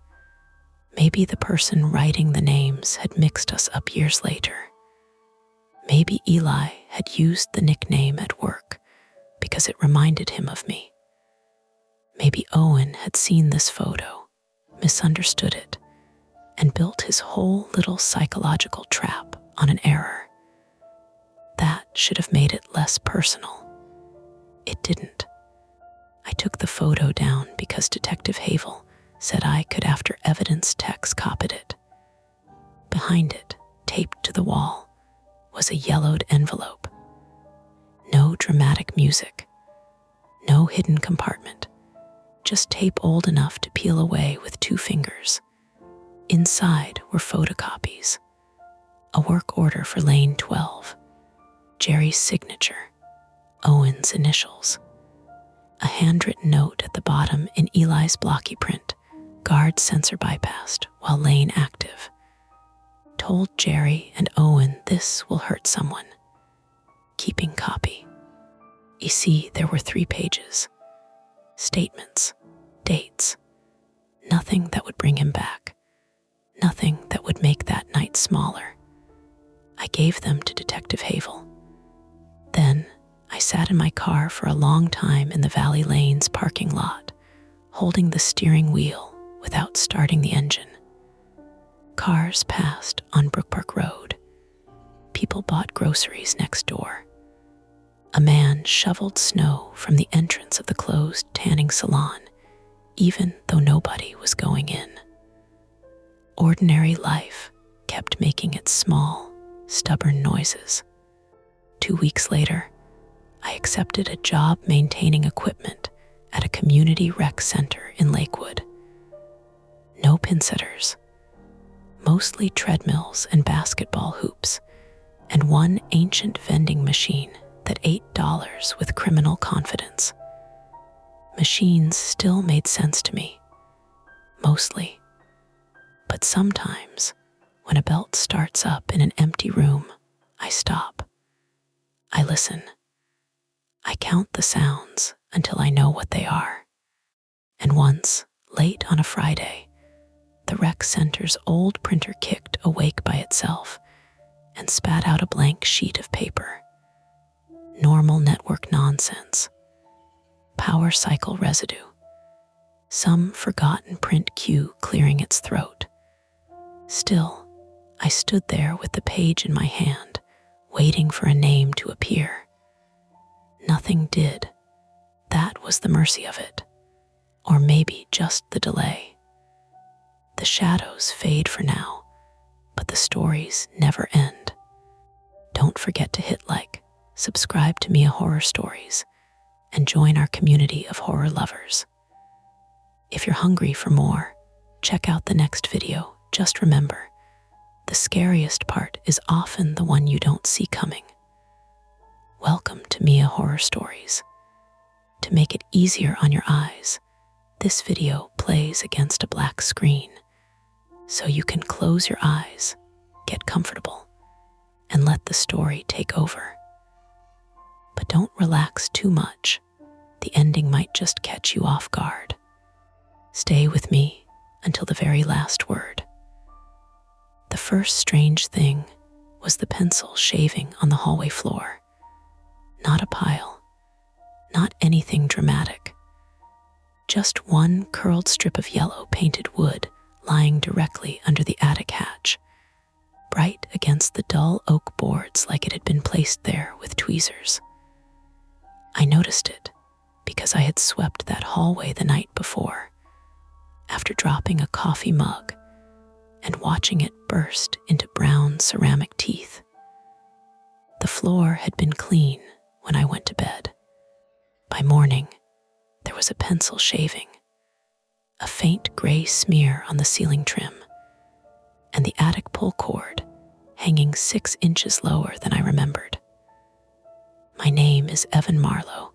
Maybe the person writing the names had mixed us up years later. Maybe Eli had used the nickname at work because it reminded him of me. Maybe Owen had seen this photo, misunderstood it, and built his whole little psychological trap on an error. That should have made it less personal. It didn't. I took the photo down because Detective Havel said I could after evidence techs copied it. Behind it, taped to the wall, was a yellowed envelope. No dramatic music. No hidden compartment. Just tape old enough to peel away with 2 fingers. Inside were photocopies. A work order for Lane 12. Jerry's signature. Owen's initials. A handwritten note at the bottom in Eli's blocky print. Guard sensor bypassed while Lane active. Told Jerry and Owen this will hurt someone. Keeping copy. You see, there were 3 pages. Statements, dates, nothing that would bring him back, nothing that would make that night smaller. I gave them to Detective Havel. Then I sat in my car for a long time in the Valley Lanes parking lot, holding the steering wheel without starting the engine. Cars passed on Brook Park Road. People bought groceries next door. A man shoveled snow from the entrance of the closed tanning salon, even though nobody was going in. Ordinary life kept making its small, stubborn noises. 2 weeks later, I accepted a job maintaining equipment at a community rec center in Lakewood. No pinsetters, mostly treadmills and basketball hoops, and one ancient vending machine that ate dollars with criminal confidence. Machines still made sense to me, mostly. But sometimes, when a belt starts up in an empty room, I stop. I listen. I count the sounds until I know what they are. And once, late on a Friday, the rec center's old printer kicked awake by itself and spat out a blank sheet of paper. Normal network nonsense. Power cycle residue. Some forgotten print cue clearing its throat. Still, I stood there with the page in my hand, waiting for a name to appear. Nothing did. That was the mercy of it. Or maybe just the delay. The shadows fade for now, but the stories never end. Don't forget to hit like, subscribe to Mia Horror Stories, and join our community of horror lovers. If you're hungry for more, check out the next video. Just remember, the scariest part is often the one you don't see coming. Welcome to Mia Horror Stories. To make it easier on your eyes, this video plays against a black screen, so you can close your eyes, get comfortable, and let the story take over. But don't relax too much. The ending might just catch you off guard. Stay with me until the very last word. The first strange thing was the pencil shaving on the hallway floor. Not a pile, not anything dramatic. Just one curled strip of yellow painted wood lying directly under the attic hatch, bright against the dull oak boards like it had been placed there with tweezers. I noticed it because I had swept that hallway the night before, after dropping a coffee mug and watching it burst into brown ceramic teeth. The floor had been clean when I went to bed. By morning, there was a pencil shaving, a faint gray smear on the ceiling trim, and the attic pull cord hanging 6 inches lower than I remembered. My name is Evan Marlowe,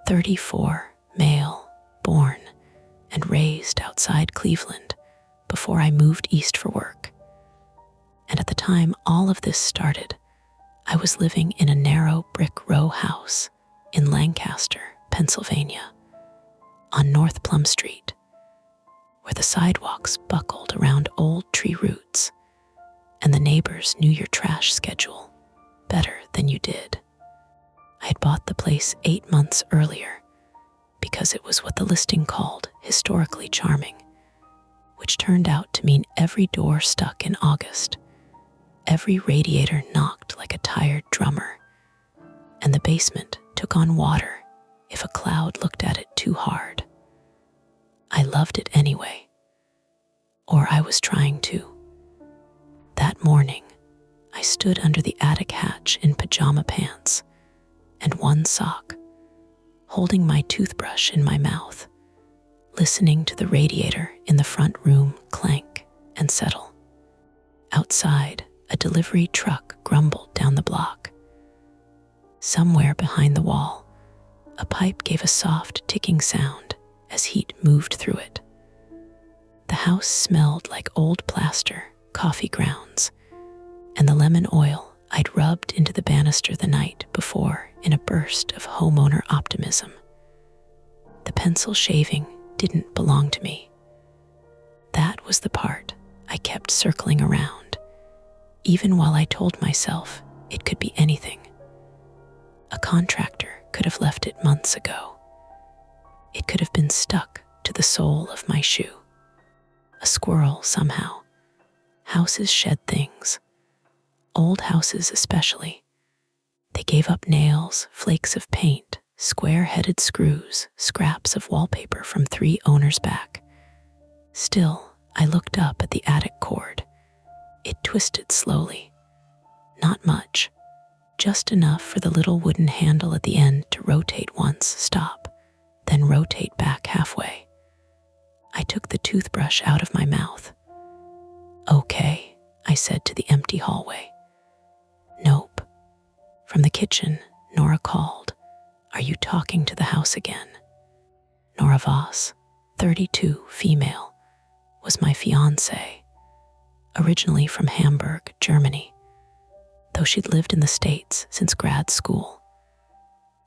34, male, born and raised outside Cleveland before I moved east for work. And at the time all of this started, I was living in a narrow brick row house in Lancaster, Pennsylvania, on North Plum Street, where the sidewalks buckled around old tree roots, and the neighbors knew your trash schedule better than you did. I had bought the place 8 months earlier because it was what the listing called historically charming, which turned out to mean every door stuck in August, every radiator knocked like a tired drummer, and the basement took on water if a cloud looked at it too hard. I loved it anyway, or I was trying to. That morning, I stood under the attic hatch in pajama pants and one sock, holding my toothbrush in my mouth, listening to the radiator in the front room clank and settle. Outside, a delivery truck grumbled down the block. Somewhere behind the wall, a pipe gave a soft ticking sound as heat moved through it. The house smelled like old plaster, coffee grounds, and the lemon oil I'd rubbed into the banister the night before in a burst of homeowner optimism. The pencil shaving didn't belong to me. That was the part I kept circling around, even while I told myself it could be anything. A contractor could have left it months ago. It could have been stuck to the sole of my shoe. A squirrel somehow. Houses shed things. Old houses especially. They gave up nails, flakes of paint, square-headed screws, scraps of wallpaper from 3 owners back. Still, I looked up at the attic cord. It twisted slowly. Not much, just enough for the little wooden handle at the end to rotate once, stop, then rotate back halfway. I took the toothbrush out of my mouth. "Okay," I said to the empty hallway. "Nope." From the kitchen, Nora called, "Are you talking to the house again?" Nora Voss, 32, female, was my fiancée, originally from Hamburg, Germany, though she'd lived in the States since grad school,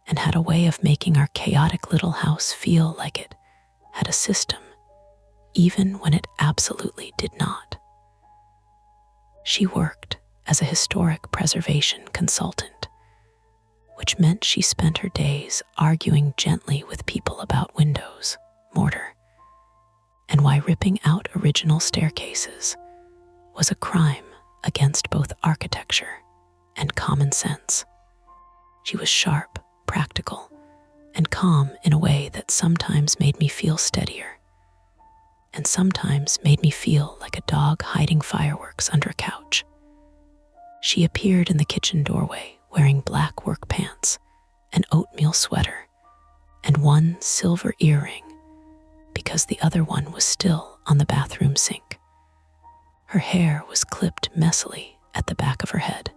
and had a way of making our chaotic little house feel like it had a system, even when it absolutely did not. She worked as a historic preservation consultant, which meant she spent her days arguing gently with people about windows, mortar, and why ripping out original staircases was a crime against both architecture and common sense. She was sharp, practical, and calm in a way that sometimes made me feel steadier, and sometimes made me feel like a dog hiding fireworks under a couch. She appeared in the kitchen doorway wearing black work pants, an oatmeal sweater, and 1 silver earring, because the other one was still on the bathroom sink. Her hair was clipped messily at the back of her head.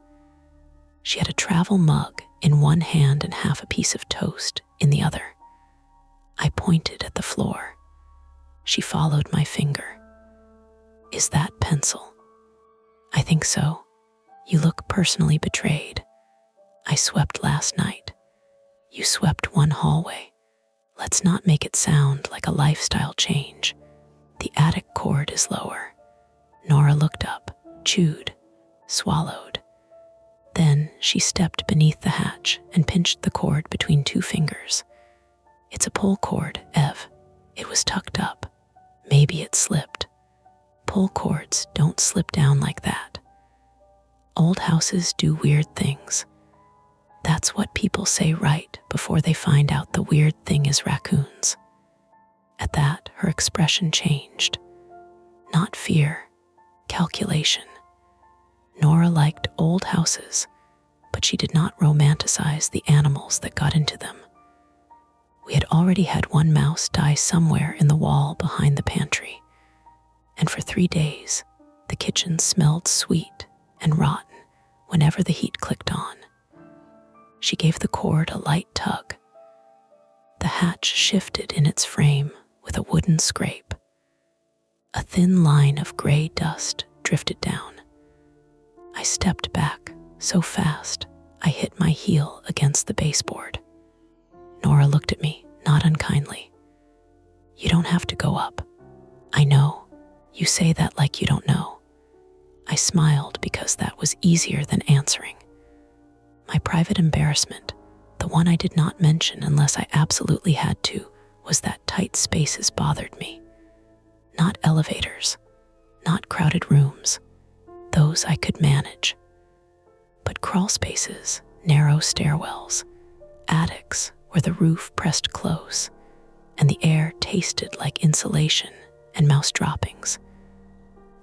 She had a travel mug in one hand and half a piece of toast in the other. I pointed at the floor. She followed my finger. "Is that pencil?" "I think so. You look personally betrayed. I swept last night. You swept 1 hallway. Let's not make it sound like a lifestyle change. The attic cord is lower." Nora looked up, chewed, swallowed. Then she stepped beneath the hatch and pinched the cord between 2 fingers. "It's a pull cord, Ev. It was tucked up. Maybe it slipped. Pull cords don't slip down like that. Old houses do weird things. That's what people say right before they find out the weird thing is raccoons." At that, her expression changed. Not fear, calculation. Nora liked old houses, but she did not romanticize the animals that got into them. We had already had 1 mouse die somewhere in the wall behind the pantry, and for 3 days, the kitchen smelled sweet and rotten whenever the heat clicked on. She gave the cord a light tug. The hatch shifted in its frame with a wooden scrape. A thin line of gray dust drifted down. I stepped back so fast I hit my heel against the baseboard. Nora looked at me, not unkindly. "You don't have to go up. I know. You say that like you don't know." I smiled because that was easier than answering. My private embarrassment, the one I did not mention unless I absolutely had to, was that tight spaces bothered me. Not elevators, not crowded rooms. Those I could manage. But crawl spaces, narrow stairwells, attics where the roof pressed close and the air tasted like insulation and mouse droppings.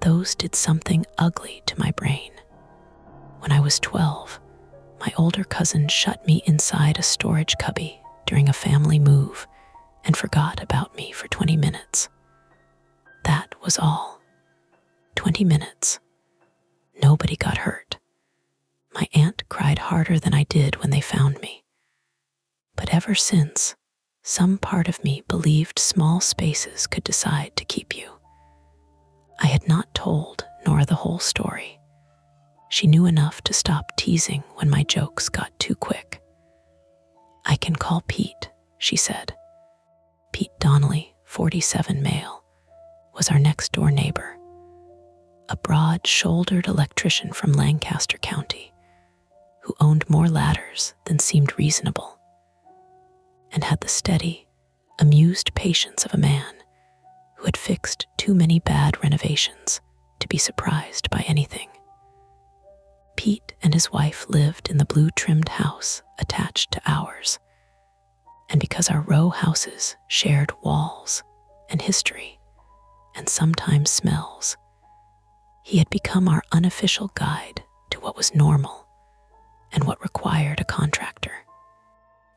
Those did something ugly to my brain. When I was 12, my older cousin shut me inside a storage cubby during a family move and forgot about me for 20 minutes. That was all. 20 minutes. Nobody got hurt. My aunt cried harder than I did when they found me. But ever since, some part of me believed small spaces could decide to keep you. I had not told Nora the whole story. She knew enough to stop teasing when my jokes got too quick. "I can call Pete," she said. Pete Donnelly, 47 male, was our next-door neighbor, a broad-shouldered electrician from Lancaster County who owned more ladders than seemed reasonable and had the steady, amused patience of a man who had fixed too many bad renovations to be surprised by anything. Pete and his wife lived in the blue-trimmed house attached to ours, and because our row houses shared walls and history and sometimes smells, he had become our unofficial guide to what was normal and what required a contractor.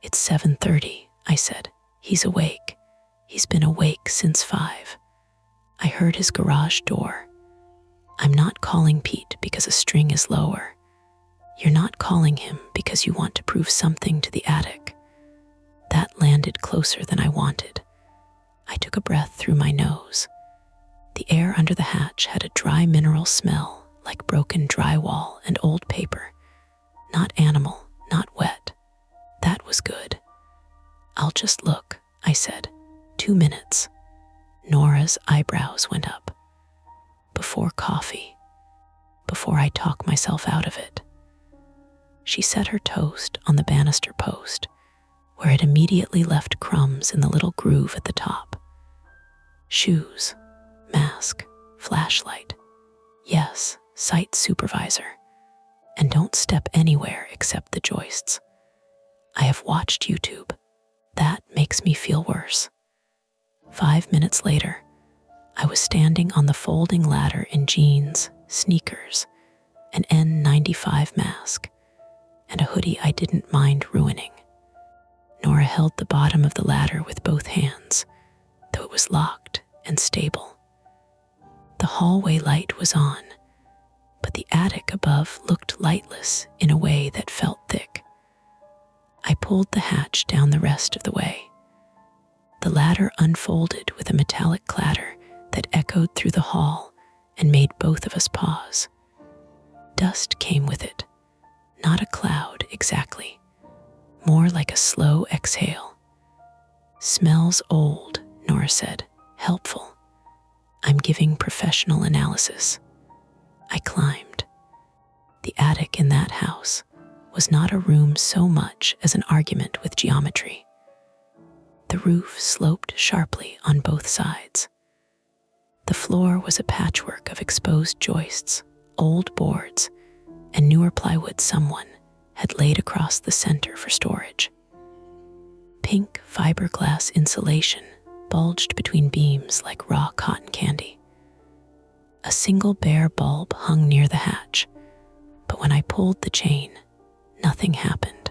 "It's 7:30, I said. "He's awake. He's been awake since 5. I heard his garage door. I'm not calling Pete because a string is lower. You're not calling him because you want to prove something to the attic." That landed closer than I wanted. I took a breath through my nose. The air under the hatch had a dry mineral smell, like broken drywall and old paper. Not animal, not wet. That was good. "I'll just look," I said. 2 minutes. Nora's eyebrows went up. "Before coffee. Before I talk myself out of it." She set her toast on the banister post, where it immediately left crumbs in the little groove at the top. "Shoes, mask, flashlight. Yes, site supervisor. And don't step anywhere except the joists. I have watched YouTube. That makes me feel worse." 5 minutes later, I was standing on the folding ladder in jeans, sneakers, an N95 mask, and a hoodie I didn't mind ruining. Nora held the bottom of the ladder with both hands, though it was locked and stable. The hallway light was on, but the attic above looked lightless in a way that felt thick. I pulled the hatch down the rest of the way. The ladder unfolded with a metallic clatter that echoed through the hall and made both of us pause. Dust came with it, not a cloud exactly, more like a slow exhale. "Smells old," Nora said, "helpful. I'm giving professional analysis." I climbed. The attic in that house was not a room so much as an argument with geometry. The roof sloped sharply on both sides. The floor was a patchwork of exposed joists, old boards, and newer plywood someone had laid across the center for storage. Pink fiberglass insulation bulged between beams like raw cotton candy. A single bare bulb hung near the hatch, but when I pulled the chain, nothing happened.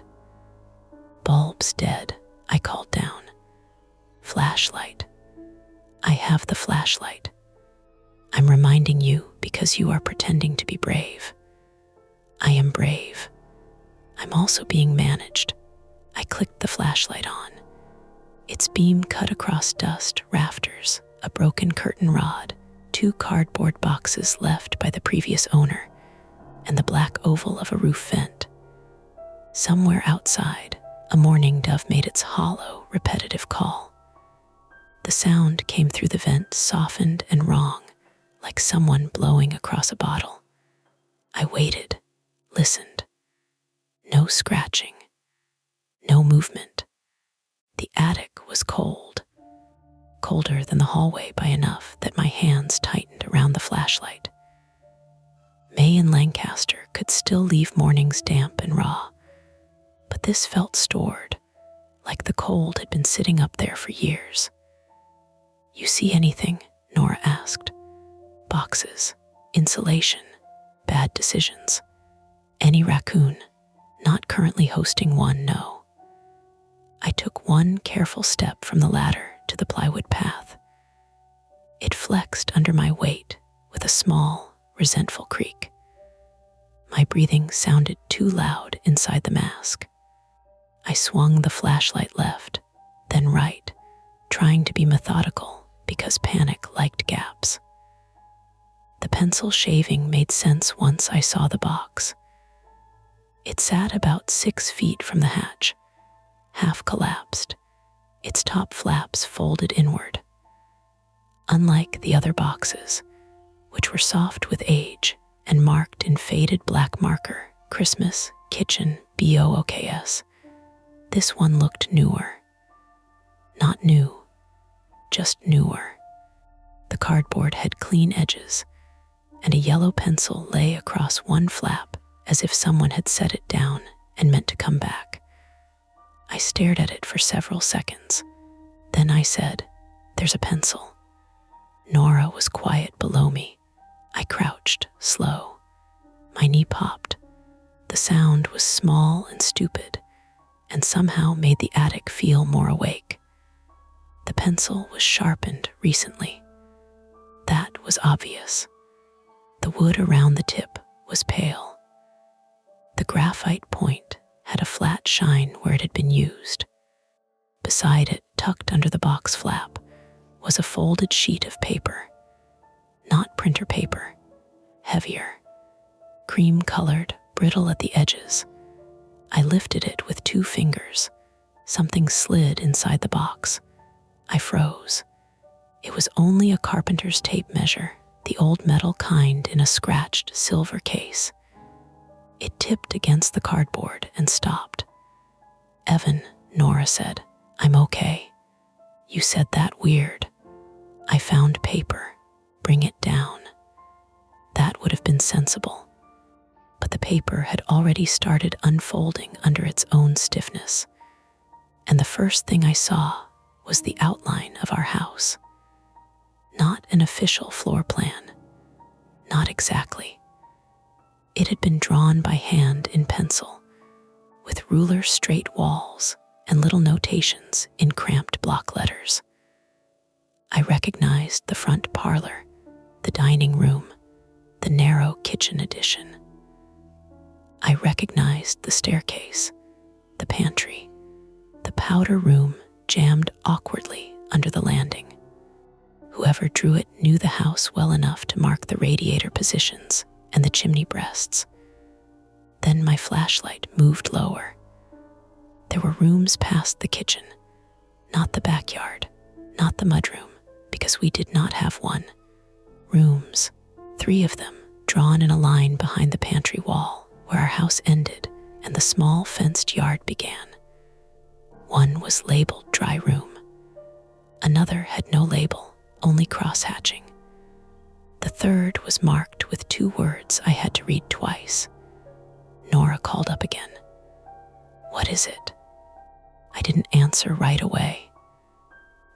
"Bulb's dead," I called down. "Flashlight. I have the flashlight. I'm reminding you because you are pretending to be brave. I am brave. I'm also being managed." I clicked the flashlight on. Its beam cut across dust, rafters, a broken curtain rod, 2 cardboard boxes left by the previous owner, and the black oval of a roof vent. Somewhere outside, a mourning dove made its hollow, repetitive call. The sound came through the vent, softened and wrong, like someone blowing across a bottle. I waited, listened. No scratching, no movement. The attic was cold, colder than the hallway by enough that my hands tightened around the flashlight. May in Lancaster could still leave mornings damp and raw, but this felt stored, like the cold had been sitting up there for years. "You see anything?" Nora asked. "Boxes, insulation, bad decisions. Any raccoon, not currently hosting one, no." I took one careful step from the ladder to the plywood path. It flexed under my weight with a small, resentful creak. My breathing sounded too loud inside the mask. I swung the flashlight left, then right, trying to be methodical because panic liked gaps. The pencil shaving made sense once I saw the box. It sat about 6 feet from the hatch, half collapsed, its top flaps folded inward. Unlike the other boxes, which were soft with age and marked in faded black marker, Christmas, Kitchen, BOOKS, this one looked newer. Not new, just newer. The cardboard had clean edges, and a yellow pencil lay across one flap as if someone had set it down and meant to come back. I stared at it for several seconds. Then I said, "There's a pencil." Nora was quiet below me. I crouched, slow. My knee popped. The sound was small and stupid, and somehow made the attic feel more awake. The pencil was sharpened recently. That was obvious. The wood around the tip was pale. The graphite point had a flat shine where it had been used. Beside it, tucked under the box flap, was a folded sheet of paper. Not printer paper, heavier, cream-colored, brittle at the edges. I lifted it with 2 fingers. Something slid inside the box. I froze. It was only a carpenter's tape measure, the old metal kind in a scratched silver case. It tipped against the cardboard and stopped. "Evan," Nora said, "I'm okay." "You said that weird." "I found paper. Bring it down." That would have been sensible. But the paper had already started unfolding under its own stiffness. And the first thing I saw was the outline of our house. Not an official floor plan. Not exactly. It had been drawn by hand in pencil, with ruler-straight walls and little notations in cramped block letters. I recognized the front parlor, the dining room, the narrow kitchen addition. I recognized the staircase, the pantry, the powder room jammed awkwardly under the landing. Whoever drew it knew the house well enough to mark the radiator positions and the chimney breasts. Then my flashlight moved lower. There were rooms past the kitchen, not the backyard, not the mudroom, because we did not have one. Rooms, 3 of them, drawn in a line behind the pantry wall, where our house ended and the small fenced yard began. One was labeled dry room. Another had no label, only cross-hatching. The third was marked with 2 words I had to read twice. Nora called up again. "What is it?" I didn't answer right away.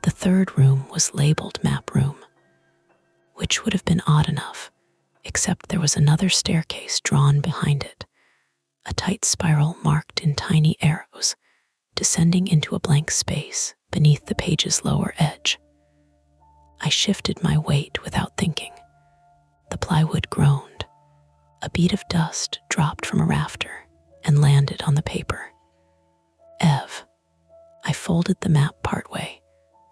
The third room was labeled map room, which would have been odd enough, except there was another staircase drawn behind it, a tight spiral marked in tiny arrows, descending into a blank space beneath the page's lower edge. I shifted my weight without thinking. The plywood groaned. A bead of dust dropped from a rafter and landed on the paper. "Ev." I folded the map partway,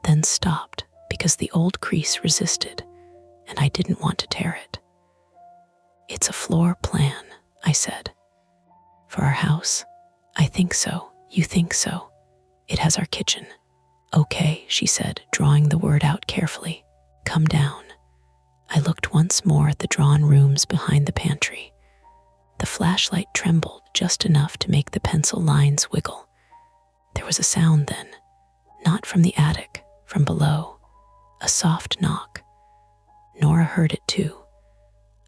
then stopped because the old crease resisted, and I didn't want to tear it. "It's a floor plan," I said. "For our house?" "I think so. You think so? It has our kitchen." "Okay," she said, drawing the word out carefully. "Come down." I looked once more at the drawn rooms behind the pantry. The flashlight trembled just enough to make the pencil lines wiggle. There was a sound then, not from the attic, from below, a soft knock. Nora heard it too.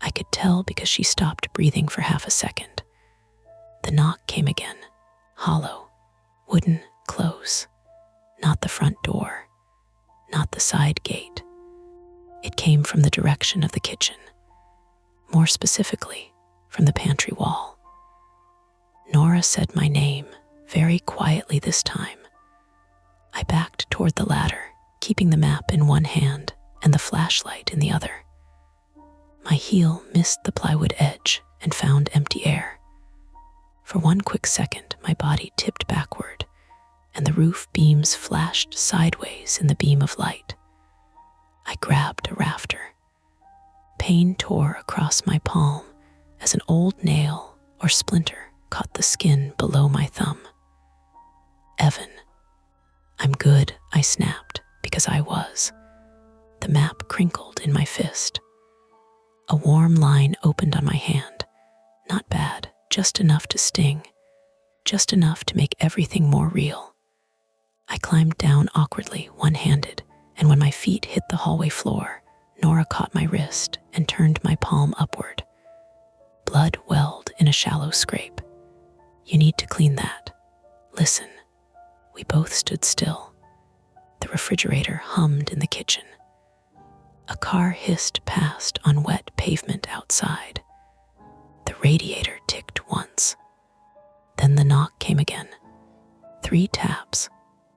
I could tell because she stopped breathing for half a second. The knock came again, hollow, wooden, close. Not the front door, not the side gate. It came from the direction of the kitchen, more specifically, from the pantry wall. Nora said my name, very quietly this time. I backed toward the ladder, keeping the map in one hand and the flashlight in the other. My heel missed the plywood edge and found empty air. For one quick second, my body tipped backward, and the roof beams flashed sideways in the beam of light. I grabbed a rafter. Pain tore across my palm as an old nail or splinter caught the skin below my thumb. "Evan." "I'm good," I snapped, because I was. The map crinkled in my fist. A warm line opened on my hand. Not bad, just enough to sting, just enough to make everything more real. I climbed down awkwardly, one-handed, and when my feet hit the hallway floor, Nora caught my wrist and turned my palm upward. Blood welled in a shallow scrape. "You need to clean that. Listen." We both stood still. The refrigerator hummed in the kitchen. A car hissed past on wet pavement outside. The radiator ticked once. Then the knock came again. 3 taps.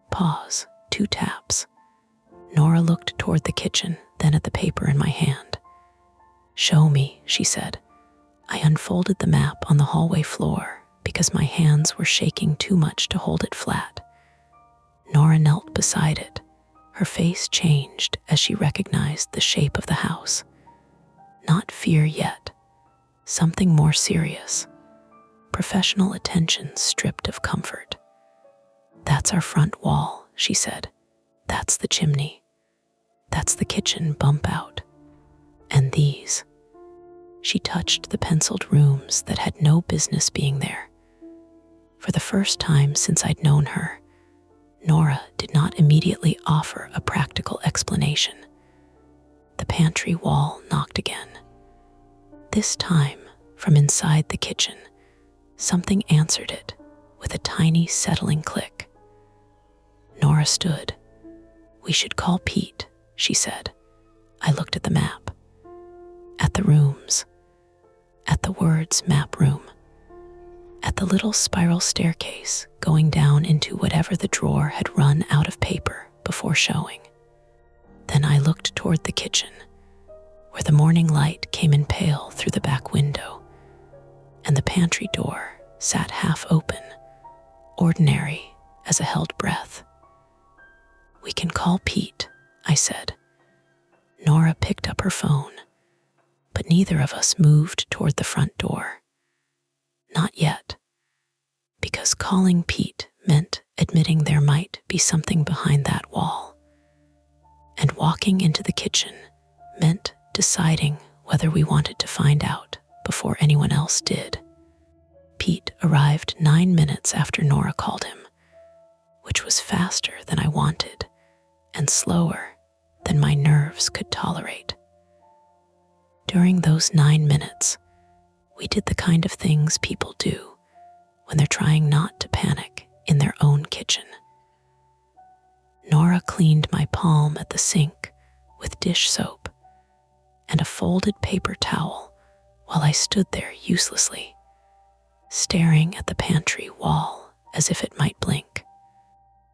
Pause. 2 taps. Nora looked toward the kitchen, then at the paper in my hand. "Show me," she said. I unfolded the map on the hallway floor because my hands were shaking too much to hold it flat. Nora knelt beside it. Her face changed as she recognized the shape of the house. Not fear yet. Something more serious. Professional attention stripped of comfort. "That's our front wall," she said. "That's the chimney. That's the kitchen bump out. And these." She touched the penciled rooms that had no business being there. For the first time since I'd known her, Nora did not immediately offer a practical explanation. The pantry wall knocked again. This time, from inside the kitchen, something answered it with a tiny settling click. Nora stood. "We should call Pete," she said. I looked at the map, at the rooms, at the words "map room," at the little spiral staircase going down into whatever the drawer had run out of paper before showing. Then I looked toward the kitchen, where the morning light came in pale through the back window, and the pantry door sat half open, ordinary as a held breath. "We can call Pete," I said. Nora picked up her phone, but neither of us moved toward the front door. Not yet, because calling Pete meant admitting there might be something behind that wall, and walking into the kitchen meant deciding whether we wanted to find out before anyone else did. Pete arrived 9 minutes after Nora called him, which was faster than I wanted and slower than my nerves could tolerate. During those 9 minutes, we did the kind of things people do when they're trying not to panic in their own kitchen. Nora cleaned my palm at the sink with dish soap and a folded paper towel while I stood there uselessly, staring at the pantry wall as if it might blink.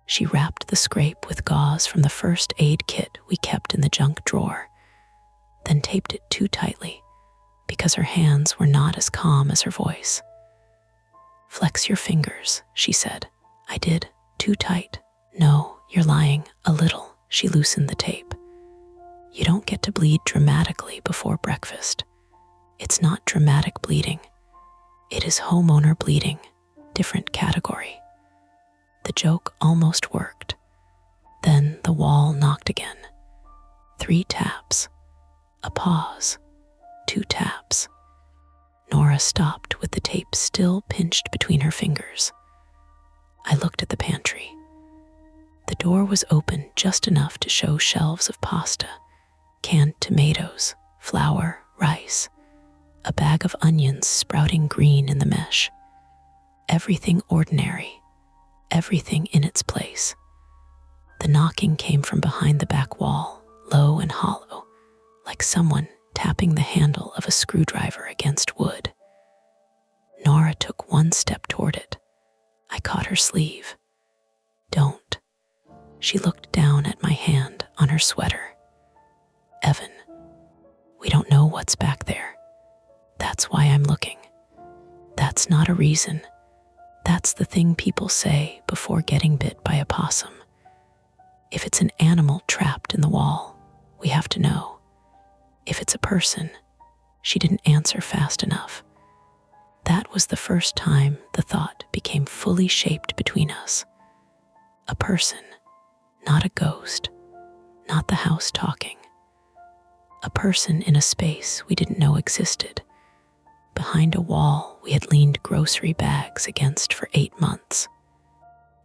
She wrapped the scrape with gauze from the first aid kit we kept in the junk drawer, then taped it too tightly because her hands were not as calm as her voice. "Flex your fingers," she said. I did. "Too tight." "No, you're lying. A little." She loosened the tape. "You don't get to bleed dramatically before breakfast. It's not dramatic bleeding. It is homeowner bleeding. Different category." The joke almost worked. Then the wall knocked again. 3 taps. A pause. 2 taps. Nora stopped with the tape still pinched between her fingers. I looked at the pantry. The door was open just enough to show shelves of pasta, canned tomatoes, flour, rice, a bag of onions sprouting green in the mesh. Everything ordinary, everything in its place. The knocking came from behind the back wall, low and hollow, like someone tapping the handle of a screwdriver against wood. Nora took 1 step toward it. I caught her sleeve. "Don't." She looked down at my hand on her sweater. "Evan, we don't know what's back there. That's why I'm looking. That's not a reason. That's the thing people say before getting bit by a possum. If it's an animal trapped in the wall, we have to know. If it's a person, She didn't answer fast enough. That was the first time the thought became fully shaped between us. A person, not a ghost, not the house talking. A person in a space we didn't know existed, behind a wall we had leaned grocery bags against for 8 months.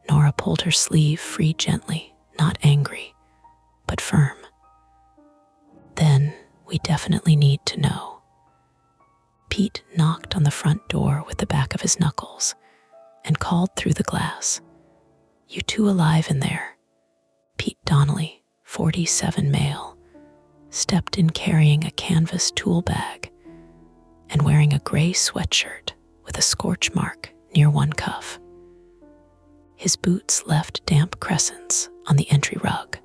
Nora pulled her sleeve free gently, not angry, but firm. Then we definitely need to know. Pete knocked on the front door with the back of his knuckles and called through the glass. "You two alive in there?" Pete Donnelly, 47 male, stepped in carrying a canvas tool bag and wearing a gray sweatshirt with a scorch mark near one cuff. His boots left damp crescents on the entry rug.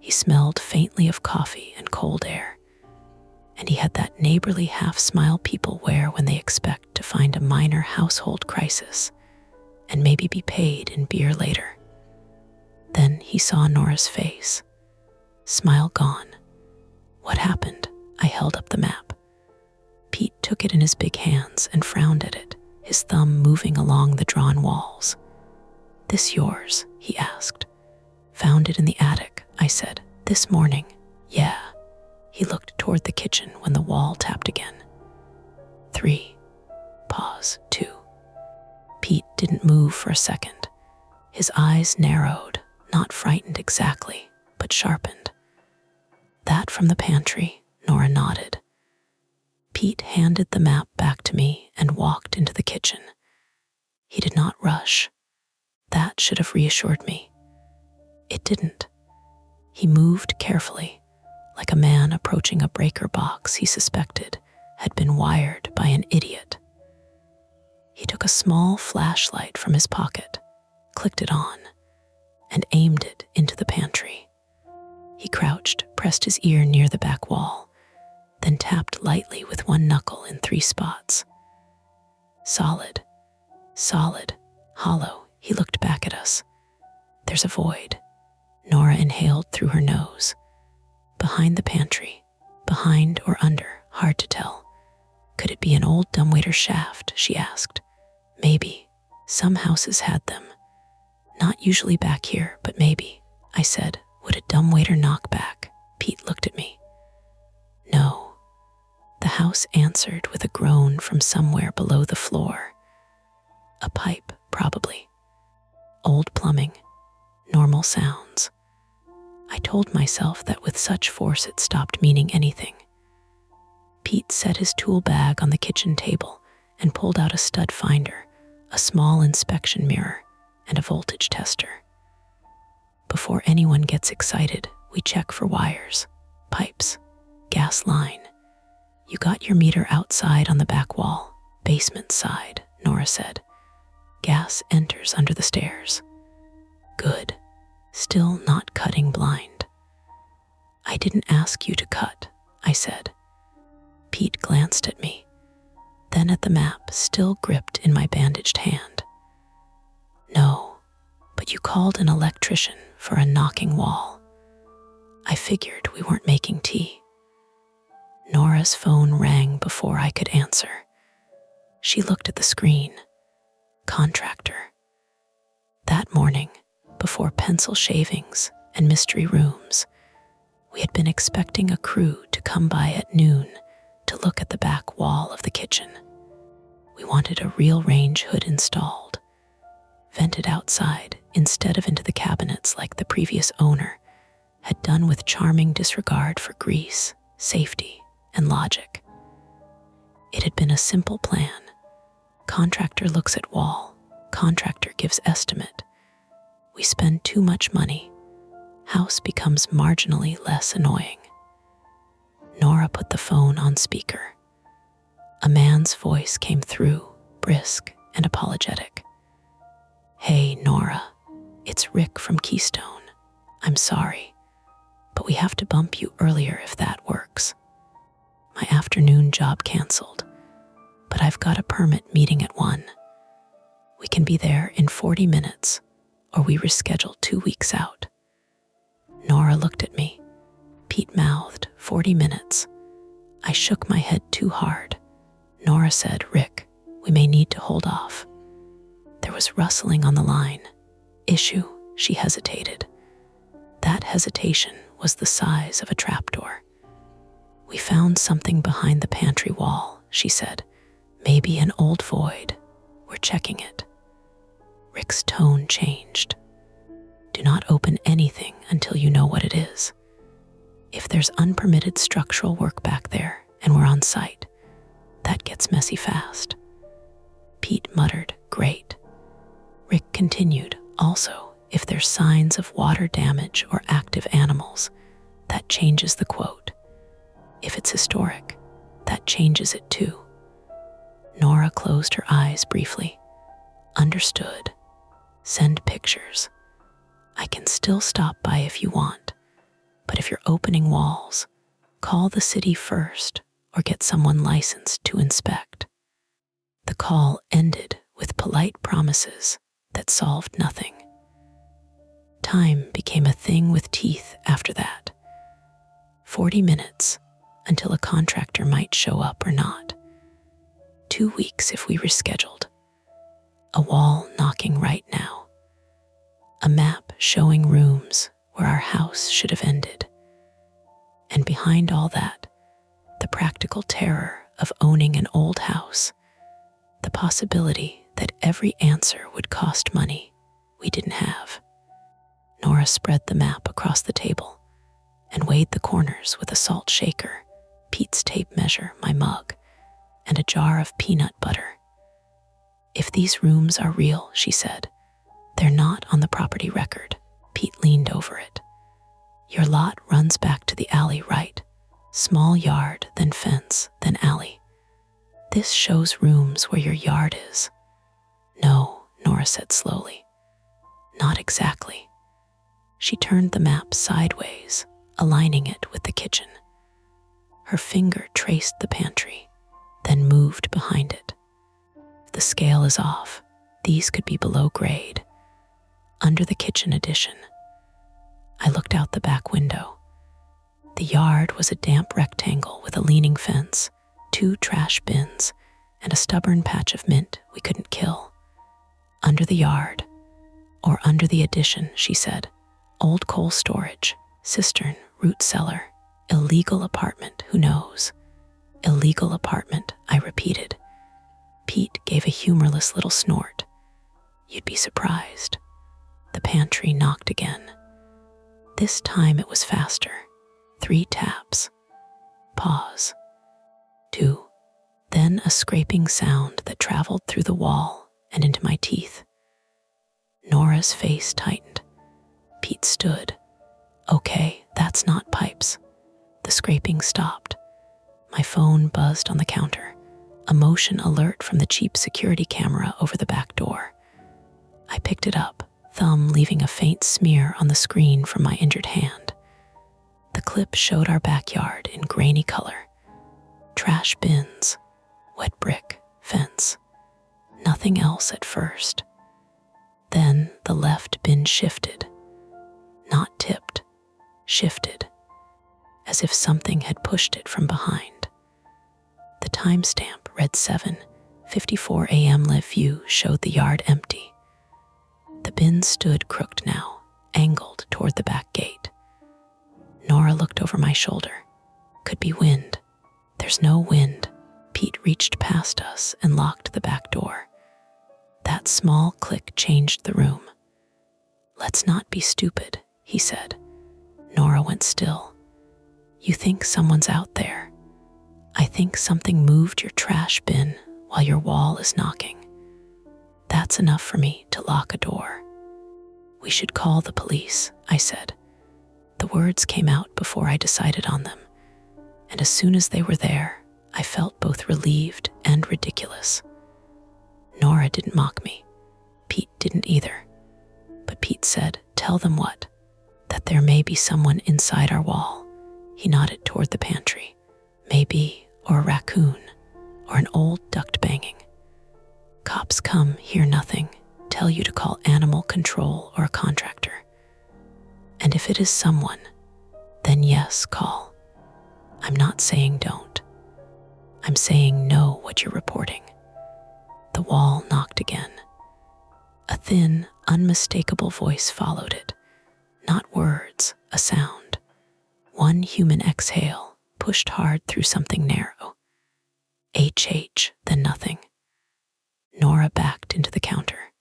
He smelled faintly of coffee and cold air, and he had that neighborly half-smile people wear when they expect to find a minor household crisis and maybe be paid in beer later. Then he saw Nora's face. Smile gone. "What happened?" I held up the map. Pete took it in his big hands and frowned at it, his thumb moving along the drawn walls. "This yours?" he asked. "Found it in the attic," I said. "This morning." "Yeah." He looked toward the kitchen when the wall tapped again. 3. Pause. 2. Pete didn't move for a second. His eyes narrowed, not frightened exactly, but sharpened. "That from the pantry," Nora nodded. Pete handed the map back to me and walked into the kitchen. He did not rush. That should have reassured me. It didn't. He moved carefully, like a man approaching a breaker box he suspected had been wired by an idiot. He took a small flashlight from his pocket, clicked it on, and aimed it into the pantry. He crouched, pressed his ear near the back wall, then tapped lightly with one knuckle in 3 spots. Solid, hollow. He looked back at us. "There's a void." Nora inhaled through her nose. "Behind the pantry, behind or under, hard to tell. Could it be an old dumbwaiter shaft?" she asked. "Maybe. Some houses had them. Not usually back here, but maybe," I said. "Would a dumbwaiter knock back?" Pete looked at me. "No." The house answered with a groan from somewhere below the floor. A pipe, probably. Old plumbing. Normal sounds. I told myself that with such force it stopped meaning anything. Pete set his tool bag on the kitchen table and pulled out a stud finder, a small inspection mirror, and a voltage tester. Before anyone gets excited, we check for wires, pipes, gas line. "You got your meter outside on the back wall, basement side," Nora said. "Gas enters under the stairs." "Good. Still not cutting blind." "I didn't ask you to cut," I said. Pete glanced at me, then at the map still gripped in my bandaged hand. "No, but you called an electrician for a knocking wall. I figured we weren't making tea." Nora's phone rang before I could answer. She looked at the screen. Contractor. That morning, before pencil shavings and mystery rooms, we had been expecting a crew to come by at noon to look at the back wall of the kitchen. We wanted a real range hood installed, vented outside instead of into the cabinets like the previous owner had done with charming disregard for grease, safety, and logic. It had been a simple plan. Contractor looks at wall, contractor gives estimate. We spend too much money. House becomes marginally less annoying. Nora put the phone on speaker. A man's voice came through, brisk and apologetic. "Hey, Nora, it's Rick from Keystone. I'm sorry, but we have to bump you earlier if that works. My afternoon job canceled, but I've got a permit meeting at 1. We can be there in 40 minutes, or we reschedule 2 weeks out." Nora looked at me. Pete mouthed, 40 minutes. I shook my head too hard. Nora said, "Rick, we may need to hold off." There was rustling on the line. "Issue," she hesitated. That hesitation was the size of a trapdoor. "We found something behind the pantry wall," she said. "Maybe an old void. We're checking it." Rick's tone changed. "Do not open anything until you know what it is. If there's unpermitted structural work back there and we're on site, that gets messy fast." Pete muttered, "Great." Rick continued, "Also, if there's signs of water damage or active animals, that changes the quote. If it's historic, that changes it too." Nora closed her eyes briefly. "Understood. Send pictures. I can still stop by if you want, but if you're opening walls, call the city first or get someone licensed to inspect." The call ended with polite promises that solved nothing. Time became a thing with teeth after that. 40 minutes until a contractor might show up or not. 2 weeks if we rescheduled. A wall knocking right now. A map showing rooms where our house should have ended. And behind all that, the practical terror of owning an old house, the possibility that every answer would cost money we didn't have. Nora spread the map across the table and weighed the corners with a salt shaker, Pete's tape measure, my mug, and a jar of peanut butter. "If these rooms are real," she said, "they're not on the property record." Pete leaned over it. "Your lot runs back to the alley, right? Small yard, then fence, then alley. This shows rooms where your yard is." "No," Nora said slowly. "Not exactly." She turned the map sideways, aligning it with the kitchen. Her finger traced the pantry, then moved behind it. "If the scale is off, these could be below grade. Under the kitchen addition." I looked out the back window. The yard was a damp rectangle with a leaning fence, 2 trash bins, and a stubborn patch of mint we couldn't kill. "Under the yard, or under the addition," she said. "Old coal storage, cistern, root cellar, illegal apartment, who knows?" "Illegal apartment," I repeated. Pete gave a humorless little snort. "You'd be surprised." The pantry knocked again. This time it was faster. 3 taps. Pause. 2. Then a scraping sound that traveled through the wall and into my teeth. Nora's face tightened. Pete stood. "Okay, that's not pipes." The scraping stopped. My phone buzzed on the counter, a motion alert from the cheap security camera over the back door. I picked it up, thumb leaving a faint smear on the screen from my injured hand. The clip showed our backyard in grainy color. Trash bins, wet brick, fence. Nothing else at first. Then the left bin shifted. Not tipped, shifted, as if something had pushed it from behind. The timestamp read 7:54 a.m. Live view showed the yard empty. The bin stood crooked now, angled toward the back gate. Nora looked over my shoulder. "Could be wind." "There's no wind." Pete reached past us and locked the back door. That small click changed the room. "Let's not be stupid," he said. Nora went still. "You think someone's out there. I think something moved your trash bin while your wall is knocking. That's enough for me to lock a door." "We should call the police," I said. The words came out before I decided on them, and as soon as they were there, I felt both relieved and ridiculous. Nora didn't mock me. Pete didn't either. But Pete said, "Tell them what?" "That there may be someone inside our wall." He nodded toward the pantry. "Maybe, or a raccoon, or an old duct banging. Cops come, hear nothing, tell you to call animal control or a contractor. And if it is someone, then yes, call. I'm not saying don't." I'm saying know what you're reporting. The wall knocked again. A thin, unmistakable voice followed it. Not words, a sound. One human exhale, pushed hard through something narrow. HH, then nothing. Nora backed into the counter.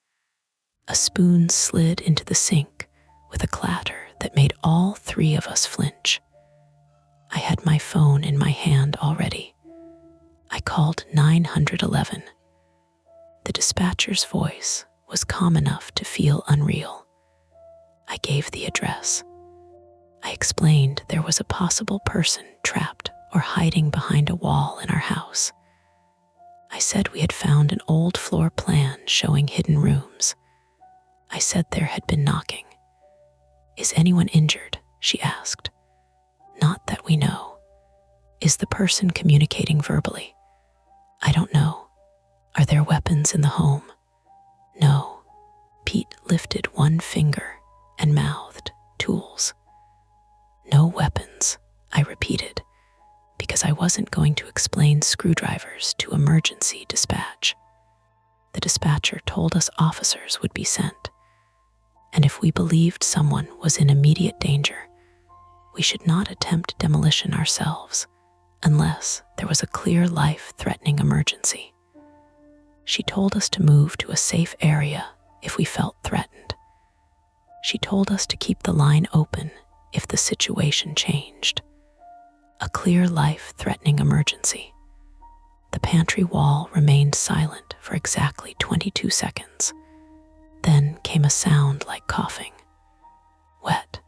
A spoon slid into the sink with a clatter that made all three of us flinch. I had my phone in my hand already. I called 911. The dispatcher's voice was calm enough to feel unreal. I gave the address. I explained there was a possible person trapped or hiding behind a wall in our house. I said we had found an old floor plan showing hidden rooms. I said there had been knocking. Is anyone injured? She asked. Not that we know. Is the person communicating verbally? I don't know. Are there weapons in the home? No. Pete lifted one finger and mouthed, tools. No weapons, I repeated, because I wasn't going to explain screwdrivers to emergency dispatch. The dispatcher told us officers would be sent, and if we believed someone was in immediate danger, we should not attempt demolition ourselves unless there was a clear life-threatening emergency. She told us to move to a safe area if we felt threatened. She told us to keep the line open if the situation changed. A clear life-threatening emergency. The pantry wall remained silent for exactly 22 seconds. Then came a sound like coughing. Wet,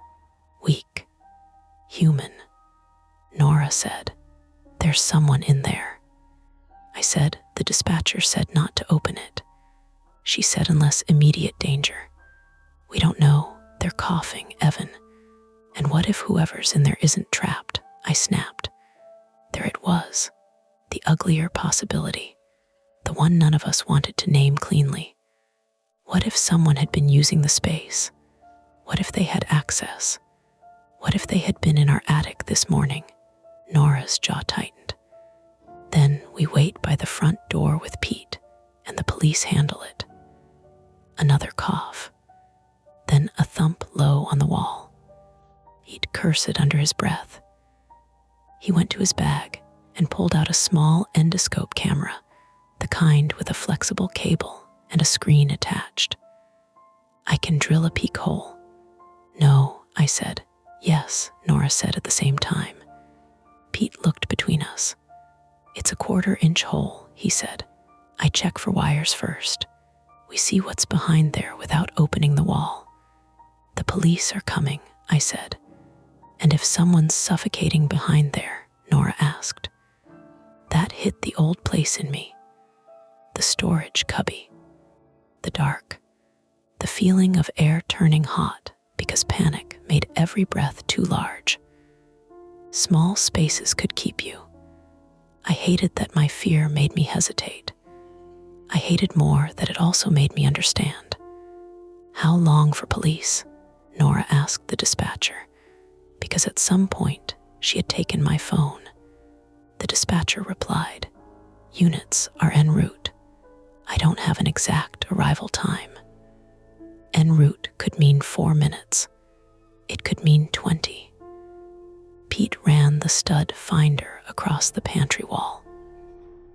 weak, human. Nora said, "There's someone in there." I said, "The dispatcher said not to open it." She said, "Unless immediate danger." "We don't know. They're coughing, Evan. And what if whoever's in there isn't trapped?" I snapped. There it was, the uglier possibility, the one none of us wanted to name cleanly. What if someone had been using the space? What if they had access? What if they had been in our attic this morning? Nora's jaw tightened. Then we wait by the front door with Pete, and the police handle it. Another cough. Then a thump low on the wall. He'd cursed under his breath. He went to his bag and pulled out a small endoscope camera, the kind with a flexible cable and a screen attached. "I can drill a peek hole." "No," I said. "Yes," Nora said at the same time. Pete looked between us. "It's a 1/4-inch hole," he said. "I check for wires first. We see what's behind there without opening the wall." "The police are coming," I said. "And if someone's suffocating behind there?" Nora asked. That hit the old place in me. The storage cubby. The dark. The feeling of air turning hot because panic made every breath too large. Small spaces could keep you. I hated that my fear made me hesitate. I hated more that it also made me understand. "How long for police?" Nora asked the dispatcher, because at some point she had taken my phone. The dispatcher replied, "Units are en route. I don't have an exact arrival time." En route could mean 4 minutes. It could mean 20. Pete ran the stud finder across the pantry wall.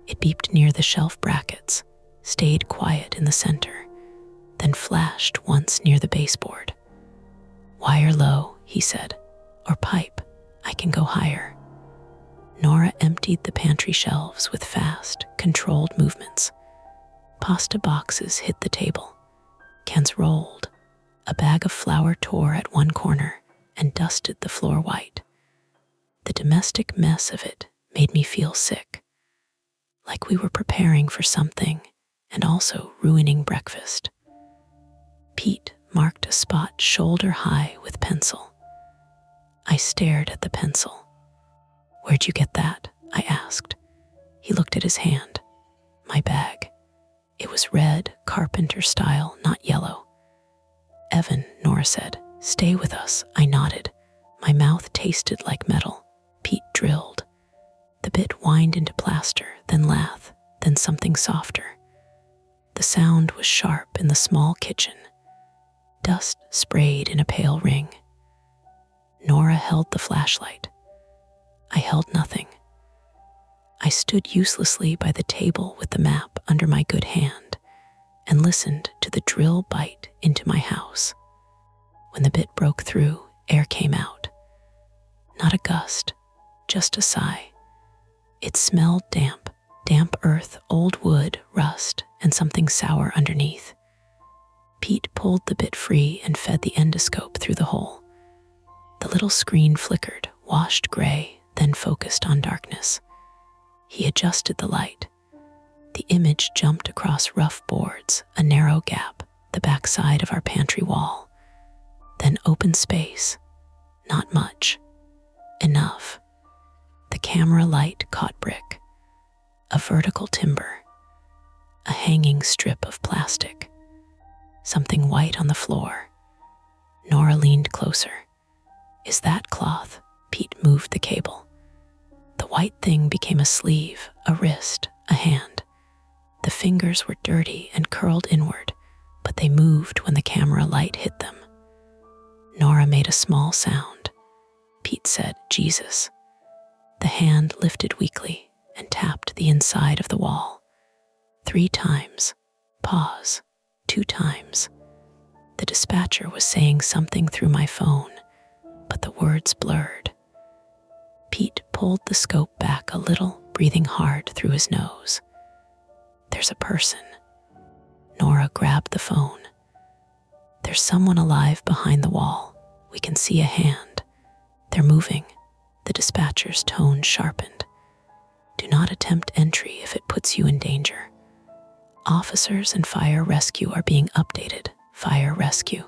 It beeped near the shelf brackets, stayed quiet in the center, then flashed once near the baseboard. "Wire low," he said, "or pipe. I can go higher." Nora emptied the pantry shelves with fast, controlled movements. Pasta boxes hit the table. Cans rolled. A bag of flour tore at one corner and dusted the floor white. The domestic mess of it made me feel sick, like we were preparing for something and also ruining breakfast. Pete marked a spot shoulder high with pencil. I stared at the pencil. "Where'd you get that?" I asked. He looked at his hand. "My bag. It was red, carpenter style, not yellow." "Evan," Nora said, "stay with us." I nodded. My mouth tasted like metal. Pete drilled. The bit whined into plaster, then lath, then something softer. The sound was sharp in the small kitchen. Dust sprayed in a pale ring. Nora held the flashlight. I held nothing. I stood uselessly by the table with the map under my good hand and listened to the drill bite into my house. When the bit broke through, air came out. Not a gust, just a sigh. It smelled damp earth, old wood, rust, and something sour underneath. Pete pulled the bit free and fed the endoscope through the hole. The little screen flickered, washed gray, then focused on darkness. He adjusted the light. The image jumped across rough boards, a narrow gap, the backside of our pantry wall. Then open space. Not much. Enough. The camera light caught brick. A vertical timber. A hanging strip of plastic. Something white on the floor. Nora leaned closer. Is that cloth? Pete moved the cable. The white thing became a sleeve, a wrist, a hand. The fingers were dirty and curled inward, but they moved when the camera light hit them. Nora made a small sound. Pete said, Jesus. The hand lifted weakly and tapped the inside of the wall. 3 times. Pause. 2 times. The dispatcher was saying something through my phone, but the words blurred. Pete pulled the scope back a little, breathing hard through his nose. There's a person. Nora grabbed the phone. There's someone alive behind the wall. We can see a hand. They're moving. The dispatcher's tone sharpened. Do not attempt entry if it puts you in danger. Officers and fire rescue are being updated. Fire rescue.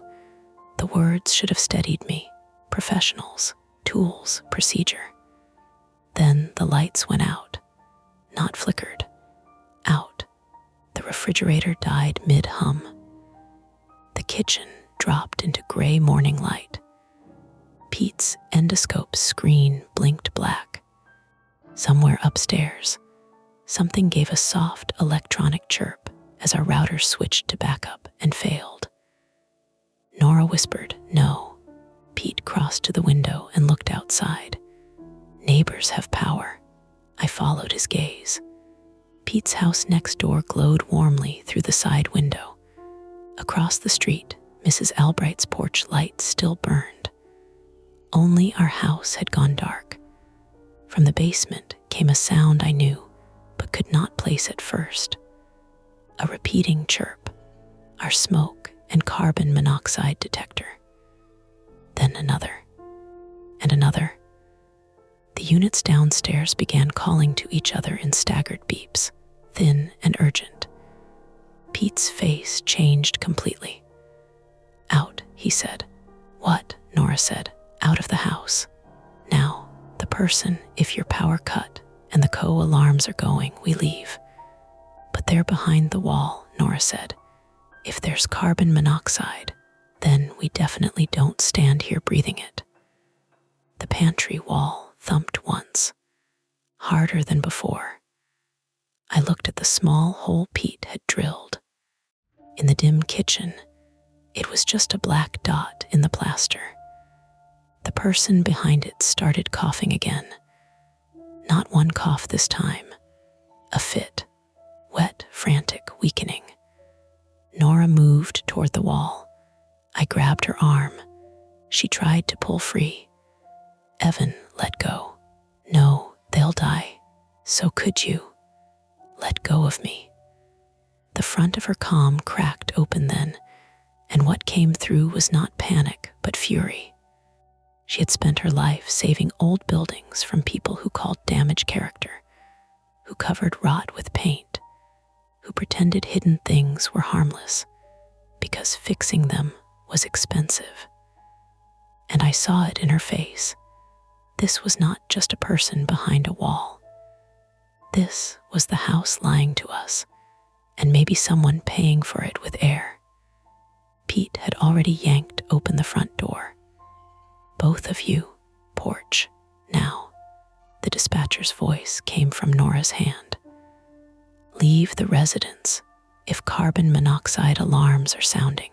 The words should have steadied me. Professionals, tools, procedure. Then the lights went out. Not flickered. Out. The refrigerator died mid-hum. The kitchen dropped into gray morning light. Pete's endoscope screen blinked black. Somewhere upstairs, something gave a soft electronic chirp as our router switched to backup and failed. Nora whispered, "No." Pete crossed to the window and looked outside. Neighbors have power. I followed his gaze. Pete's house next door glowed warmly through the side window. Across the street, Mrs. Albright's porch light still burned. Only our house had gone dark. From the basement came a sound I knew, but could not place at first. A repeating chirp, our smoke and carbon monoxide detector. Then another, and another. The units downstairs began calling to each other in staggered beeps, thin and urgent. Pete's face changed completely. Out, he said. What? Nora said. Out of the house. Now, the person, if your power cut and the co-alarms are going, we leave. But they're behind the wall, Nora said. If there's carbon monoxide, then we definitely don't stand here breathing it. The pantry wall thumped once, harder than before. I looked at the small hole Pete had drilled. In the dim kitchen, it was just a black dot in the plaster. The person behind it started coughing again. Not one cough this time. A fit. Wet, frantic, weakening. Nora moved toward the wall. I grabbed her arm. She tried to pull free. Evan, let go. No, they'll die. So could you. Let go of me. The front of her calm cracked open then, and what came through was not panic, but fury. She had spent her life saving old buildings from people who called damage character, who covered rot with paint, who pretended hidden things were harmless because fixing them was expensive. And I saw it in her face. This was not just a person behind a wall. This was the house lying to us, and maybe someone paying for it with air. Pete had already yanked open the front door. Both of you, porch, now. The dispatcher's voice came from Nora's hand. Leave the residence if carbon monoxide alarms are sounding.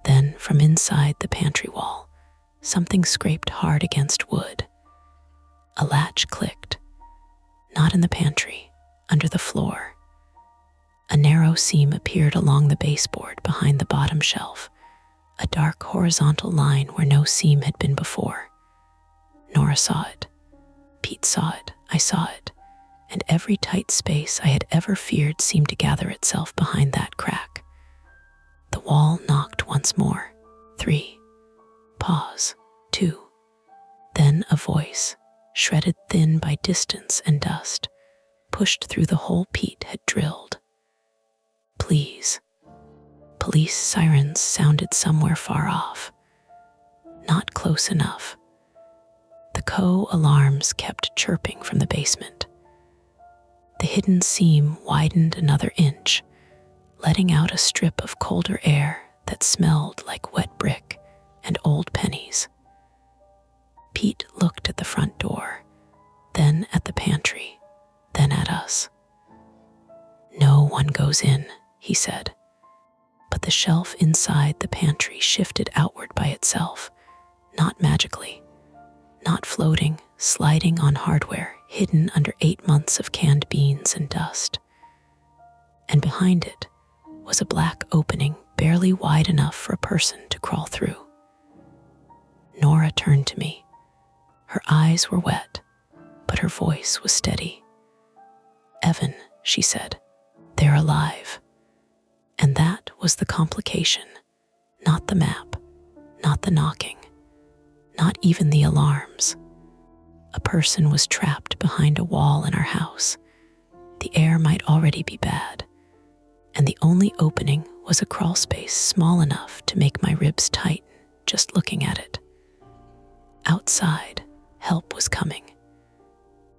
Then, from inside the pantry wall, something scraped hard against wood. A latch clicked, not in the pantry, under the floor. A narrow seam appeared along the baseboard behind the bottom shelf, a dark horizontal line where no seam had been before. Nora saw it. Pete saw it. I saw it. And every tight space I had ever feared seemed to gather itself behind that crack. The wall knocked once more. 3. Pause. 2. Then a voice, shredded thin by distance and dust, pushed through the hole Pete had drilled. Please. Police sirens sounded somewhere far off. Not close enough. The co-alarms kept chirping from the basement. The hidden seam widened another inch, letting out a strip of colder air that smelled like wet brick and old pennies. Pete looked at the front door, then at the pantry, then at us. No one goes in, he said. But the shelf inside the pantry shifted outward by itself, not magically, not floating, sliding on hardware hidden under 8 months of canned beans and dust. And behind it was a black opening barely wide enough for a person to crawl through. Nora turned to me. Her eyes were wet, but her voice was steady. Evan, she said, they're alive. And that was the complication, not the map, not the knocking, not even the alarms. A person was trapped behind a wall in our house. The air might already be bad, and the only opening was a crawl space small enough to make my ribs tighten just looking at it. Outside, help was coming.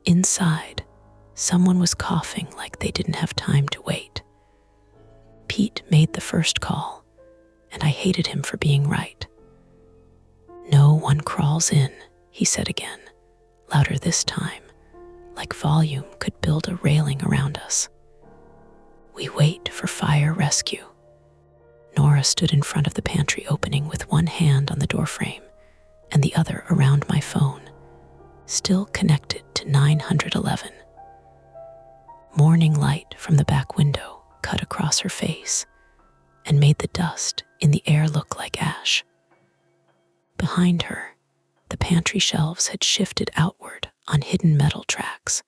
Inside, someone was coughing like they didn't have time to wait. Pete made the first call, and I hated him for being right. No one crawls in, he said again, louder this time, like volume could build a railing around us. We wait for fire rescue. Nora stood in front of the pantry opening with one hand on the doorframe and the other around my phone, still connected to 911. Morning light from the back window cut across her face and made the dust in the air look like ash. Behind her, the pantry shelves had shifted outward on hidden metal tracks,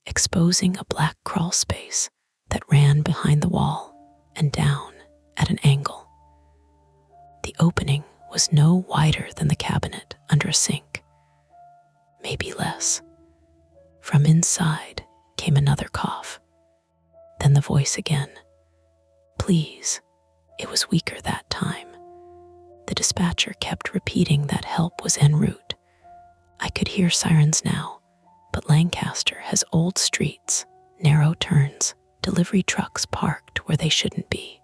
exposing a black crawl space that ran behind the wall and down at an angle. The opening was no wider than the cabinet under a sink, maybe less. From inside came another cough. Then the voice again. Please. It was weaker that time. The dispatcher kept repeating that help was en route. I could hear sirens now, but Lancaster has old streets, narrow turns, delivery trucks parked where they shouldn't be.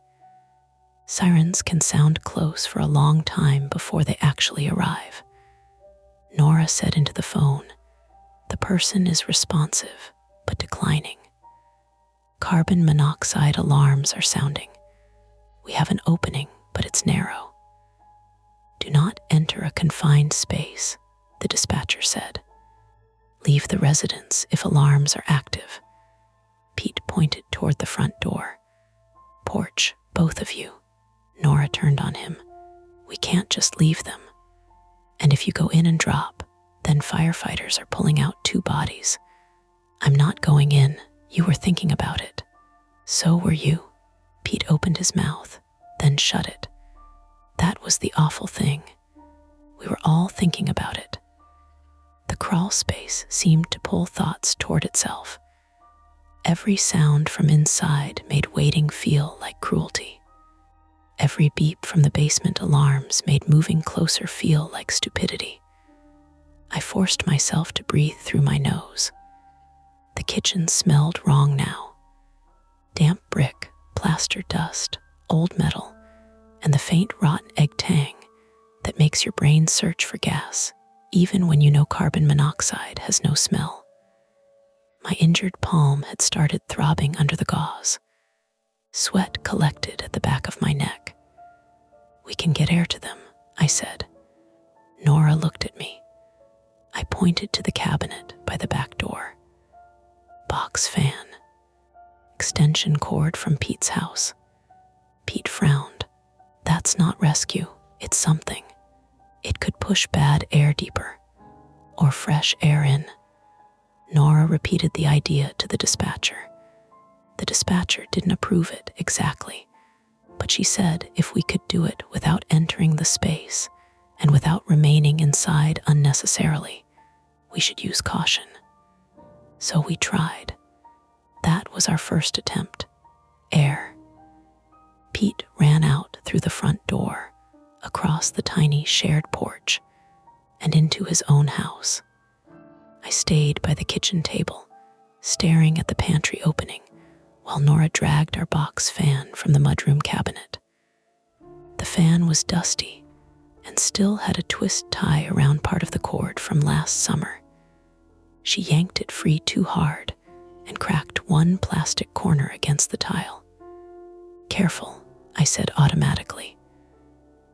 Sirens can sound close for a long time before they actually arrive. Nora said into the phone, the person is responsive, but declining. Carbon monoxide alarms are sounding. We have an opening, but it's narrow. Do not enter a confined space, the dispatcher said. Leave the residence if alarms are active. Pete pointed toward the front door. Porch, both of you. Nora turned on him. We can't just leave them. And if you go in and drop, then firefighters are pulling out 2 bodies. I'm not going in. You were thinking about it. So were you. Pete opened his mouth, then shut it. That was the awful thing. We were all thinking about it. The crawl space seemed to pull thoughts toward itself. Every sound from inside made waiting feel like cruelty. Every beep from the basement alarms made moving closer feel like stupidity. I forced myself to breathe through my nose. The kitchen smelled wrong now. Damp brick, plaster dust, old metal, and the faint rotten egg tang that makes your brain search for gas, even when you know carbon monoxide has no smell. My injured palm had started throbbing under the gauze. Sweat collected at the back of my neck. "We can get air to them," I said. Nora looked at me. I pointed to the cabinet by the back door. "Box fan. Extension cord from Pete's house." Pete frowned. "That's not rescue, it's something. It could push bad air deeper, or fresh air in." Nora repeated the idea to the dispatcher. The dispatcher didn't approve it exactly, but she said if we could do it without entering the space and without remaining inside unnecessarily, we should use caution. So we tried. That was our first attempt. Air. Pete ran out through the front door, across the tiny shared porch, and into his own house. I stayed by the kitchen table, staring at the pantry opening, while Nora dragged our box fan from the mudroom cabinet. The fan was dusty and still had a twist tie around part of the cord from last summer. She yanked it free too hard and cracked one plastic corner against the tile. "Careful," I said automatically.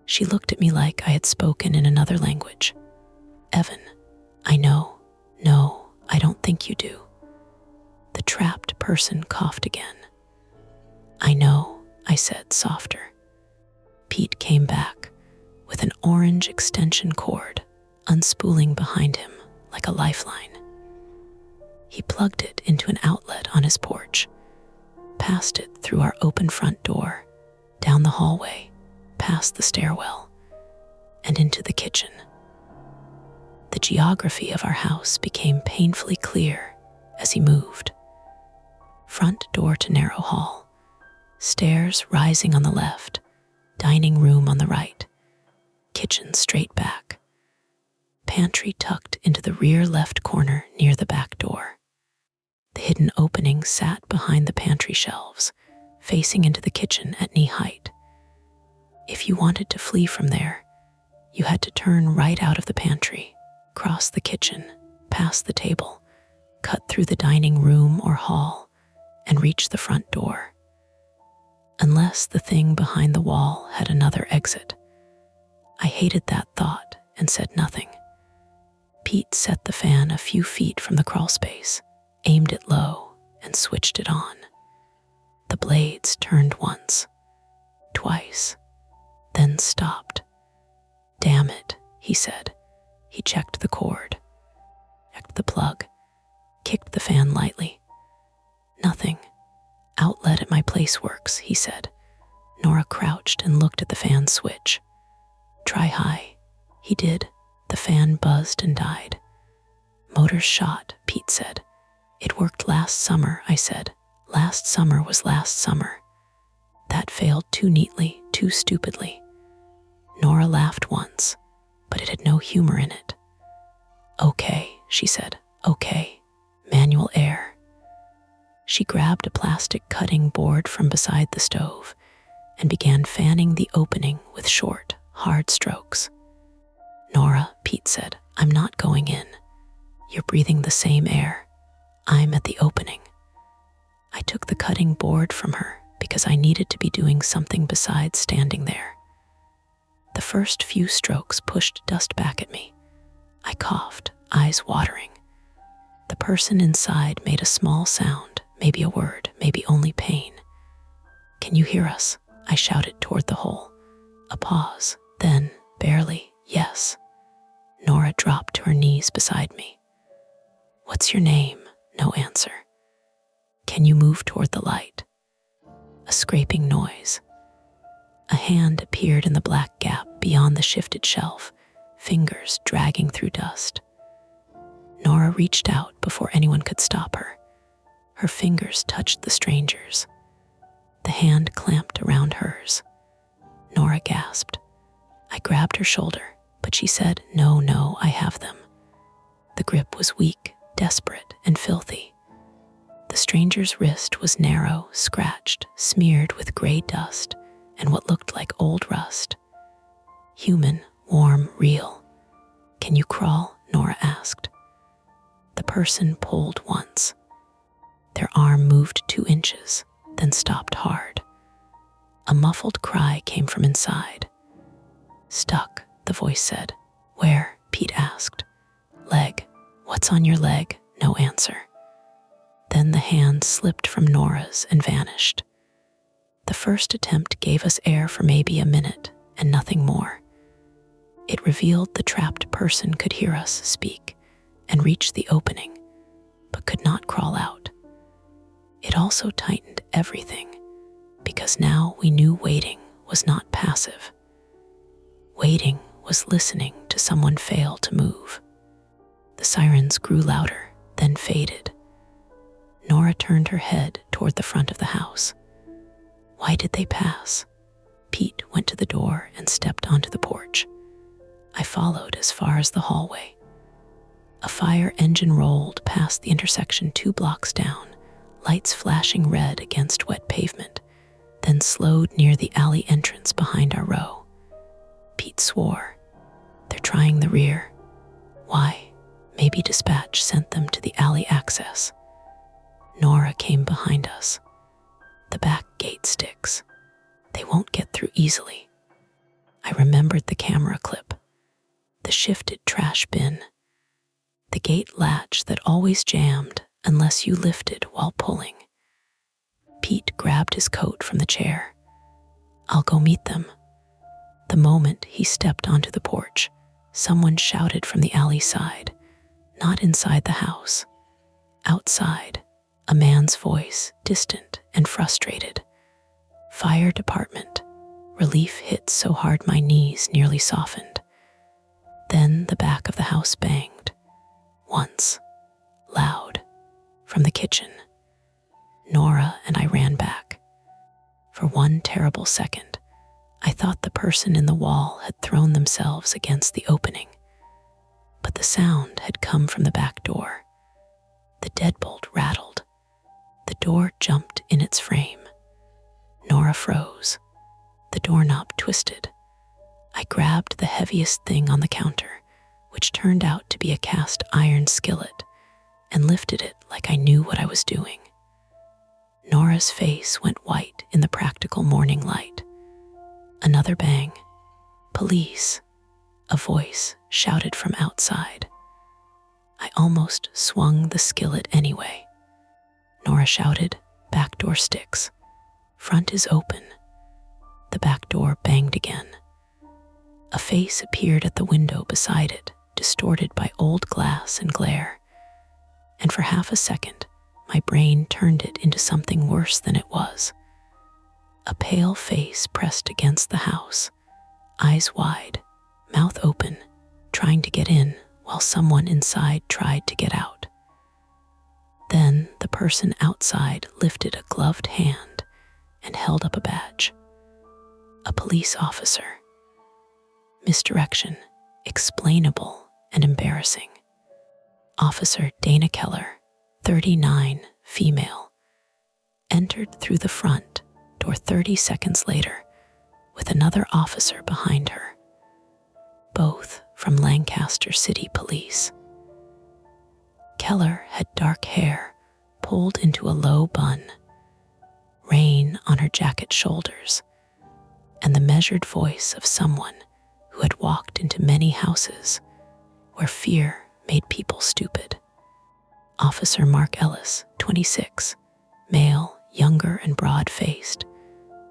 She looked at me like I had spoken in another language. "Evan, I know. No, I don't think you do." The trapped person coughed again. "I know," I said softer. Pete came back with an orange extension cord unspooling behind him like a lifeline. He plugged it into an outlet on his porch, passed it through our open front door, down the hallway, past the stairwell, and into the kitchen. The geography of our house became painfully clear as he moved. Front door to narrow hall, stairs rising on the left, dining room on the right, kitchen straight back, pantry tucked into the rear left corner near the back door. The hidden opening sat behind the pantry shelves, facing into the kitchen at knee height. If you wanted to flee from there, you had to turn right out of the pantry, cross the kitchen, past the table, cut through the dining room or hall, and reach the front door. Unless the thing behind the wall had another exit. I hated that thought and said nothing. Pete set the fan a few feet from the crawl space, aimed it low, and switched it on. The blades turned once, twice, then stopped. "Damn it," he said. He checked the cord, checked the plug, kicked the fan lightly. "Nothing. Outlet at my place works," he said. Nora crouched and looked at the fan switch. "Try high." He did. The fan buzzed and died. "Motor's shot," Pete said. "It worked last summer," I said. "Last summer was last summer." That failed too neatly, too stupidly. Nora laughed once, but it had no humor in it. "Okay," she said. "Okay. Manual air." She grabbed a plastic cutting board from beside the stove and began fanning the opening with short, hard strokes. "Nora," Pete said, "I'm not going in. You're breathing the same air. I'm at the opening." I took the cutting board from her because I needed to be doing something besides standing there. The first few strokes pushed dust back at me. I coughed, eyes watering. The person inside made a small sound, maybe a word, maybe only pain. "Can you hear us?" I shouted toward the hole. A pause, then, barely, "Yes." Nora dropped to her knees beside me. "What's your name?" No answer. "Can you move toward the light?" A scraping noise. A hand appeared in the black gap beyond the shifted shelf, fingers dragging through dust. Nora reached out before anyone could stop her. Her fingers touched the stranger's. The hand clamped around hers. Nora gasped. I grabbed her shoulder, but she said, "No, no, I have them." The grip was weak, desperate, and filthy. The stranger's wrist was narrow, scratched, smeared with gray dust and what looked like old rust. Human, warm, real. Can you crawl? Nora asked. The person pulled once. Their arm moved 2 inches, then stopped hard. A muffled cry came from inside. Stuck, the voice said. Where? Pete asked. Leg. What's on your leg? No answer. Then the hand slipped from Nora's and vanished. The first attempt gave us air for maybe a minute and nothing more. It revealed the trapped person could hear us speak and reach the opening, but could not crawl out. It also tightened everything, because now we knew waiting was not passive. Waiting was listening to someone fail to move. The sirens grew louder, then faded. Nora turned her head toward the front of the house. Why did they pass? Pete went to the door and stepped onto the porch. I followed as far as the hallway. A fire engine rolled past the intersection 2 blocks down, lights flashing red against wet pavement, then slowed near the alley entrance behind our row. Pete swore. They're trying the rear. Why? Maybe dispatch sent them to the alley access. Nora came behind us. The back gate sticks. They won't get through easily. I remembered the camera clip. The shifted trash bin. The gate latch that always jammed unless you lifted while pulling. Pete grabbed his coat from the chair. I'll go meet them. The moment he stepped onto the porch, someone shouted from the alley side, not inside the house. Outside, a man's voice, distant and frustrated. Fire department. Relief hit so hard my knees nearly softened. Then the back of the house banged. Once. Loud. From the kitchen. Nora and I ran back. For one terrible second, I thought the person in the wall had thrown themselves against the opening. But the sound had come from the back door. The deadbolt rattled. The door jumped in its frame. Nora froze. The doorknob twisted. I grabbed the heaviest thing on the counter, which turned out to be a cast iron skillet, and lifted it like I knew what I was doing. Nora's face went white in the practical morning light. Another bang. Police. A voice shouted from outside. I almost swung the skillet anyway. Nora shouted, "Back door sticks. Front is open." The back door banged again. A face appeared at the window beside it, distorted by old glass and glare. And for half a second, my brain turned it into something worse than it was. A pale face pressed against the house, eyes wide, mouth open, trying to get in while someone inside tried to get out. Then the person outside lifted a gloved hand and held up a badge. A police officer. Misdirection, explainable and embarrassing. Officer Dana Keller, 39, female, entered through the front door 30 seconds later with another officer behind her, both from Lancaster City Police. Keller had dark hair pulled into a low bun, rain on her jacket shoulders, and the measured voice of someone who had walked into many houses where fear made people stupid. Officer Mark Ellis, 26, male, younger and broad-faced,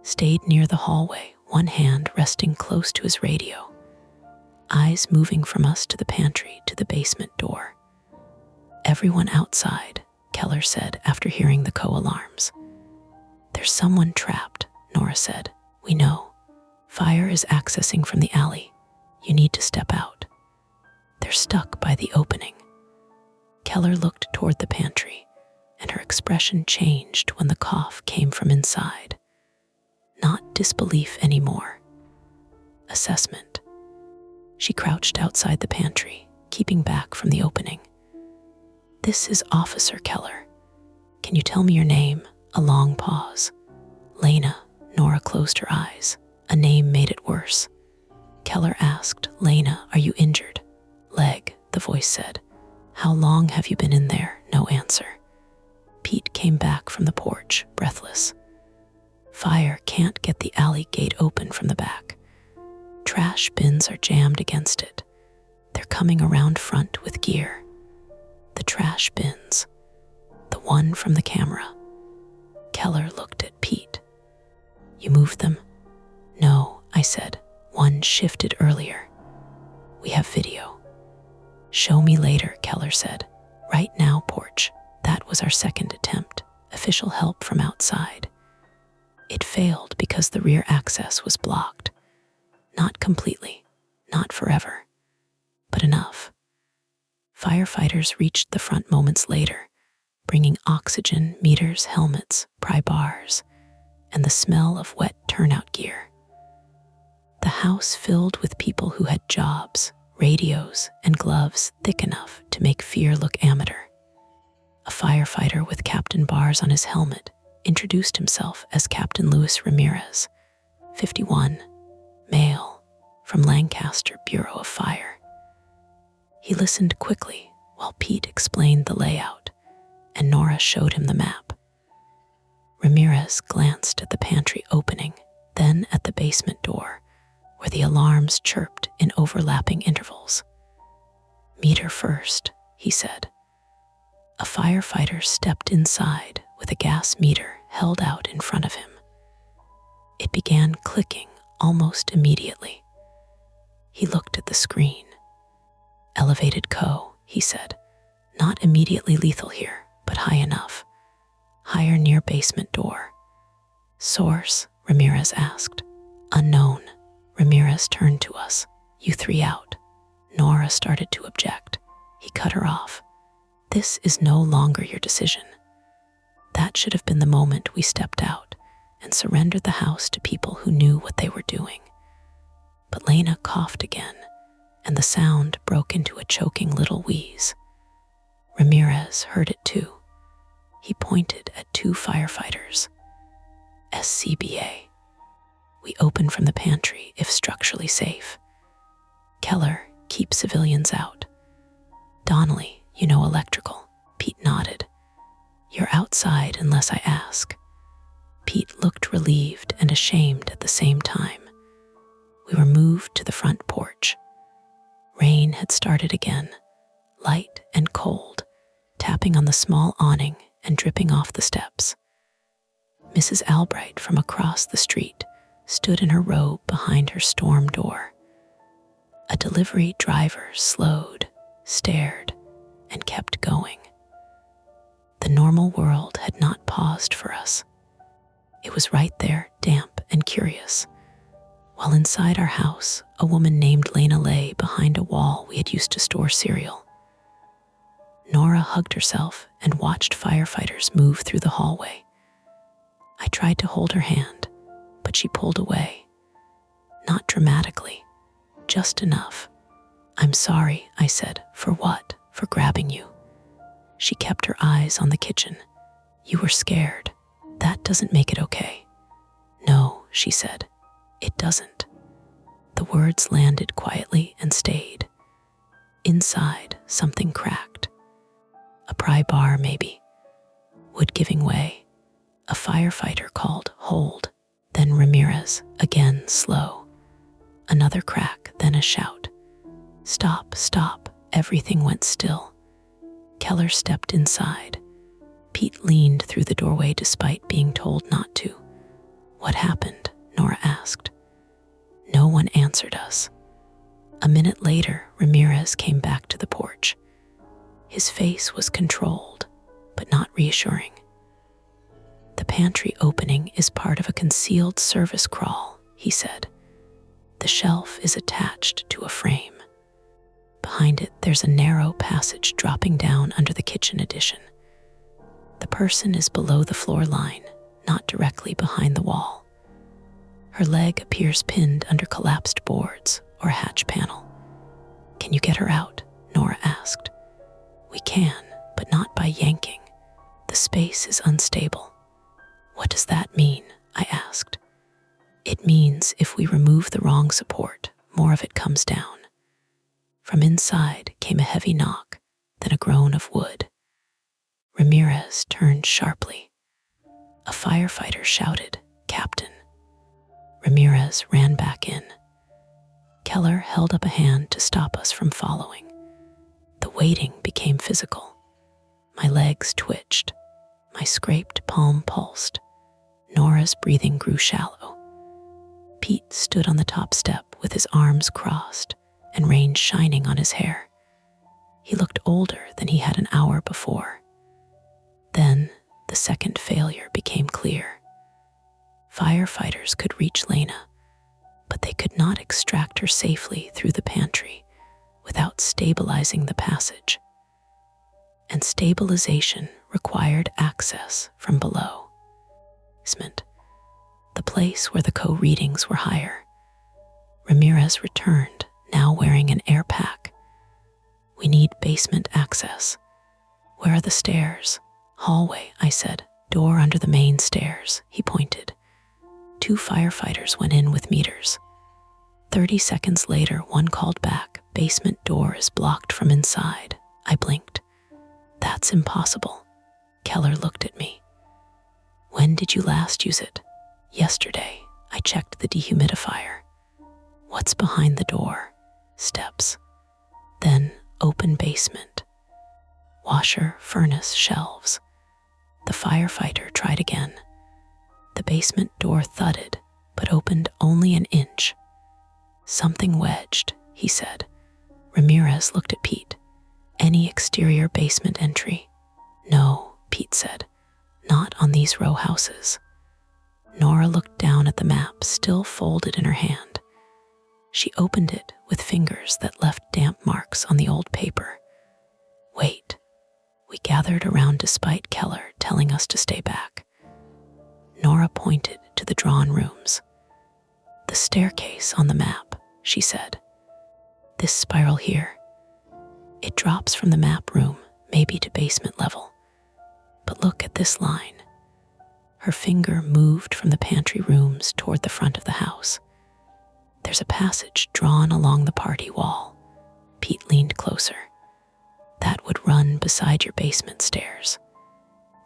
stayed near the hallway, one hand resting close to his radio, eyes moving from us to the pantry to the basement door. Everyone outside, Keller said after hearing the co-alarms. There's someone trapped, Nora said. We know. Fire is accessing from the alley. You need to step out. They're stuck by the opening. Keller looked toward the pantry, and her expression changed when the cough came from inside. Not disbelief anymore. Assessment. She crouched outside the pantry, keeping back from the opening. This is Officer Keller. Can you tell me your name? A long pause. Lena. Nora closed her eyes. A name made it worse. Keller asked, Lena, are you injured? Leg, the voice said. How long have you been in there? No answer. Pete came back from the porch, breathless. Fire can't get the alley gate open from the back. Trash bins are jammed against it. They're coming around front with gear. The trash bins. The one from the camera. Keller looked at Pete. You moved them? No, I said. One shifted earlier. We have video. Show me later, Keller said. Right now, porch. That was our second attempt. Official help from outside. It failed because the rear access was blocked. Not completely, not forever, but enough. Firefighters reached the front moments later, bringing oxygen, meters, helmets, pry bars, and the smell of wet turnout gear. The house filled with people who had jobs, radios, and gloves thick enough to make fear look amateur. A firefighter with Captain bars on his helmet introduced himself as Captain Luis Ramirez, 51, male, from Lancaster Bureau of Fire. He listened quickly while Pete explained the layout, and Nora showed him the map. Ramirez glanced at the pantry opening, then at the basement door, where the alarms chirped in overlapping intervals. Meter first, he said. A firefighter stepped inside with a gas meter held out in front of him. It began clicking almost immediately. He looked at the screen. Elevated co, he said. Not immediately lethal here, but high enough. Higher near basement door. Source, Ramirez asked. Unknown. Ramirez turned to us. You three out. Nora started to object. He cut her off. This is no longer your decision. That should have been the moment we stepped out and surrendered the house to people who knew what they were doing. But Lena coughed again, and the sound broke into a choking little wheeze. Ramirez heard it too. He pointed at two firefighters. SCBA. We open from the pantry if structurally safe. Keller, keep civilians out. Donnelly, you know electrical. Pete nodded. You're outside unless I ask. Pete looked relieved and ashamed at the same time. We were moved to the front porch. Rain had started again, light and cold, tapping on the small awning and dripping off the steps. Mrs. Albright from across the street stood in her robe behind her storm door. A delivery driver slowed, stared, and kept going. The normal world had not paused for us. It was right there, damp and curious, while inside our house, a woman named Lena lay behind a wall we had used to store cereal. Nora hugged herself and watched firefighters move through the hallway. I tried to hold her hand, but she pulled away. Not dramatically, just enough. I'm sorry, I said. For what? For grabbing you. She kept her eyes on the kitchen. You were scared. That doesn't make it okay. No, she said. It doesn't. The words landed quietly and stayed. Inside, something cracked. A pry bar, maybe. Wood giving way. A firefighter called, hold. Then Ramirez, again slow. Another crack, then a shout. Stop, stop. Everything went still. Keller stepped inside. Pete leaned through the doorway despite being told not to. What happened? Nora asked. No one answered us. A minute later, Ramirez came back to the porch. His face was controlled, but not reassuring. The pantry opening is part of a concealed service crawl, he said. The shelf is attached to a frame. Behind it, there's a narrow passage dropping down under the kitchen addition. The person is below the floor line, not directly behind the wall. Her leg appears pinned under collapsed boards or a hatch panel. Can you get her out? Nora asked. We can, but not by yanking. The space is unstable. What does that mean? I asked. It means if we remove the wrong support, more of it comes down. From inside came a heavy knock, then a groan of wood. Ramirez turned sharply. A firefighter shouted, "Captain." Ramirez ran back in. Keller held up a hand to stop us from following. The waiting became physical. My legs twitched. My scraped palm pulsed. Nora's breathing grew shallow. Pete stood on the top step with his arms crossed and rain shining on his hair. He looked older than he had an hour before. Then the second failure became clear. Firefighters could reach Lena, but they could not extract her safely through the pantry without stabilizing the passage. And stabilization required access from below. The place where the co-readings were higher. Ramirez returned, now wearing an air pack. "We need basement access." "Where are the stairs?" "Hallway," I said. "Door under the main stairs," he pointed. 2 firefighters went in with meters. 30 seconds later, one called back, "Basement door is blocked from inside." I blinked. "That's impossible." Keller looked at me. "When did you last use it?" "Yesterday." I checked the dehumidifier. "What's behind the door?" "Steps." "Then open basement." "Washer, furnace, shelves." The firefighter tried again. The basement door thudded, but opened only an inch. "Something wedged," he said. Ramirez looked at Pete. "Any exterior basement entry?" "No," Pete said. "Not on these row houses." Nora looked down at the map, still folded in her hand. She opened it with fingers that left damp marks on the old paper. "Wait." We gathered around despite Keller telling us to stay back. Nora pointed to the drawn rooms. "The staircase on the map," she said. "This spiral here. It drops from the map room, maybe to basement level. But look at this line." Her finger moved from the pantry rooms toward the front of the house. "There's a passage drawn along the party wall." Pete leaned closer. "That would run beside your basement stairs."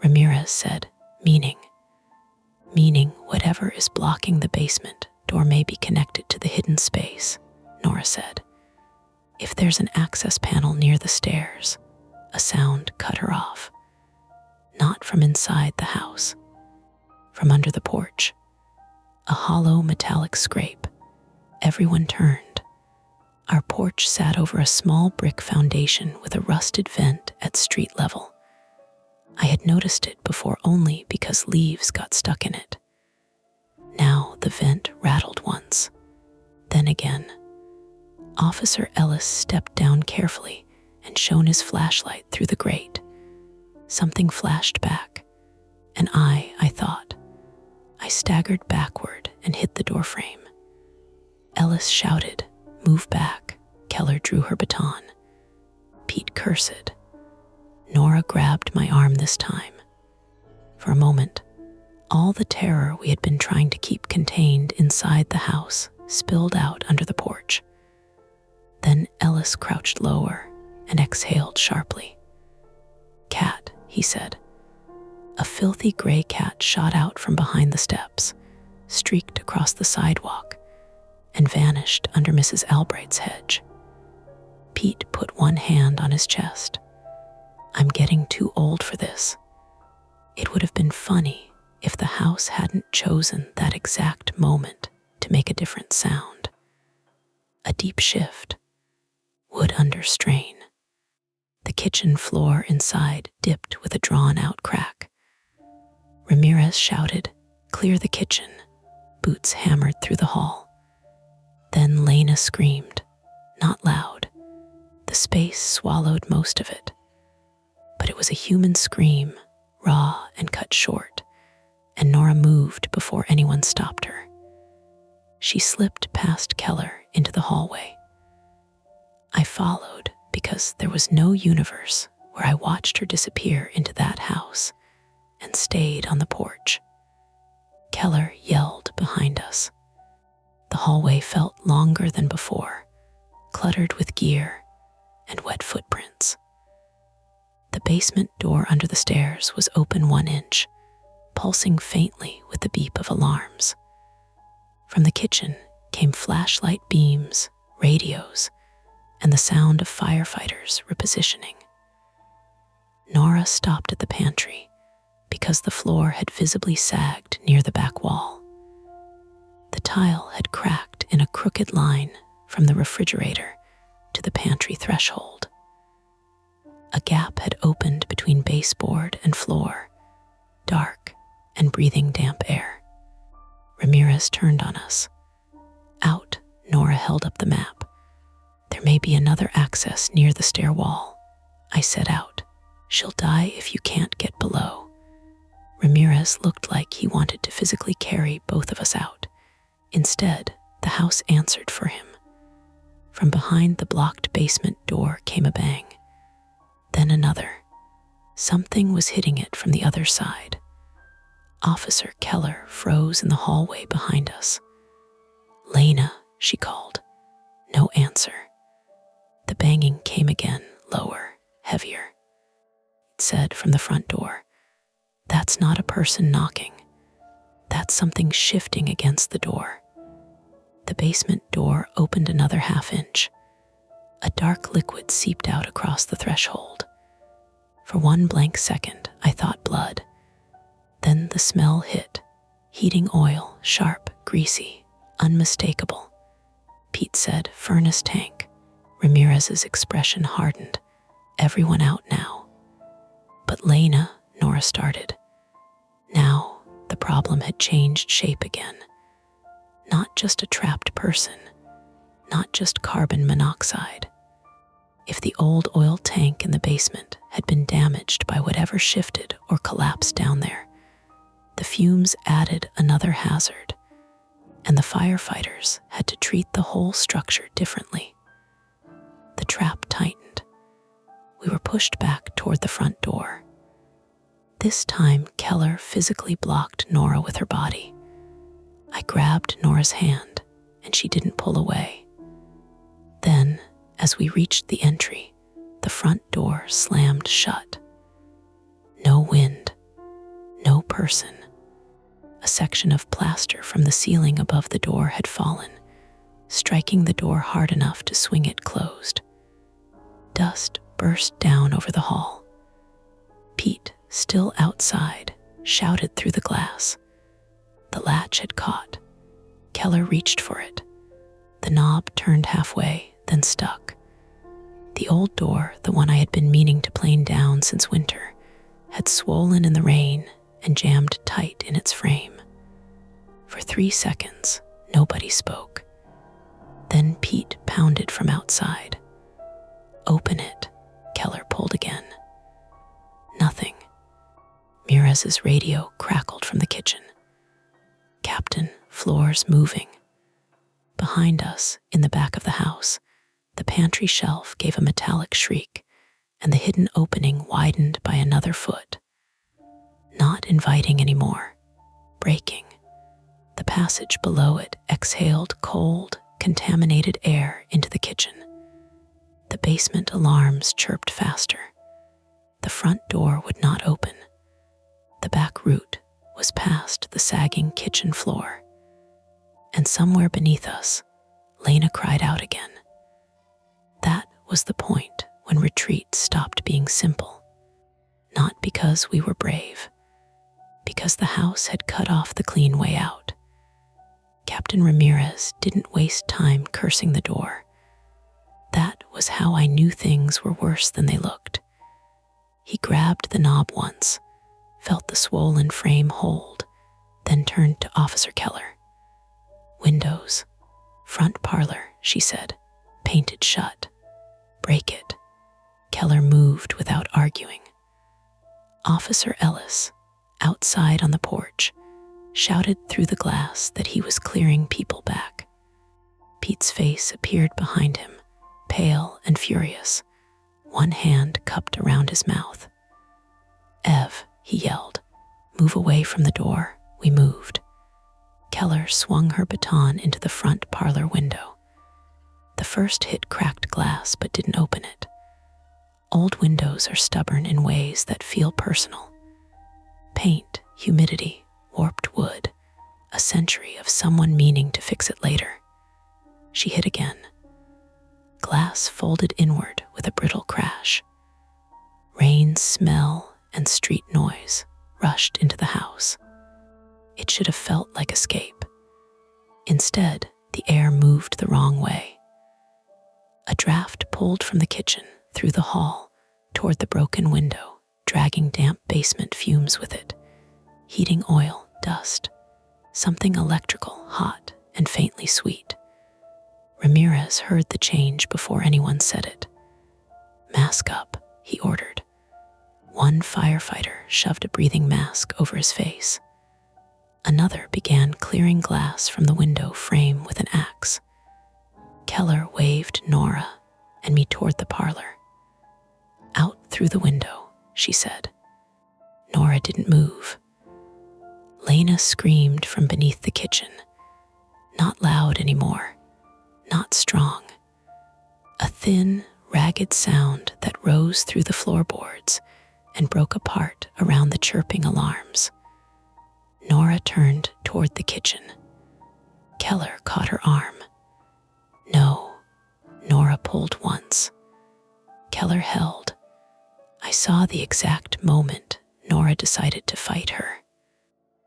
Ramirez said, "Meaning whatever is blocking the basement door may be connected to the hidden space," Nora said. "If there's an access panel near the stairs." A sound cut her off. "Not from inside the house. From under the porch." A hollow metallic scrape. Everyone turned. Our porch sat over a small brick foundation with a rusted vent at street level. I had noticed it before only because leaves got stuck in it. Now the vent rattled once, then again. Officer Ellis stepped down carefully and shone his flashlight through the grate. Something flashed back, and I thought. I staggered backward and hit the doorframe. Ellis shouted, "Move back." Keller drew her baton. Pete cursed. Nora grabbed my arm this time. For a moment, all the terror we had been trying to keep contained inside the house spilled out under the porch. Then Ellis crouched lower and exhaled sharply. "Cat," he said. A filthy gray cat shot out from behind the steps, streaked across the sidewalk, and vanished under Mrs. Albright's hedge. Pete put one hand on his chest. "I'm getting too old for this." It would have been funny if the house hadn't chosen that exact moment to make a different sound. A deep shift. Wood under strain. The kitchen floor inside dipped with a drawn-out crack. Ramirez shouted, "Clear the kitchen." Boots hammered through the hall. Then Lena screamed, not loud. The space swallowed most of it. But it was a human scream, raw and cut short, and Nora moved before anyone stopped her. She slipped past Keller into the hallway. I followed because there was no universe where I watched her disappear into that house and stayed on the porch. Keller yelled behind us. The hallway felt longer than before, cluttered with gear, and wet footprints. The basement door under the stairs was open 1 inch, pulsing faintly with the beep of alarms. From the kitchen came flashlight beams, radios, and the sound of firefighters repositioning. Nora stopped at the pantry because the floor had visibly sagged near the back wall. The tile had cracked in a crooked line from the refrigerator to the pantry threshold. A gap had opened between baseboard and floor, dark and breathing damp air. Ramirez turned on us. Out, Nora held up the map. There may be another access near the stair wall. I said out. She'll die if you can't get below. Ramirez looked like he wanted to physically carry both of us out. Instead, the house answered for him. From behind the blocked basement door came a bang. Then another. Something was hitting it from the other side. Officer Keller froze in the hallway behind us. "Lena," she called. No answer. The banging came again, lower, heavier. It said from the front door, "That's not a person knocking. That's something shifting against the door." The basement door opened another 1/2 inch. A dark liquid seeped out across the threshold. For 1 blank second, I thought blood. Then the smell hit. Heating oil, sharp, greasy, unmistakable. Pete said, "Furnace tank." Ramirez's expression hardened. "Everyone out now." "But Lena," Nora started. Now, the problem had changed shape again. Not just a trapped person, not just carbon monoxide. If the old oil tank in the basement had been damaged by whatever shifted or collapsed down there, the fumes added another hazard, and the firefighters had to treat the whole structure differently. The trap tightened. We were pushed back toward the front door. This time, Keller physically blocked Nora with her body. I grabbed Nora's hand, and she didn't pull away. Then, as we reached the entry, the front door slammed shut. No wind, no person. A section of plaster from the ceiling above the door had fallen, striking the door hard enough to swing it closed. Dust burst down over the hall. Pete, still outside, shouted through the glass. The latch had caught. Keller reached for it. The knob turned halfway, then stuck. The old door, the one I had been meaning to plane down since winter, had swollen in the rain and jammed tight in its frame. For 3 seconds, nobody spoke. Then Pete pounded from outside. "Open it," Keller pulled again. Nothing. Ramirez's radio crackled from the kitchen. "Captain, floor's moving." Behind us, in the back of the house, the pantry shelf gave a metallic shriek, and the hidden opening widened by another foot. Not inviting anymore, breaking. The passage below it exhaled cold, contaminated air into the kitchen. The basement alarms chirped faster. The front door would not open. The back route was past the sagging kitchen floor. And somewhere beneath us, Lena cried out again. That was the point when retreat stopped being simple. Not because we were brave, because the house had cut off the clean way out. Captain Ramirez didn't waste time cursing the door. That was how I knew things were worse than they looked. He grabbed the knob once, felt the swollen frame hold, then turned to Officer Keller. "Windows. Front parlor," she said, "painted shut. Break it." Keller moved without arguing. Officer Ellis, outside on the porch, shouted through the glass that he was clearing people back. Pete's face appeared behind him, pale and furious, one hand cupped around his mouth. "Ev," he yelled, "move away from the door." We moved. Keller swung her baton into the front parlor window. The first hit cracked glass but didn't open it. Old windows are stubborn in ways that feel personal. Paint, humidity, warped wood, a century of someone meaning to fix it later. She hit again. Glass folded inward with a brittle crash. Rain, smell, and street noise rushed into the house. It should have felt like escape. Instead, the air moved the wrong way. A draft pulled from the kitchen through the hall toward the broken window, dragging damp basement fumes with it. Heating oil, dust, something electrical, hot and faintly sweet. Ramirez heard the change before anyone said it. "Mask up," he ordered. One firefighter shoved a breathing mask over his face. Another began clearing glass from the window frame with an axe. Keller waved Nora and me toward the parlor. "Out through the window," she said. Nora didn't move. Lena screamed from beneath the kitchen. Not loud anymore, not strong. A thin, ragged sound that rose through the floorboards and broke apart around the chirping alarms. Nora turned toward the kitchen. Keller caught her arm. "No," Nora pulled once. Keller held. I saw the exact moment Nora decided to fight her.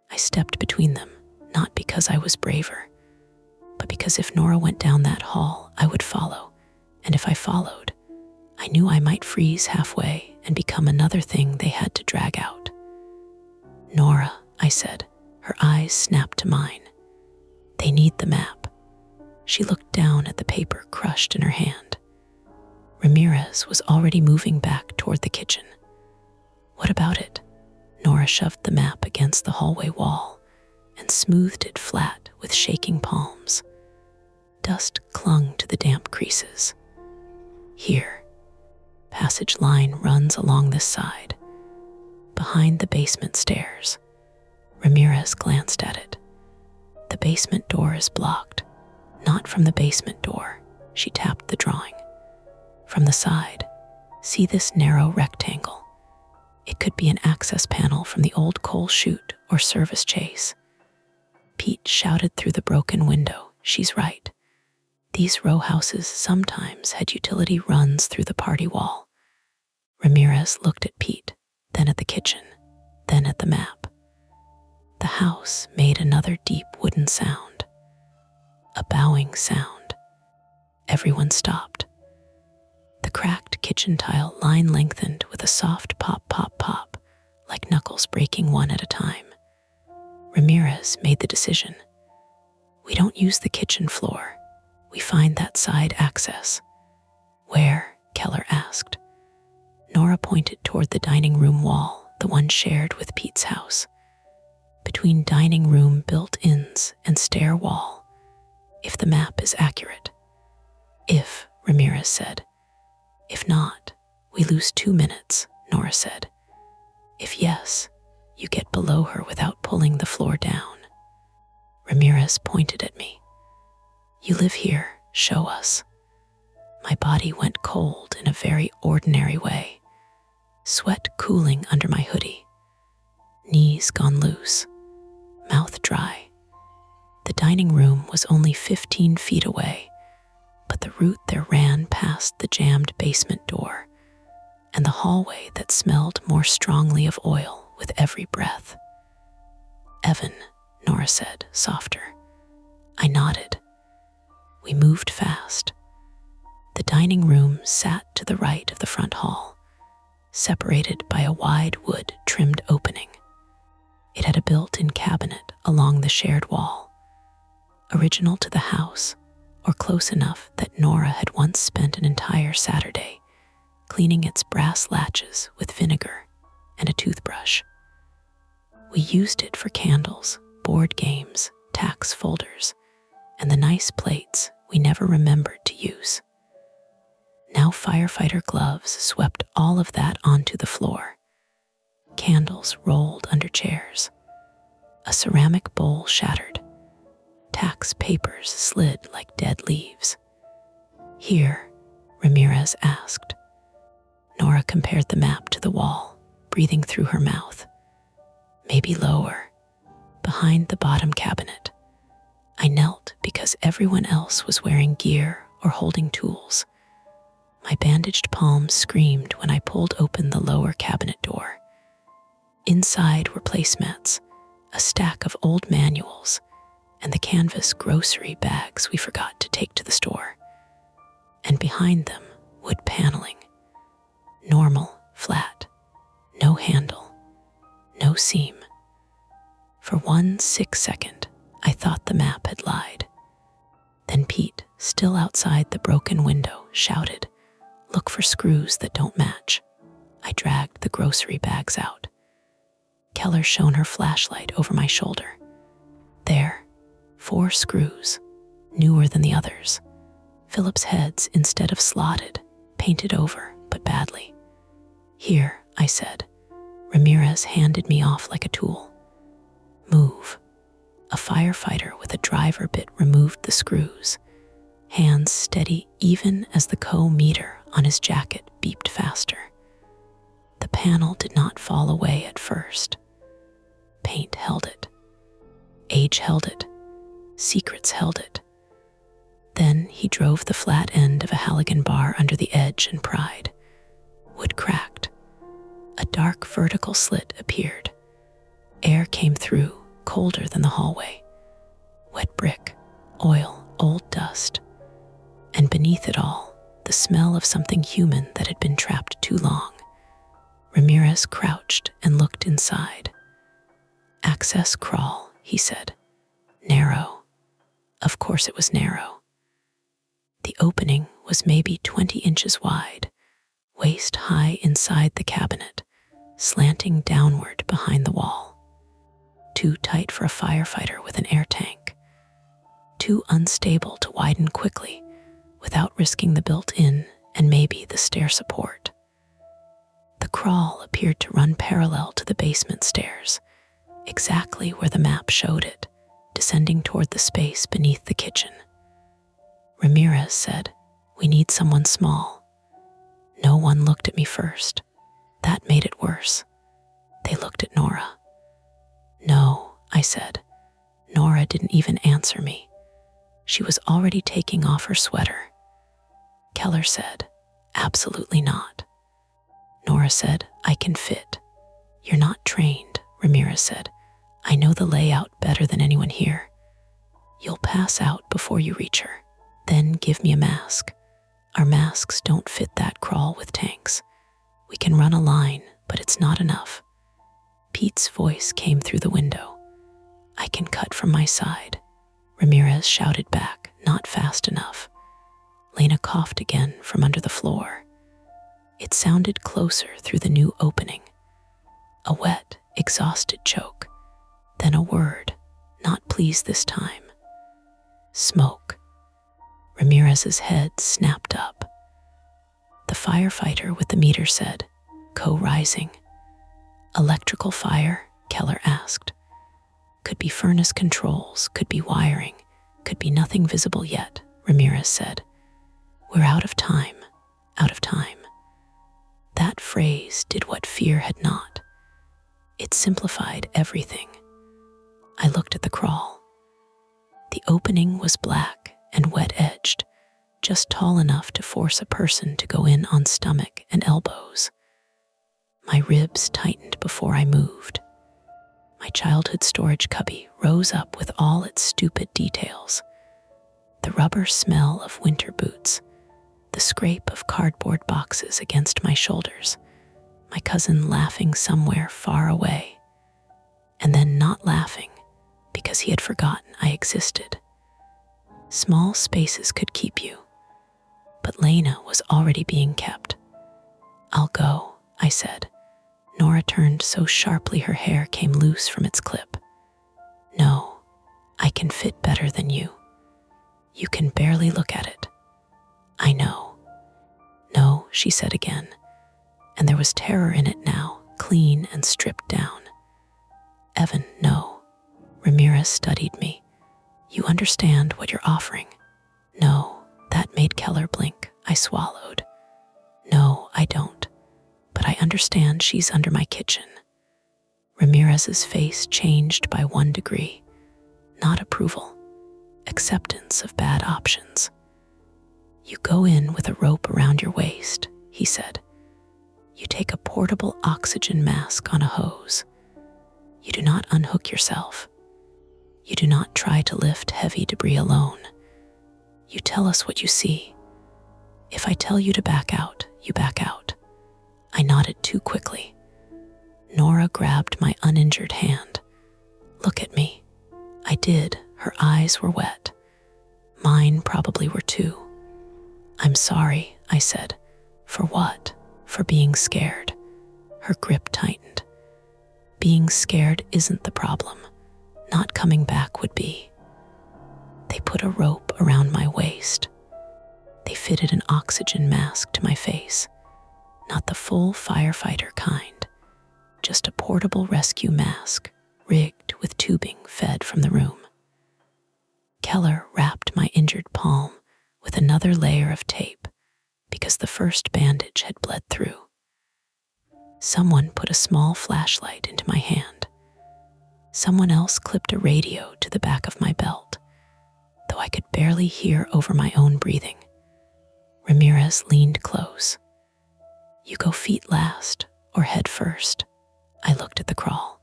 I stepped between them, not because I was braver, but because if Nora went down that hall, I would follow, and if I followed, I knew I might freeze halfway and become another thing they had to drag out. "Nora," I said, her eyes snapped to mine. "They need the map." She looked down at the paper crushed in her hand. Ramirez was already moving back toward the kitchen. "What about it?" Nora shoved the map against the hallway wall and smoothed it flat with shaking palms. Dust clung to the damp creases. "Here. Passage line runs along this side, behind the basement stairs." Ramirez glanced at it. "The basement door is blocked. Not from the basement door," she tapped the drawing. "From the side. See this narrow rectangle? It could be an access panel from the old coal chute or service chase." Pete shouted through the broken window, "She's right. These row houses sometimes had utility runs through the party wall." Ramirez looked at Pete, then at the kitchen, then at the map. The house made another deep wooden sound. A bowing sound. Everyone stopped. The cracked kitchen tile line lengthened with a soft pop, pop, pop, like knuckles breaking one at a time. Ramirez made the decision. "We don't use the kitchen floor. We find that side access." "Where?" Keller asked. Nora pointed toward the dining room wall, the one shared with Pete's house. "Between dining room built-ins and stair wall, if the map is accurate." "If," Ramirez said. "If not, we lose 2 minutes," Nora said. "If yes, you get below her without pulling the floor down." Ramirez pointed at me. "You live here, show us." My body went cold in a very ordinary way. Sweat cooling under my hoodie. Knees gone loose. Mouth dry. The dining room was only 15 feet away, but the route there ran past the jammed basement door and the hallway that smelled more strongly of oil with every breath. "Evan," Nora said, softer. I nodded. We moved fast. The dining room sat to the right of the front hall, separated by a wide wood-trimmed opening. It had a built-in cabinet along the shared wall, original to the house, or close enough that Nora had once spent an entire Saturday cleaning its brass latches with vinegar and a toothbrush. We used it for candles, board games, tax folders, and the nice plates we never remembered to use. Now firefighter gloves swept all of that onto the floor. Candles rolled under chairs. A ceramic bowl shattered. Tax papers slid like dead leaves. "Here?" Ramirez asked. Nora compared the map to the wall, breathing through her mouth. Maybe lower, behind the bottom cabinet. I knelt because everyone else was wearing gear or holding tools. My bandaged palms screamed when I pulled open the lower cabinet door. Inside were placemats, a stack of old manuals, and the canvas grocery bags we forgot to take to the store. And behind them, wood paneling. Normal, flat, no handle, no seam. For 1 second, I thought the map had lied. Then Pete, still outside the broken window, shouted, "Look for screws that don't match." I dragged the grocery bags out. Keller shone her flashlight over my shoulder. There, 4 screws, newer than the others. Phillips heads instead of slotted, painted over, but badly. "Here," I said. Ramirez handed me off like a tool. "Move." A firefighter with a driver bit removed the screws, hands steady even as the meter on his jacket beeped faster. The panel did not fall away at first. Paint held it. Age held it. Secrets held it. Then he drove the flat end of a Halligan bar under the edge and pried. Wood cracked. A dark vertical slit appeared. Air came through, colder than the hallway. Wet brick, oil, old dust. And beneath it all, the smell of something human that had been trapped too long. Ramirez crouched and looked inside. "Access crawl," he said. "Narrow." Of course it was narrow. The opening was maybe 20 inches wide, waist high inside the cabinet, slanting downward behind the wall. Too tight for a firefighter with an air tank. Too unstable to widen quickly without risking the built-in and maybe the stair support. The crawl appeared to run parallel to the basement stairs, exactly where the map showed it, descending toward the space beneath the kitchen. Ramirez said, "We need someone small." No one looked at me first. That made it worse. They looked at Nora. "No," I said. Nora didn't even answer me. She was already taking off her sweater. Keller said, "Absolutely not." Nora said, "I can fit." "You're not trained," Ramirez said. "I know the layout better than anyone here. You'll pass out before you reach her. Then give me a mask. Our masks don't fit that crawl with tanks. We can run a line, but it's not enough." Pete's voice came through the window. "I can cut from my side." Ramirez shouted back, "Not fast enough." Lena coughed again from under the floor. It sounded closer through the new opening. A wet, exhausted choke. Then a word, not pleased this time. "Smoke." Ramirez's head snapped up. The firefighter with the meter said, "Co-rising." "Electrical fire?" Keller asked. "Could be furnace controls, could be wiring, could be nothing visible yet," Ramirez said. "We're out of time, out of time." That phrase did what fear had not. It simplified everything. I looked at the crawl. The opening was black and wet-edged, just tall enough to force a person to go in on stomach and elbows. My ribs tightened before I moved. My childhood storage cubby rose up with all its stupid details. The rubber smell of winter boots, the scrape of cardboard boxes against my shoulders, my cousin laughing somewhere far away, and then not laughing because he had forgotten I existed. Small spaces could keep you, but Lena was already being kept. "I'll go," I said. Nora turned so sharply her hair came loose from its clip. "No, I can fit better than you. You can barely look at it." "I know." "No," she said again, and there was terror in it now, clean and stripped down. "Evan, no." Ramirez studied me. "You understand what you're offering?" "No." That made Keller blink. I swallowed. "No, I don't." understand she's under my kitchen. Ramirez's face changed by 1 degree. Not approval, acceptance of bad options. You go in with a rope around your waist, he said. You take a portable oxygen mask on a hose. You do not unhook yourself. You do not try to lift heavy debris alone. You tell us what you see. If I tell you to back out, you back out. I nodded too quickly. Nora grabbed my uninjured hand. Look at me. I did. Her eyes were wet. Mine probably were too. I'm sorry, I said. For what? For being scared. Her grip tightened. Being scared isn't the problem. Not coming back would be. They put a rope around my waist. They fitted an oxygen mask to my face. Not the full firefighter kind. Just a portable rescue mask, rigged with tubing fed from the room. Keller wrapped my injured palm with another layer of tape because the first bandage had bled through. Someone put a small flashlight into my hand. Someone else clipped a radio to the back of my belt, though I could barely hear over my own breathing. Ramirez leaned close. You go feet last or head first? I looked at the crawl.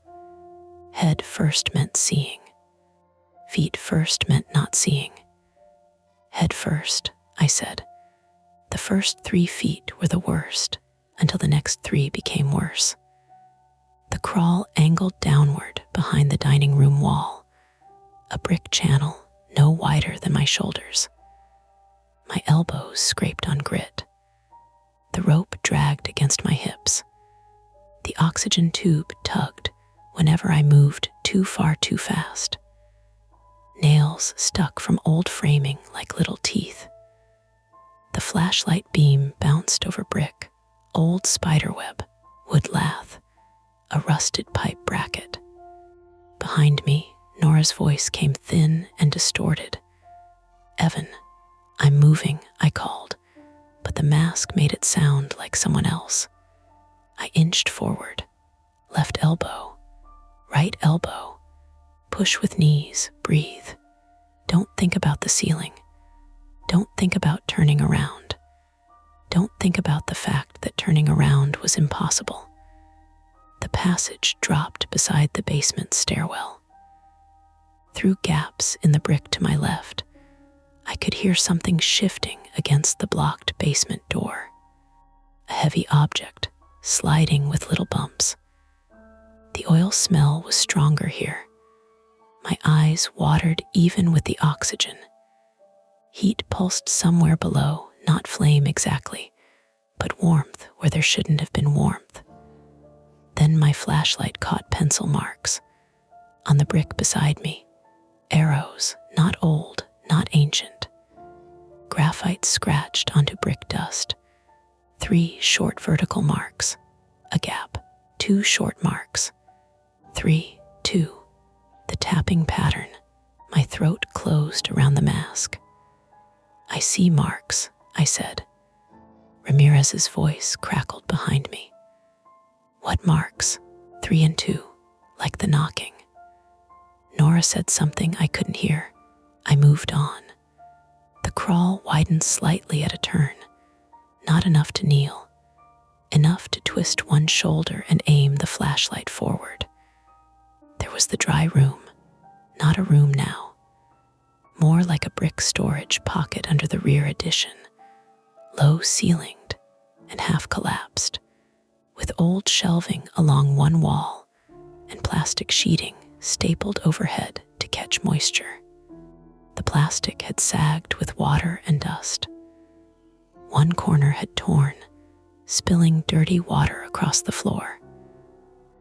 Head first meant seeing. Feet first meant not seeing. Head first, I said. The first 3 feet were the worst until the next 3 became worse. The crawl angled downward behind the dining room wall, a brick channel no wider than my shoulders. My elbows scraped on grit. The rope dragged against my hips. The oxygen tube tugged whenever I moved too far too fast. Nails stuck from old framing like little teeth. The flashlight beam bounced over brick, old spiderweb, wood lath, a rusted pipe bracket. Behind me, Nora's voice came thin and distorted. Evan, I'm moving, I called, but the mask made it sound like someone else. I inched forward. Left elbow, right elbow. Push with knees, breathe. Don't think about the ceiling. Don't think about turning around. Don't think about the fact that turning around was impossible. The passage dropped beside the basement stairwell. Through gaps in the brick to my left, I could hear something shifting against the blocked basement door. A heavy object, sliding with little bumps. The oil smell was stronger here. My eyes watered even with the oxygen. Heat pulsed somewhere below, not flame exactly, but warmth where there shouldn't have been warmth. Then my flashlight caught pencil marks. On the brick beside me, arrows, not old, not ancient. Graphite scratched onto brick dust. 3 short vertical marks, a gap, 2 short marks. 3, 2. The tapping pattern. My throat closed around the mask. I see marks, I said. Ramirez's voice crackled behind me. What marks? 3 and 2, like the knocking. Nora said something I couldn't hear. I moved on. The crawl widened slightly at a turn, not enough to kneel, enough to twist one shoulder and aim the flashlight forward. There was the dry room, not a room now, more like a brick storage pocket under the rear addition, low ceilinged and half collapsed, with old shelving along one wall and plastic sheeting stapled overhead to catch moisture. The plastic had sagged with water and dust. One corner had torn, spilling dirty water across the floor.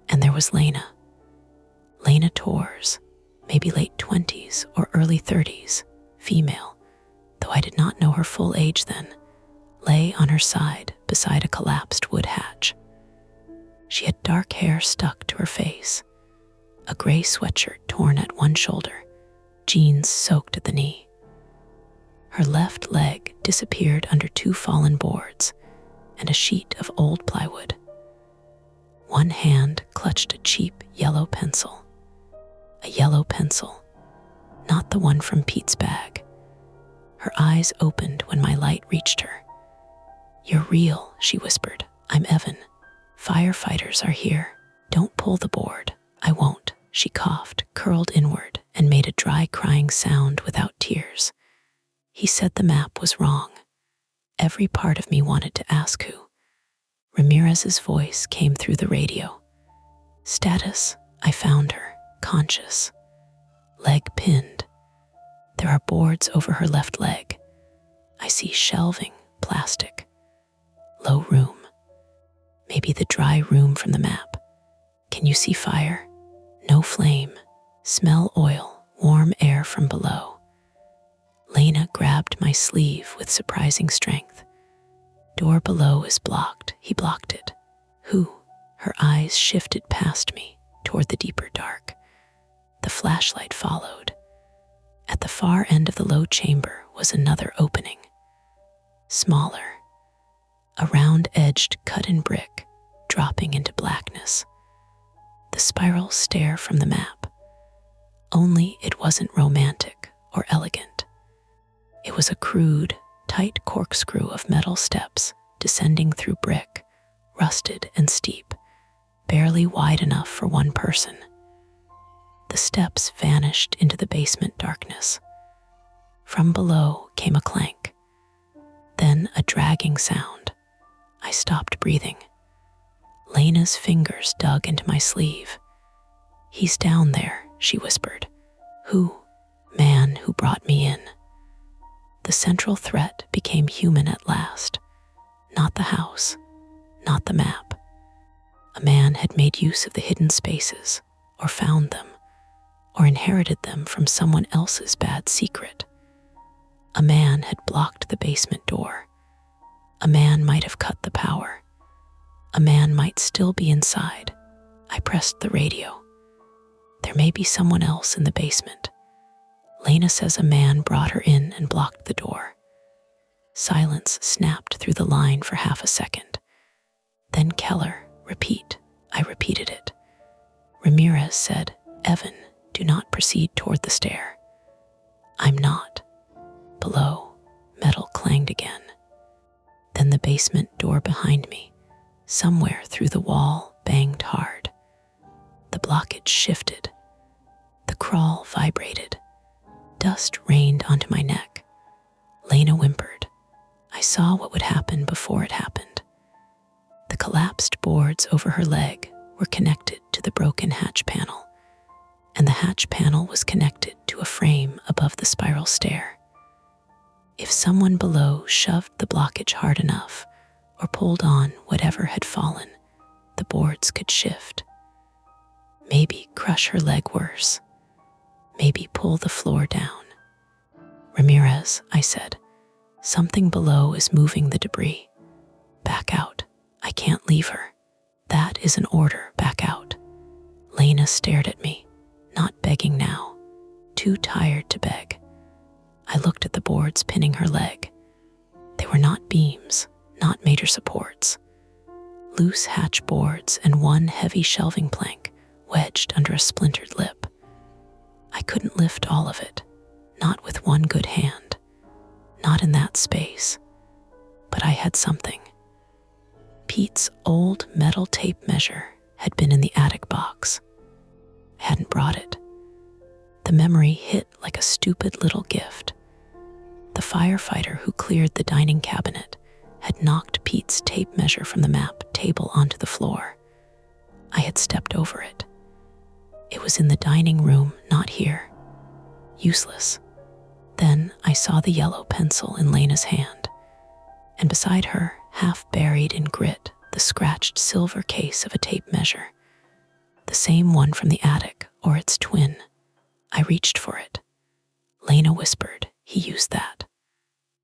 And there was Lena. Lena Torres, maybe late 20s or early 30s, female, though I did not know her full age then, lay on her side beside a collapsed wood hatch. She had dark hair stuck to her face, a gray sweatshirt torn at one shoulder, jeans soaked at the knee. Her left leg disappeared under 2 fallen boards and a sheet of old plywood. One hand clutched a cheap yellow pencil. A yellow pencil, not the one from Pete's bag. Her eyes opened when my light reached her. "You're real," she whispered. "I'm Evan. Firefighters are here. Don't pull the board." "I won't." She coughed, curled inward, and made a dry crying sound without tears. He said the map was wrong. Every part of me wanted to ask who. Ramirez's voice came through the radio. "Status, I found her, conscious. Leg pinned. There are boards over her left leg. I see shelving, plastic. Low room. Maybe the dry room from the map. Can you see fire? No flame. Smell oil, warm air from below." Lena grabbed my sleeve with surprising strength. "Door below is blocked." He blocked it. "Who?" Her eyes shifted past me, toward the deeper dark. The flashlight followed. At the far end of the low chamber was another opening. Smaller. A round-edged cut-in brick, dropping into blackness. The spiral stair from the map. Only it wasn't romantic or elegant. It was a crude, tight corkscrew of metal steps descending through brick, rusted and steep, barely wide enough for one person. The steps vanished into the basement darkness. From below came a clank, then a dragging sound. I stopped breathing. Lena's fingers dug into my sleeve. "He's down there," she whispered. "Who?" "Man who brought me in." The central threat became human at last. Not the house, not the map. A man had made use of the hidden spaces, or found them, or inherited them from someone else's bad secret. A man had blocked the basement door. A man might have cut the power. A man might still be inside. I pressed the radio. There may be someone else in the basement. Lena says a man brought her in and blocked the door. Silence snapped through the line for half a second. Then Keller, "Repeat." I repeated it. Ramirez said, "Evan, do not proceed toward the stair." "I'm not." Below, metal clanged again. Then the basement door behind me, somewhere through the wall, banged hard. The blockage shifted. The crawl vibrated. Dust rained onto my neck. Lena whimpered. I saw what would happen before it happened. The collapsed boards over her leg were connected to the broken hatch panel, and the hatch panel was connected to a frame above the spiral stair. If someone below shoved the blockage hard enough or pulled on whatever had fallen, the boards could shift. Maybe crush her leg worse. Maybe pull the floor down. "Ramirez," I said, "something below is moving the debris. Back out. I can't leave her." "That is an order. Back out." Lena stared at me, not begging now, too tired to beg. I looked at the boards pinning her leg. They were not beams, not major supports. Loose hatch boards and one heavy shelving plank wedged under a splintered lip. I couldn't lift all of it, not with one good hand, not in that space. But I had something. Pete's old metal tape measure had been in the attic box. I hadn't brought it. The memory hit like a stupid little gift. The firefighter who cleared the dining cabinet had knocked Pete's tape measure from the map table onto the floor. I had stepped over it. It was in the dining room, not here. Useless. Then I saw the yellow pencil in Lena's hand, and beside her, half buried in grit, the scratched silver case of a tape measure. The same one from the attic, or its twin. I reached for it. Lena whispered, "He used that."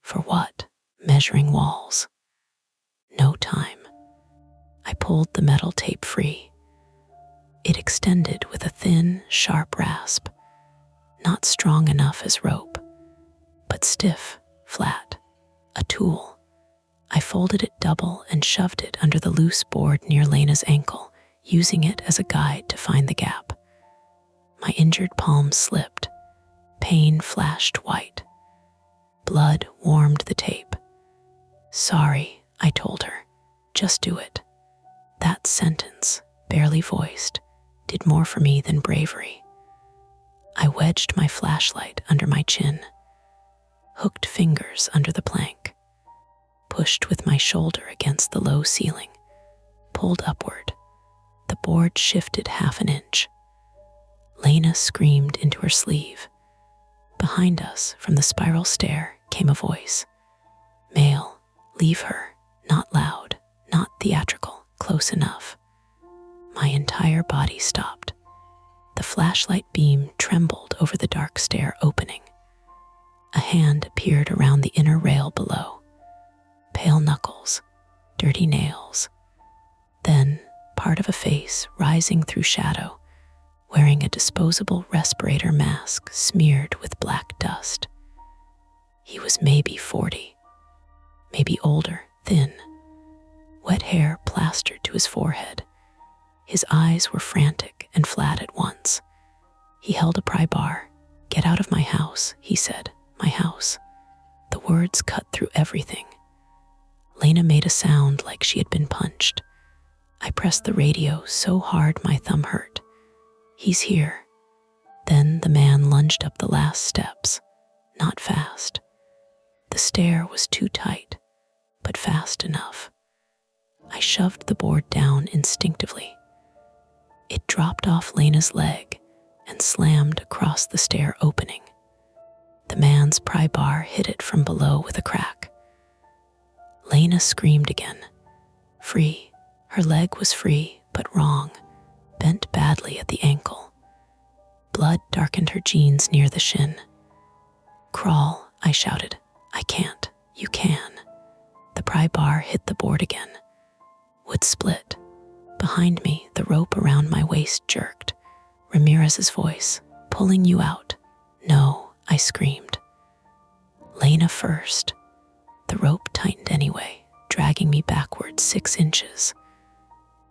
For what? Measuring walls. No time. I pulled the metal tape free. It extended with a thin, sharp rasp, not strong enough as rope, but stiff, flat, a tool. I folded it double and shoved it under the loose board near Lena's ankle. using it as a guide to find the gap. My injured palm slipped. Pain flashed white. Blood warmed the tape. "Sorry," I told her. "Just do it." That sentence, barely voiced, did more for me than bravery. I wedged my flashlight under my chin, hooked fingers under the plank, pushed with my shoulder against the low ceiling, pulled upward. The board shifted half an inch. Lena screamed into her sleeve. Behind us, from the spiral stair, came a voice. "Male, leave her. Not loud, not theatrical, close enough." My entire body stopped. The flashlight beam trembled over the dark stair opening. A hand appeared around the inner rail below. Pale knuckles, dirty nails. Then, part of a face rising through shadow, wearing a disposable respirator mask smeared with black dust. He was maybe 40, maybe older, thin, wet hair plastered to his forehead. His eyes were frantic and flat at once. He held a pry bar. "Get out of my house," he said. "My house." The words cut through everything. Lena made a sound like she had been punched. I pressed the radio so hard my thumb hurt. "He's here." Then the man lunged up the last steps, not fast. The stair was too tight, but fast enough. I shoved the board down instinctively. It dropped off Lena's leg and slammed across the stair opening. The man's pry bar hit it from below with a crack. Lena screamed again. Free. Her leg was free, but wrong, bent badly at the ankle. Blood darkened her jeans near the shin. "Crawl," I shouted. "I can't. You can." The pry bar hit the board again. Wood split. Behind me, the rope around my waist jerked. Ramirez's voice, "Pulling you out." "No," I screamed. Lena first. The rope tightened anyway, dragging me backward 6 inches.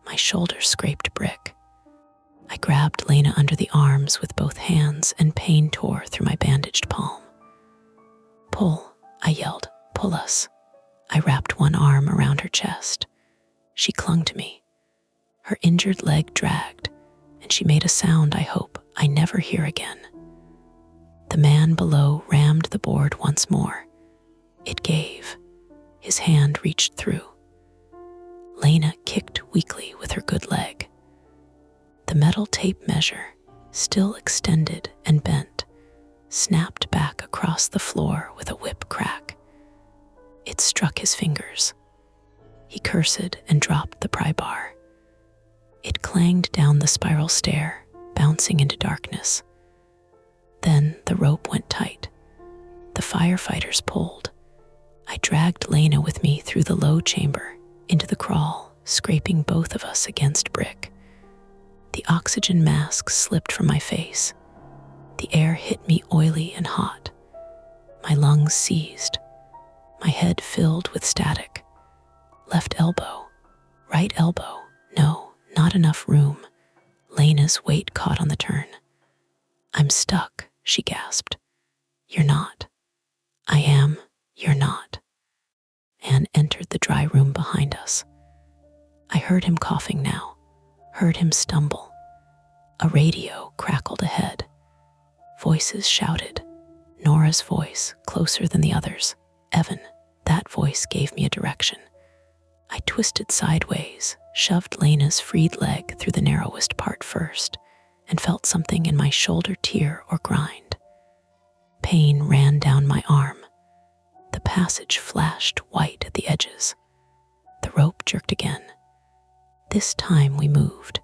My shoulder scraped brick. I grabbed Lena under the arms with both hands and pain tore through my bandaged palm. "Pull," I yelled. "Pull us." I wrapped one arm around her chest. She clung to me. Her injured leg dragged, and she made a sound I hope I never hear again. The man below rammed the board once more. It gave. His hand reached through. Lena kicked weakly with her good leg. The metal tape measure, still extended and bent, snapped back across the floor with a whip crack. It struck his fingers. He cursed and dropped the pry bar. It clanged down the spiral stair, bouncing into darkness. Then the rope went tight. The firefighters pulled. I dragged Lena with me through the low chamber, into the crawl, scraping both of us against brick. The oxygen mask slipped from my face. The air hit me oily and hot. My lungs seized. My head filled with static. Left elbow, right elbow, no. Not enough room. Lena's weight caught on the turn. "I'm stuck," she gasped. "You're not." "I am. You're not." Anne entered the dry room behind us. I heard him coughing now, heard him stumble. A radio crackled ahead. Voices shouted. Nora's voice, closer than the others. "Evan." That voice gave me a direction. I twisted sideways, shoved Lena's freed leg through the narrowest part first, and felt something in my shoulder tear or grind. Pain ran down my arm. The passage flashed white at the edges. The rope jerked again. This time we moved.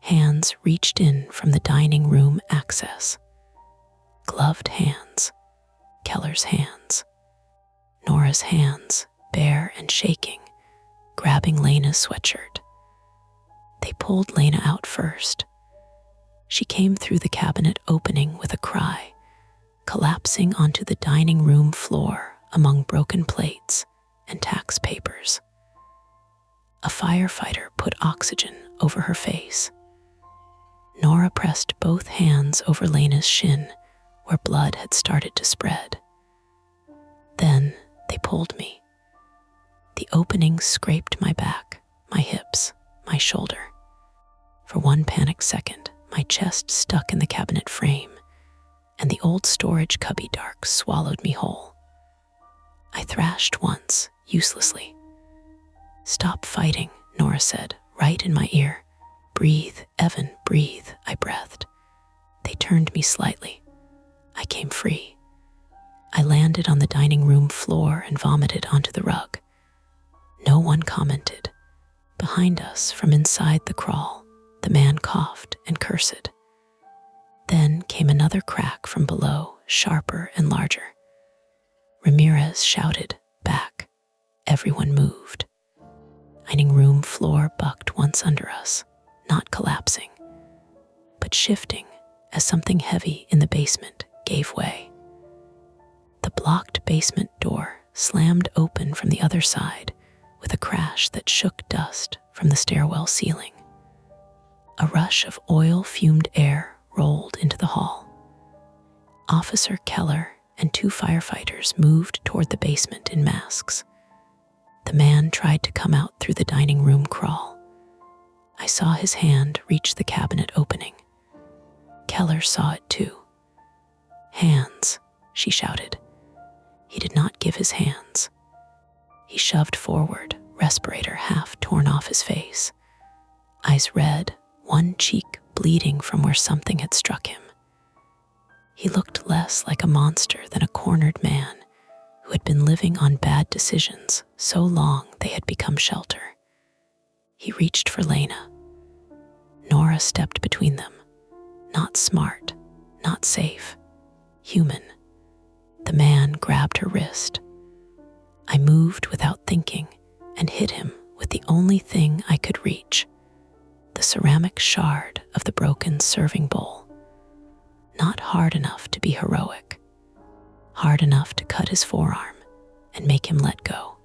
Hands reached in from the dining room access. Gloved hands. Keller's hands. Nora's hands, bare and shaking, grabbing Lena's sweatshirt. They pulled Lena out first. She came through the cabinet opening with a cry, collapsing onto the dining room floor among broken plates and tax papers. A firefighter put oxygen over her face. Nora pressed both hands over Lena's shin, where blood had started to spread. Then they pulled me. The opening scraped my back, my hips, my shoulder. For one panicked second, my chest stuck in the cabinet frame, and the old storage cubby dark swallowed me whole. I thrashed once, uselessly. "Stop fighting," Nora said, right in my ear. "Breathe, Evan, breathe," I breathed. They turned me slightly. I came free. I landed on the dining room floor and vomited onto the rug. No one commented. Behind us, from inside the crawl, the man coughed and cursed. Then came another crack from below, sharper and larger. Ramirez shouted back. Everyone moved. Dining room floor bucked once under us, not collapsing, but shifting as something heavy in the basement gave way. The blocked basement door slammed open from the other side with a crash that shook dust from the stairwell ceiling. A rush of oil-fumed air rolled into the hall. Officer Keller and 2 firefighters moved toward the basement in masks. The man tried to come out through the dining room crawl. I saw his hand reach the cabinet opening. Keller saw it too. "Hands," she shouted. He did not give his hands. He shoved forward, respirator half torn off his face. Eyes red, one cheek bleeding from where something had struck him. He looked less like a monster than a cornered man who had been living on bad decisions so long they had become shelter. He reached for Lena. Nora stepped between them. Not smart, not safe, human. The man grabbed her wrist. I moved without thinking and hit him with the only thing I could reach, the ceramic shard of the broken serving bowl. Not hard enough to be heroic, hard enough to cut his forearm and make him let go.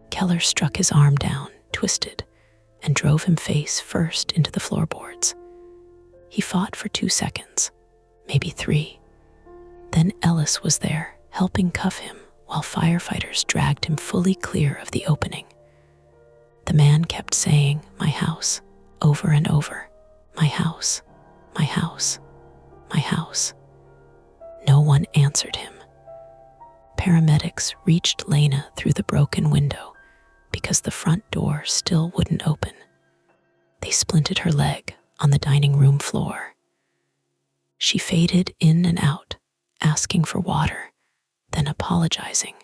Keller struck his arm down, twisted, and drove him face first into the floorboards. He fought for 2 seconds, maybe 3. Then Ellis was there, helping cuff him while firefighters dragged him fully clear of the opening. The man kept saying, "My house," over and over. "My house, my house, my house." No one answered him. Paramedics reached Lena through the broken window because the front door still wouldn't open. They splinted her leg on the dining room floor. She faded in and out, asking for water, then apologizing,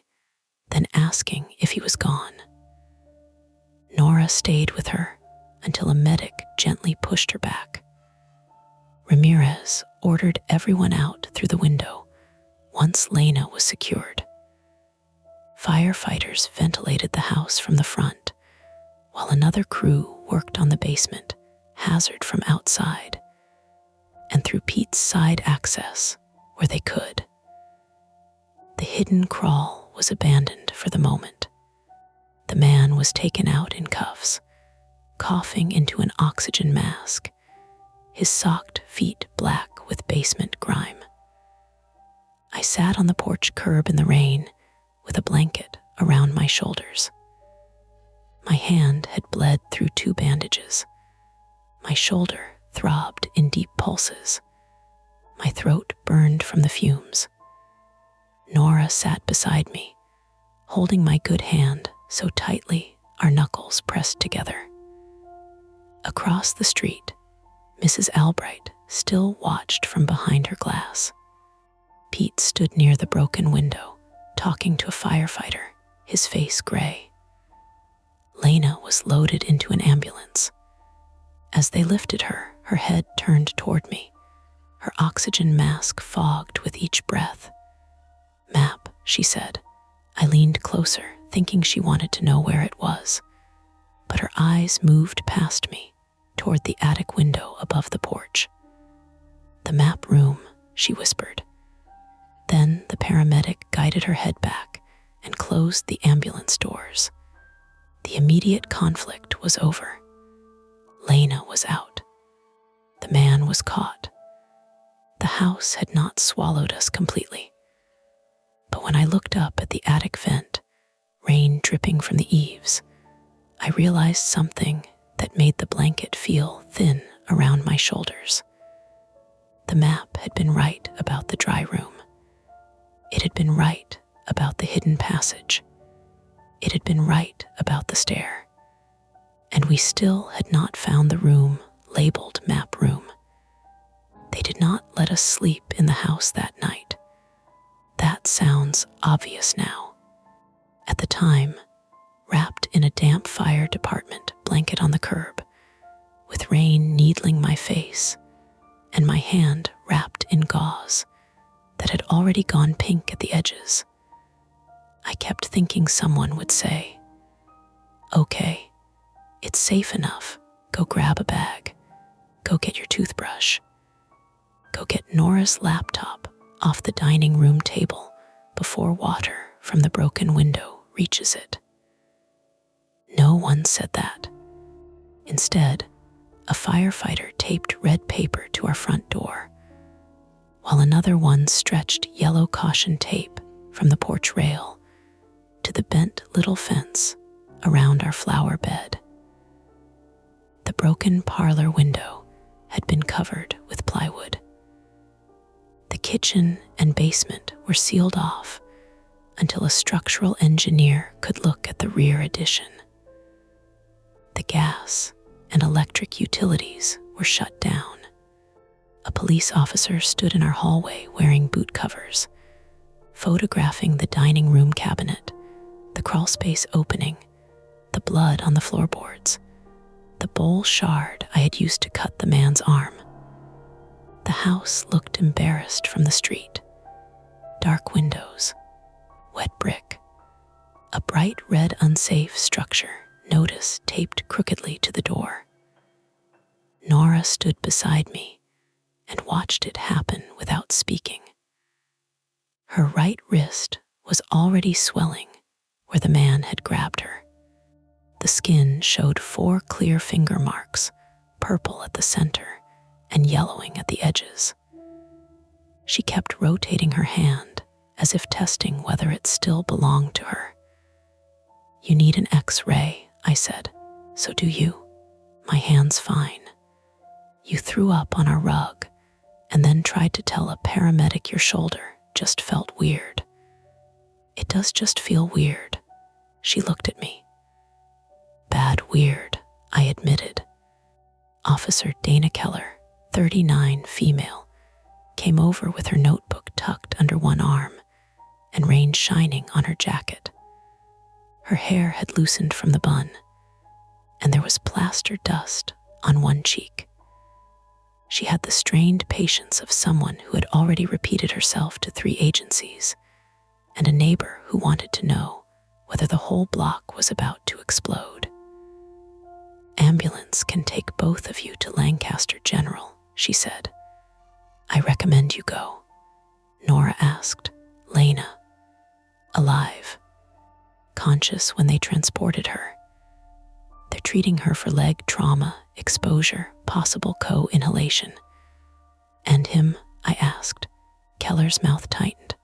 then asking if he was gone. Nora stayed with her until a medic gently pushed her back. Ramirez ordered everyone out through the window once Lena was secured. Firefighters ventilated the house from the front, while another crew worked on the basement, hazard from outside, and through Pete's side access where they could. The hidden crawl was abandoned for the moment. The man was taken out in cuffs, coughing into an oxygen mask, his socked feet black with basement grime. I sat on the porch curb in the rain with a blanket around my shoulders. My hand had bled through 2 bandages. My shoulder throbbed in deep pulses. My throat burned from the fumes. Nora sat beside me, holding my good hand so tightly our knuckles pressed together. Across the street, Mrs. Albright still watched from behind her glass. Pete stood near the broken window, talking to a firefighter, his face gray. Lena was loaded into an ambulance. As they lifted her, her head turned toward me, her oxygen mask fogged with each breath. "Map," she said. I leaned closer, thinking she wanted to know where it was, but her eyes moved past me, toward the attic window above the porch. "The map room," she whispered. Then the paramedic guided her head back and closed the ambulance doors. The immediate conflict was over. Lena was out. The man was caught. The house had not swallowed us completely. But when I looked up at the attic vent, rain dripping from the eaves, I realized something that made the blanket feel thin around my shoulders. The map had been right about the dry room. It had been right about the hidden passage. It had been right about the stair. And we still had not found the room labeled map room. They did not let us sleep in the house that night. That sounds obvious now. At the time, wrapped in a damp fire department blanket on the curb, with rain needling my face, and my hand wrapped in gauze that had already gone pink at the edges, I kept thinking someone would say, "Okay, it's safe enough. Go grab a bag. Go get your toothbrush. Go get Nora's laptop off the dining room table before water from the broken window reaches it." No one said that. Instead, a firefighter taped red paper to our front door, while another one stretched yellow caution tape from the porch rail to the bent little fence around our flower bed. The broken parlor window had been covered with plywood. The kitchen and basement were sealed off until a structural engineer could look at the rear addition. The gas and electric utilities were shut down. A police officer stood in our hallway wearing boot covers, photographing the dining room cabinet, the crawlspace opening, the blood on the floorboards, the bowl shard I had used to cut the man's arm. The house looked embarrassed from the street. Dark windows, wet brick, a bright red unsafe structure notice taped crookedly to the door. Nora stood beside me and watched it happen without speaking. Her right wrist was already swelling where the man had grabbed her. The skin showed 4 clear finger marks, purple at the center and yellowing at the edges. She kept rotating her hand as if testing whether it still belonged to her. "You need an X-ray," I said. "So do you." "My hand's fine." "You threw up on our rug and then tried to tell a paramedic your shoulder just felt weird." "It does just feel weird." She looked at me. "Bad weird," I admitted. Officer Dana Keller, 39, female, came over with her notebook tucked under one arm and rain shining on her jacket. Her hair had loosened from the bun, and there was plaster dust on one cheek. She had the strained patience of someone who had already repeated herself to 3 agencies, and a neighbor who wanted to know whether the whole block was about to explode. "Ambulance can take both of you to Lancaster General," she said. "I recommend you go." Nora asked, "Lena, alive?" "Conscious when they transported her. They're treating her for leg trauma, exposure, possible co-inhalation." "And him?" I asked. Keller's mouth tightened.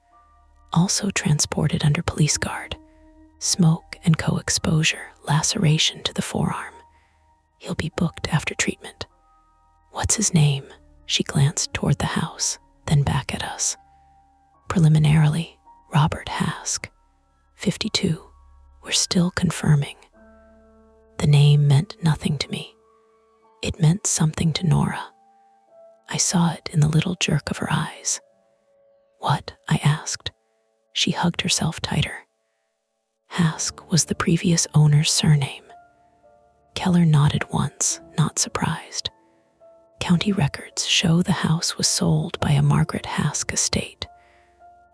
"Also transported under police guard. Smoke and co-exposure, laceration to the forearm. He'll be booked after treatment." "What's his name?" She glanced toward the house, then back at us. "Preliminarily, Robert Hask, 52. We're still confirming." The name meant nothing to me. It meant something to Nora. I saw it in the little jerk of her eyes. "What?" I asked. She hugged herself tighter. Hask was the previous owner's surname. Keller nodded once, not surprised. County records show the house was sold by a Margaret Hask estate.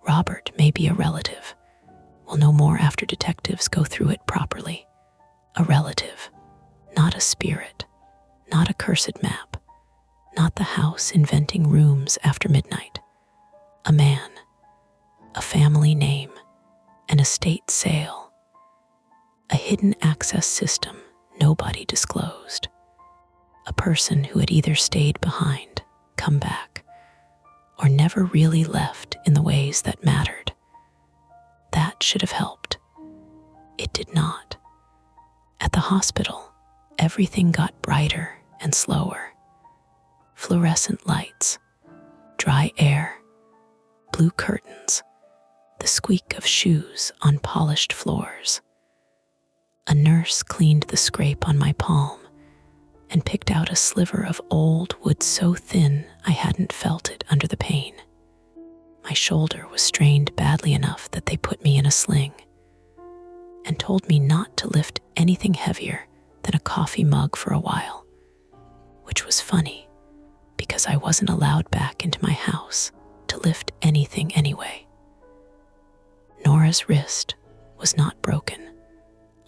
Robert may be a relative. We'll know more after detectives go through it properly. A relative, not a spirit, not a cursed map, not the house inventing rooms after midnight. A man, a family name, an estate sale, a hidden hidden access system nobody disclosed. A person who had either stayed behind, come back, or never really left in the ways that mattered. That should have helped. It did not. At the hospital, everything got brighter and slower. Fluorescent lights, dry air, blue curtains, the squeak of shoes on polished floors. A nurse cleaned the scrape on my palm and picked out a sliver of old wood so thin I hadn't felt it under the pain. My shoulder was strained badly enough that they put me in a sling and told me not to lift anything heavier than a coffee mug for a while, which was funny because I wasn't allowed back into my house to lift anything anyway. Nora's wrist was not broken,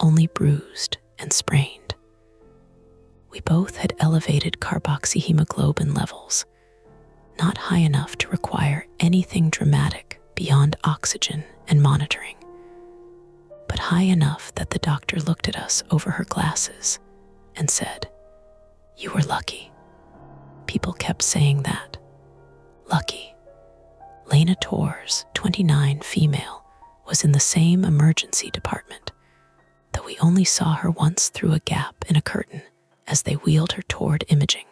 only bruised and sprained. We both had elevated carboxyhemoglobin levels, not high enough to require anything dramatic beyond oxygen and monitoring, but high enough that the doctor looked at us over her glasses and said, "You were lucky." People kept saying that. Lucky. Lena Torres, 29, female, was in the same emergency department, though we only saw her once through a gap in a curtain as they wheeled her toward imaging.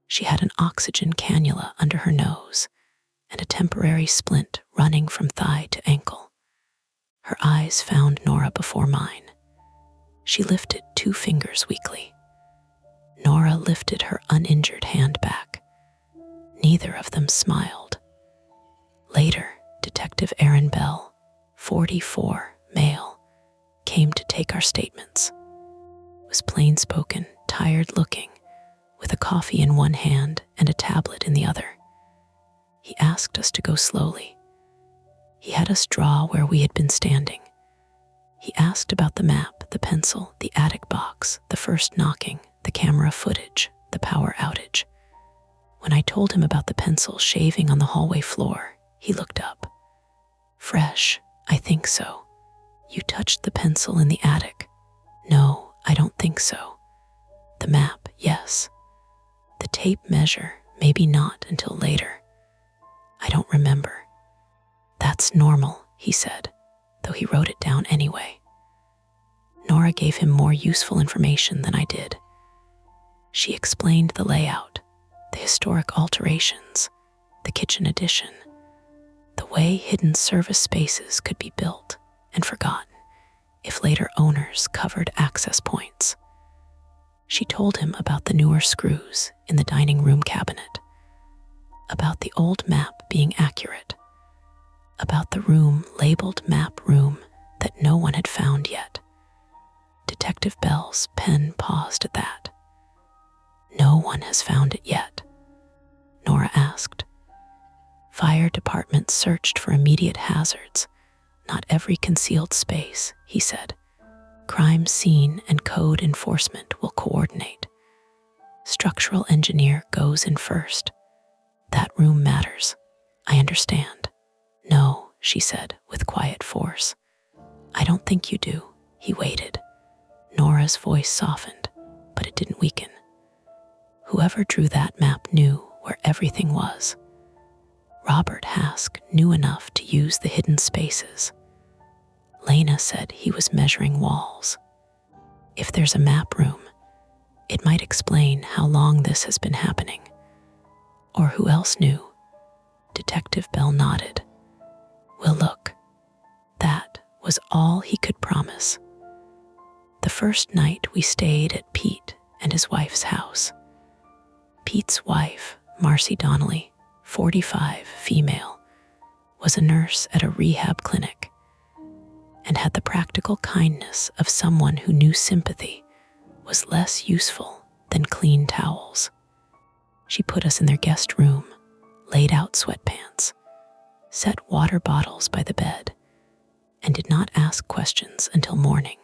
She had an oxygen cannula under her nose and a temporary splint running from thigh to ankle. Her eyes found Nora before mine. She lifted 2 fingers weakly. Nora lifted her uninjured hand back. Neither of them smiled. Later, Detective Aaron Bell, 44, male, came to take our statements. Was plain-spoken, tired-looking, with a coffee in one hand and a tablet in the other. He asked us to go slowly. He had us draw where we had been standing. He asked about the map, the pencil, the attic box, the first knocking, the camera footage, the power outage. When I told him about the pencil shaving on the hallway floor, he looked up. "Fresh, I think so. You touched the pencil in the attic." "No, I don't think so." "The map, yes. The tape measure, maybe not until later." "I don't remember." "That's normal," he said, though he wrote it down anyway. Nora gave him more useful information than I did. She explained the layout, the historic alterations, the kitchen addition, the way hidden service spaces could be built and forgotten if later owners covered access points. She told him about the newer screws in the dining room cabinet, about the old map being accurate, about the room labeled map room that no one had found yet. Detective Bell's pen paused at that. "No one has found it yet?" Nora asked. "Fire department searched for immediate hazards, not every concealed space," he said. "Crime scene and code enforcement will coordinate. Structural engineer goes in first. That room matters. I understand." "No," she said with quiet force. "I don't think you do." He waited. Nora's voice softened, but it didn't weaken. "Whoever drew that map knew where everything was. Robert Hask knew enough to use the hidden spaces. Lena said he was measuring walls. If there's a map room, it might explain how long this has been happening. Or who else knew?" Detective Bell nodded. "We'll look." That was all he could promise. The first night we stayed at Pete and his wife's house. Pete's wife, Marcy Donnelly, 45, female, was a nurse at a rehab clinic and had the practical kindness of someone who knew sympathy was less useful than clean towels. She put us in their guest room, laid out sweatpants, set water bottles by the bed, and did not ask questions until morning.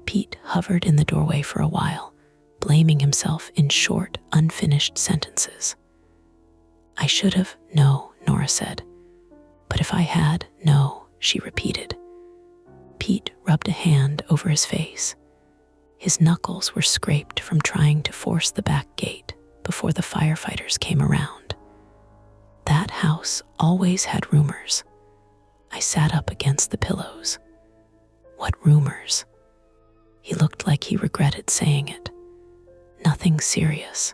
Pete hovered in the doorway for a while, blaming himself in short, unfinished sentences. "I should have, no," Nora said. "But if I had, no," she repeated. Pete rubbed a hand over his face. His knuckles were scraped from trying to force the back gate before the firefighters came around. That house always had rumors. I sat up against the pillows. What rumors? He looked like he regretted saying it. Nothing serious.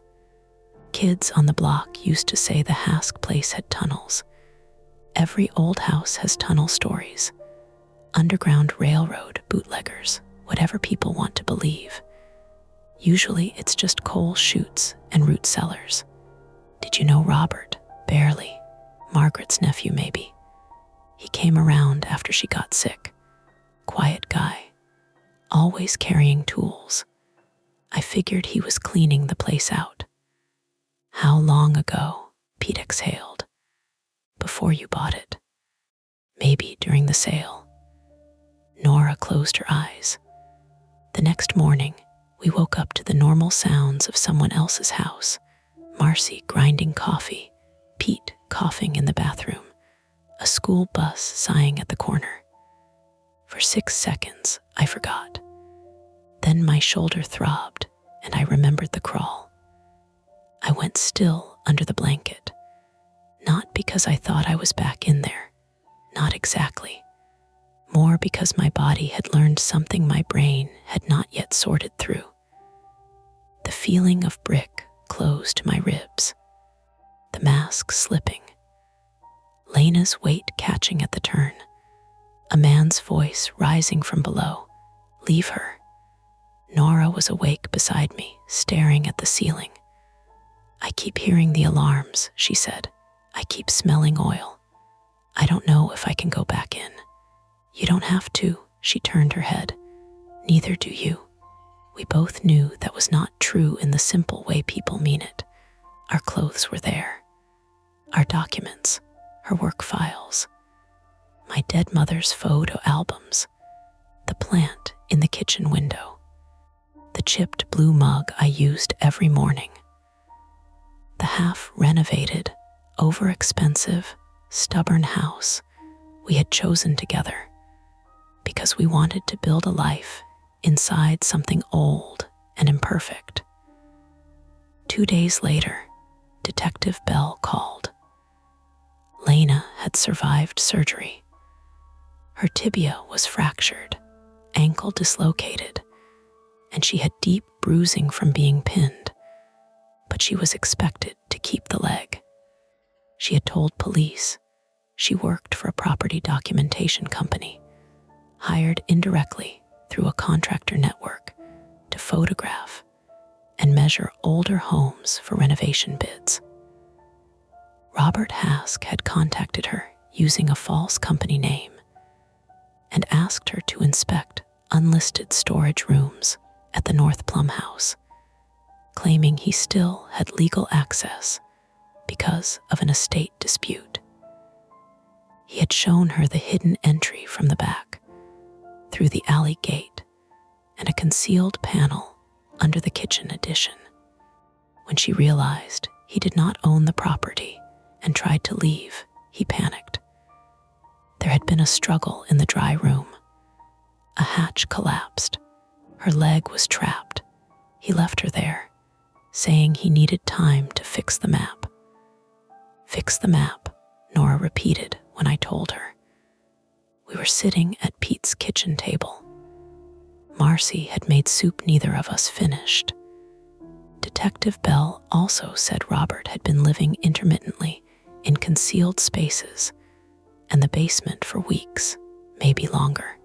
Kids on the block used to say the Hask place had tunnels. Every old house has tunnel stories. Underground railroad, bootleggers, whatever people want to believe. Usually it's just coal chutes and root cellars. Did you know Robert? Barely. Margaret's nephew, maybe. He came around after she got sick. Quiet guy. Always carrying tools. I figured he was cleaning the place out. How long ago? Pete exhaled. Before you bought it. Maybe during the sale. Nora closed her eyes. The next morning, we woke up to the normal sounds of someone else's house. Marcy grinding coffee, Pete coughing in the bathroom, a school bus sighing at the corner. For 6 seconds, I forgot. Then my shoulder throbbed, and I remembered the crawl. I went still under the blanket. Not because I thought I was back in there. Not exactly. More because my body had learned something my brain had not yet sorted through. The feeling of brick close to my ribs. The mask slipping. Lena's weight catching at the turn. A man's voice rising from below. Leave her. Nora was awake beside me, staring at the ceiling. I keep hearing the alarms, she said. I keep smelling oil. I don't know if I can go back in. You don't have to, she turned her head. Neither do you. We both knew that was not true in the simple way people mean it. Our clothes were there. Our documents, her work files. My dead mother's photo albums. The plant in the kitchen window. The chipped blue mug I used every morning. The half-renovated, overexpensive, stubborn house we had chosen together because we wanted to build a life inside something old and imperfect. 2 days later, Detective Bell called. Lena had survived surgery. Her tibia was fractured, ankle dislocated, and she had deep bruising from being pinned, but she was expected to keep the leg. She had told police she worked for a property documentation company, hired indirectly through a contractor network to photograph and measure older homes for renovation bids. Robert Hask had contacted her using a false company name and asked her to inspect unlisted storage rooms at the North Plum House, claiming he still had legal access because of an estate dispute. He had shown her the hidden entry from the back, through the alley gate, and a concealed panel under the kitchen addition. When she realized he did not own the property and tried to leave, he panicked. There had been a struggle in the dry room. A hatch collapsed. Her leg was trapped. He left her there, saying he needed time to fix the map. Fix the map, Nora repeated when I told her. We were sitting at Pete's kitchen table. Marcy had made soup neither of us finished. Detective Bell also said Robert had been living intermittently in concealed spaces and the basement for weeks, maybe longer.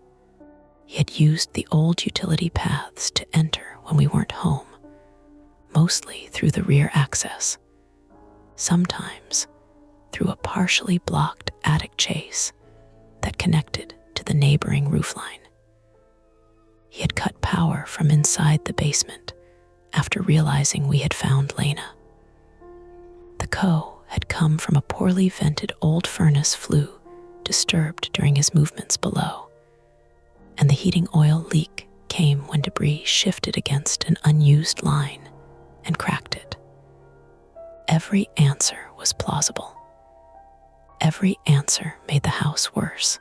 He had used the old utility paths to enter when we weren't home, mostly through the rear access, sometimes through a partially blocked attic chase that connected to the neighboring roofline. He had cut power from inside the basement after realizing we had found Lena. The had come from a poorly vented old furnace flue disturbed during his movements below, and the heating oil leak came when debris shifted against an unused line and cracked it. Every answer was plausible. Every answer made the house worse.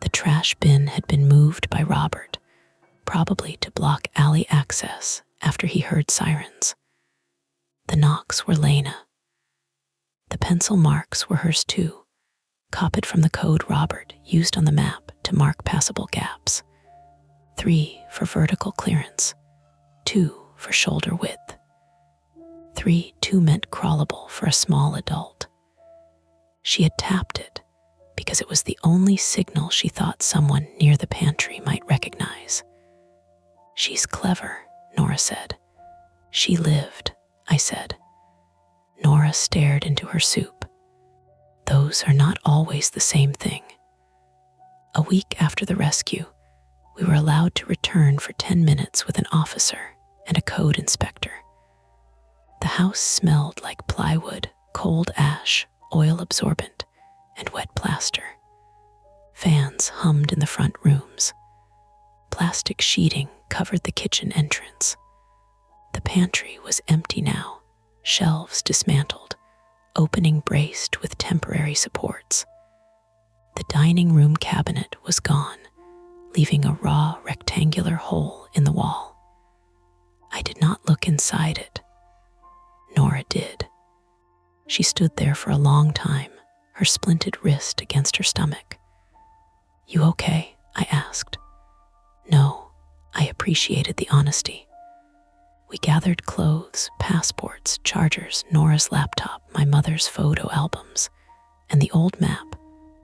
The trash bin had been moved by Robert, probably to block alley access after he heard sirens. The knocks were Lena. The pencil marks were hers too, copied from the code Robert used on the map to mark passable gaps. 3 for vertical clearance, 2 for shoulder width. 3-2 meant crawlable for a small adult. She had tapped it because it was the only signal she thought someone near the pantry might recognize. She's clever, Nora said. She lived, I said. Nora stared into her soup. Those are not always the same thing. A week after the rescue, we were allowed to return for 10 minutes with an officer and a code inspector. The house smelled like plywood, cold ash, oil absorbent, and wet plaster. Fans hummed in the front rooms. Plastic sheeting covered the kitchen entrance. The pantry was empty now, shelves dismantled, opening braced with temporary supports. The dining room cabinet was gone, leaving a raw rectangular hole in the wall. I did not look inside it. Nora did. She stood there for a long time, her splinted wrist against her stomach. "You okay?" I asked. No, I appreciated the honesty. We gathered clothes, passports, chargers, Nora's laptop, my mother's photo albums, and the old map,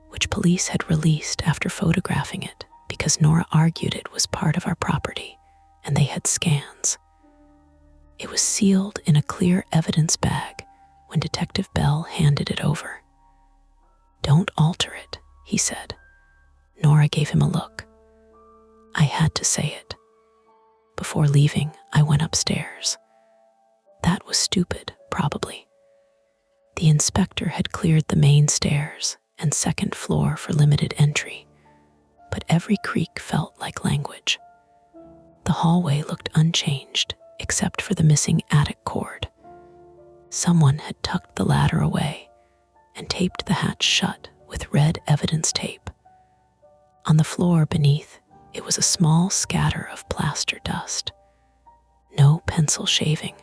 which police had released after photographing it because Nora argued it was part of our property and they had scans. It was sealed in a clear evidence bag when Detective Bell handed it over. "Don't alter it," he said. Nora gave him a look. I had to say it. Before leaving, I went upstairs. That was stupid, probably. The inspector had cleared the main stairs and second floor for limited entry, but every creak felt like language. The hallway looked unchanged, except for the missing attic cord. Someone had tucked the ladder away and taped the hatch shut with red evidence tape. On the floor beneath, it was a small scatter of plaster dust. No pencil shaving.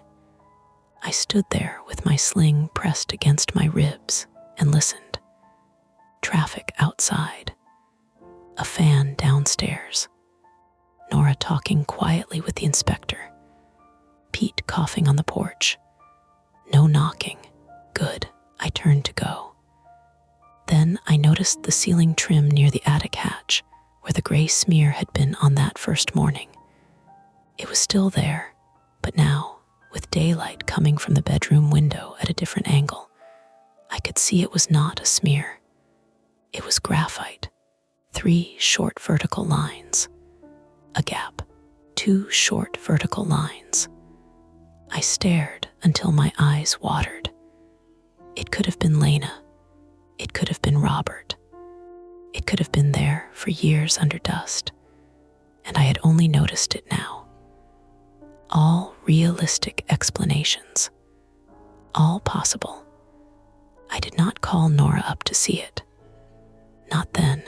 I stood there with my sling pressed against my ribs and listened. Traffic outside. A fan downstairs. Nora talking quietly with the inspector. Pete coughing on the porch. No knocking. Good. I turned to go. Then I noticed the ceiling trim near the attic hatch, where the gray smear had been on that first morning. It was still there, but now, with daylight coming from the bedroom window at a different angle, I could see it was not a smear. It was graphite. 3 short vertical lines. A gap. 2 short vertical lines. I stared until my eyes watered. It could have been Lena. It could have been Robert. It could have been there for years under dust, and I had only noticed it now. All realistic explanations. All possible. I did not call Nora up to see it. Not then.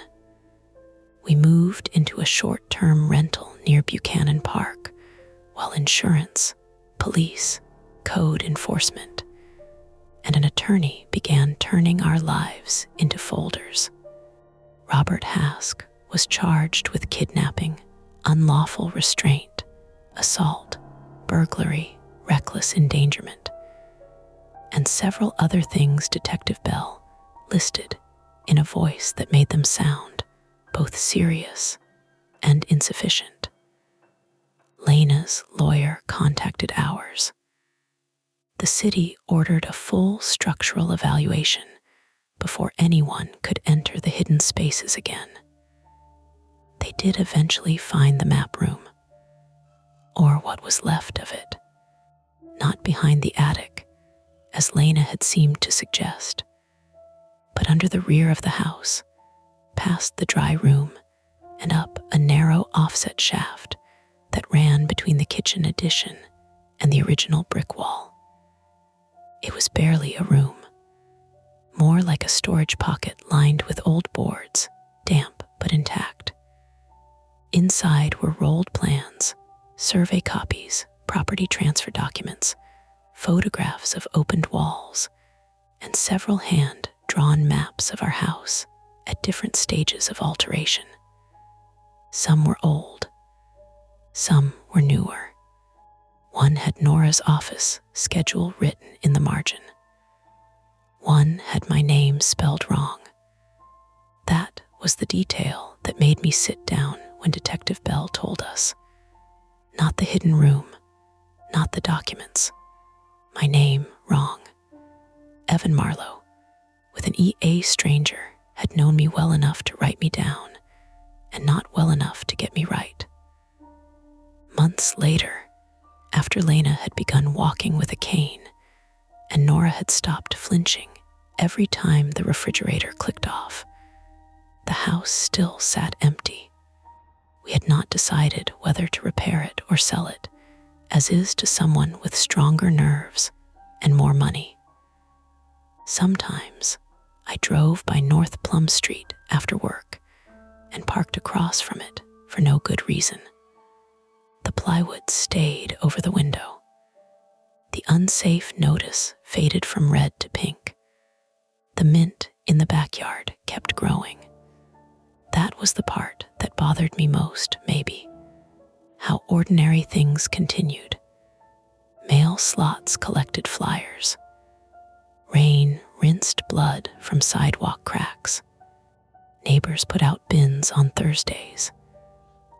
We moved into a short-term rental near Buchanan Park, while insurance, police, code enforcement, and an attorney began turning our lives into folders. Robert Hask was charged with kidnapping, unlawful restraint, assault, burglary, reckless endangerment, and several other things Detective Bell listed in a voice that made them sound both serious and insufficient. Lena's lawyer contacted ours. The city ordered a full structural evaluation before anyone could enter the hidden spaces again. They did eventually find the map room, or what was left of it, not behind the attic, as Lena had seemed to suggest, but under the rear of the house, past the dry room and up a narrow offset shaft that ran between the kitchen addition and the original brick wall. It was barely a room, more like a storage pocket lined with old boards, damp but intact. Inside were rolled plans, survey copies, property transfer documents, photographs of opened walls, and several hand-drawn maps of our house at different stages of alteration. Some were old, some were newer. One had Nora's office schedule written in the margin. One had my name spelled wrong. That was the detail that made me sit down when Detective Bell told us. Not the hidden room, not the documents. My name wrong. Evan Marlowe, with an EA stranger, had known me well enough to write me down, and not well enough to get me right. Months later, after Lena had begun walking with a cane, and Nora had stopped flinching every time the refrigerator clicked off, the house still sat empty. We had not decided whether to repair it or sell it, as is to someone with stronger nerves and more money. Sometimes I drove by North Plum Street after work and parked across from it for no good reason. The plywood stayed over the window. The unsafe notice faded from red to pink. The mint in the backyard kept growing. That was the part that bothered me most, maybe. How ordinary things continued. Mail slots collected flyers. Rain rinsed blood from sidewalk cracks. Neighbors put out bins on Thursdays.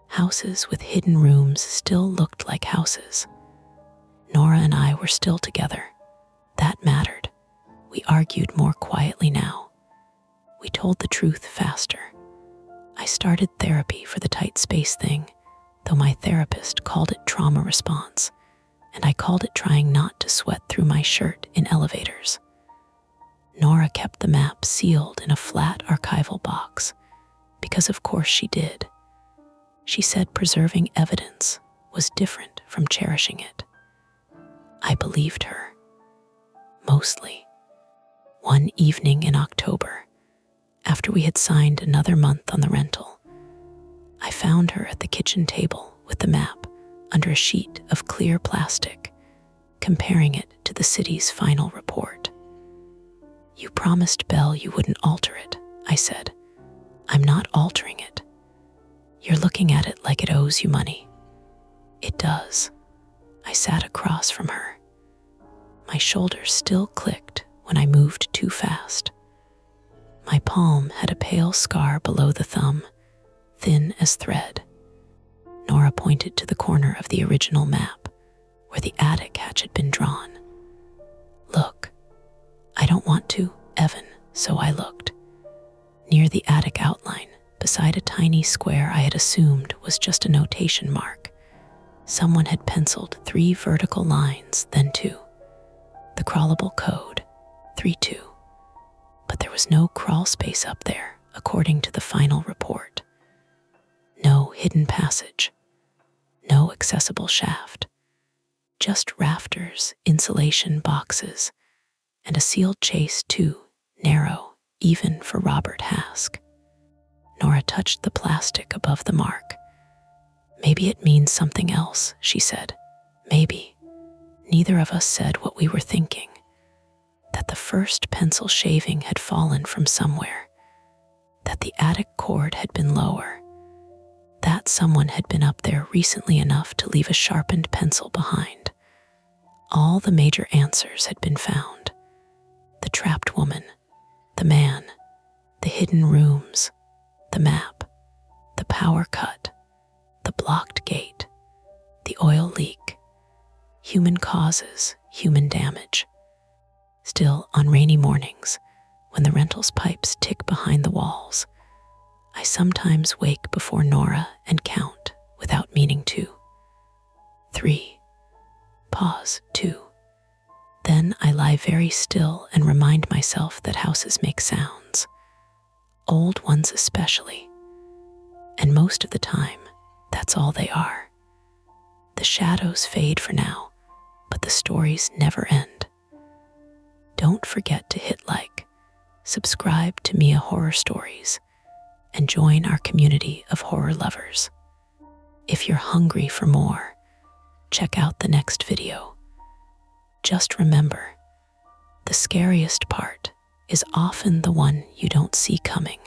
Houses with hidden rooms still looked like houses. Nora and I were still together. That mattered. We argued more quietly now. We told the truth faster. I started therapy for the tight space thing, though my therapist called it trauma response, and I called it trying not to sweat through my shirt in elevators. Nora kept the map sealed in a flat archival box, because of course she did. She said preserving evidence was different from cherishing it. I believed her. Mostly. One evening in October, after we had signed another month on the rental, I found her at the kitchen table with the map under a sheet of clear plastic, comparing it to the city's final report. "You promised Belle you wouldn't alter it," I said. "I'm not altering it. You're looking at it like it owes you money." "It does." I sat across from her. My shoulders still clicked when I moved too fast. My palm had a pale scar below the thumb, thin as thread. Nora pointed to the corner of the original map, where the attic hatch had been drawn. "Look." "I don't want to, Evan," so I looked. Near the attic outline, beside a tiny square I had assumed was just a notation mark, someone had penciled 3 vertical lines, then 2. The crawlable code, 32. But there was no crawl space up there, according to the final report. No hidden passage. No accessible shaft. Just rafters, insulation boxes, and a sealed chase too narrow, even for Robert Hask. Nora touched the plastic above the mark. "Maybe it means something else," she said. "Maybe." Neither of us said what we were thinking. That the first pencil shaving had fallen from somewhere. That the attic cord had been lower. That someone had been up there recently enough to leave a sharpened pencil behind. All the major answers had been found. The trapped woman, the man, the hidden rooms, the map, the power cut, the blocked gate, the oil leak, human causes, human damage. Still, on rainy mornings, when the rental's pipes tick behind the walls, I sometimes wake before Nora and count without meaning to. 3. Pause. 2. Then I lie very still and remind myself that houses make sounds. Old ones especially. And most of the time, that's all they are. The shadows fade for now, but the stories never end. Don't forget to hit like, subscribe to Mia Horror Stories, and join our community of horror lovers. If you're hungry for more, check out the next video. Just remember, the scariest part is often the one you don't see coming.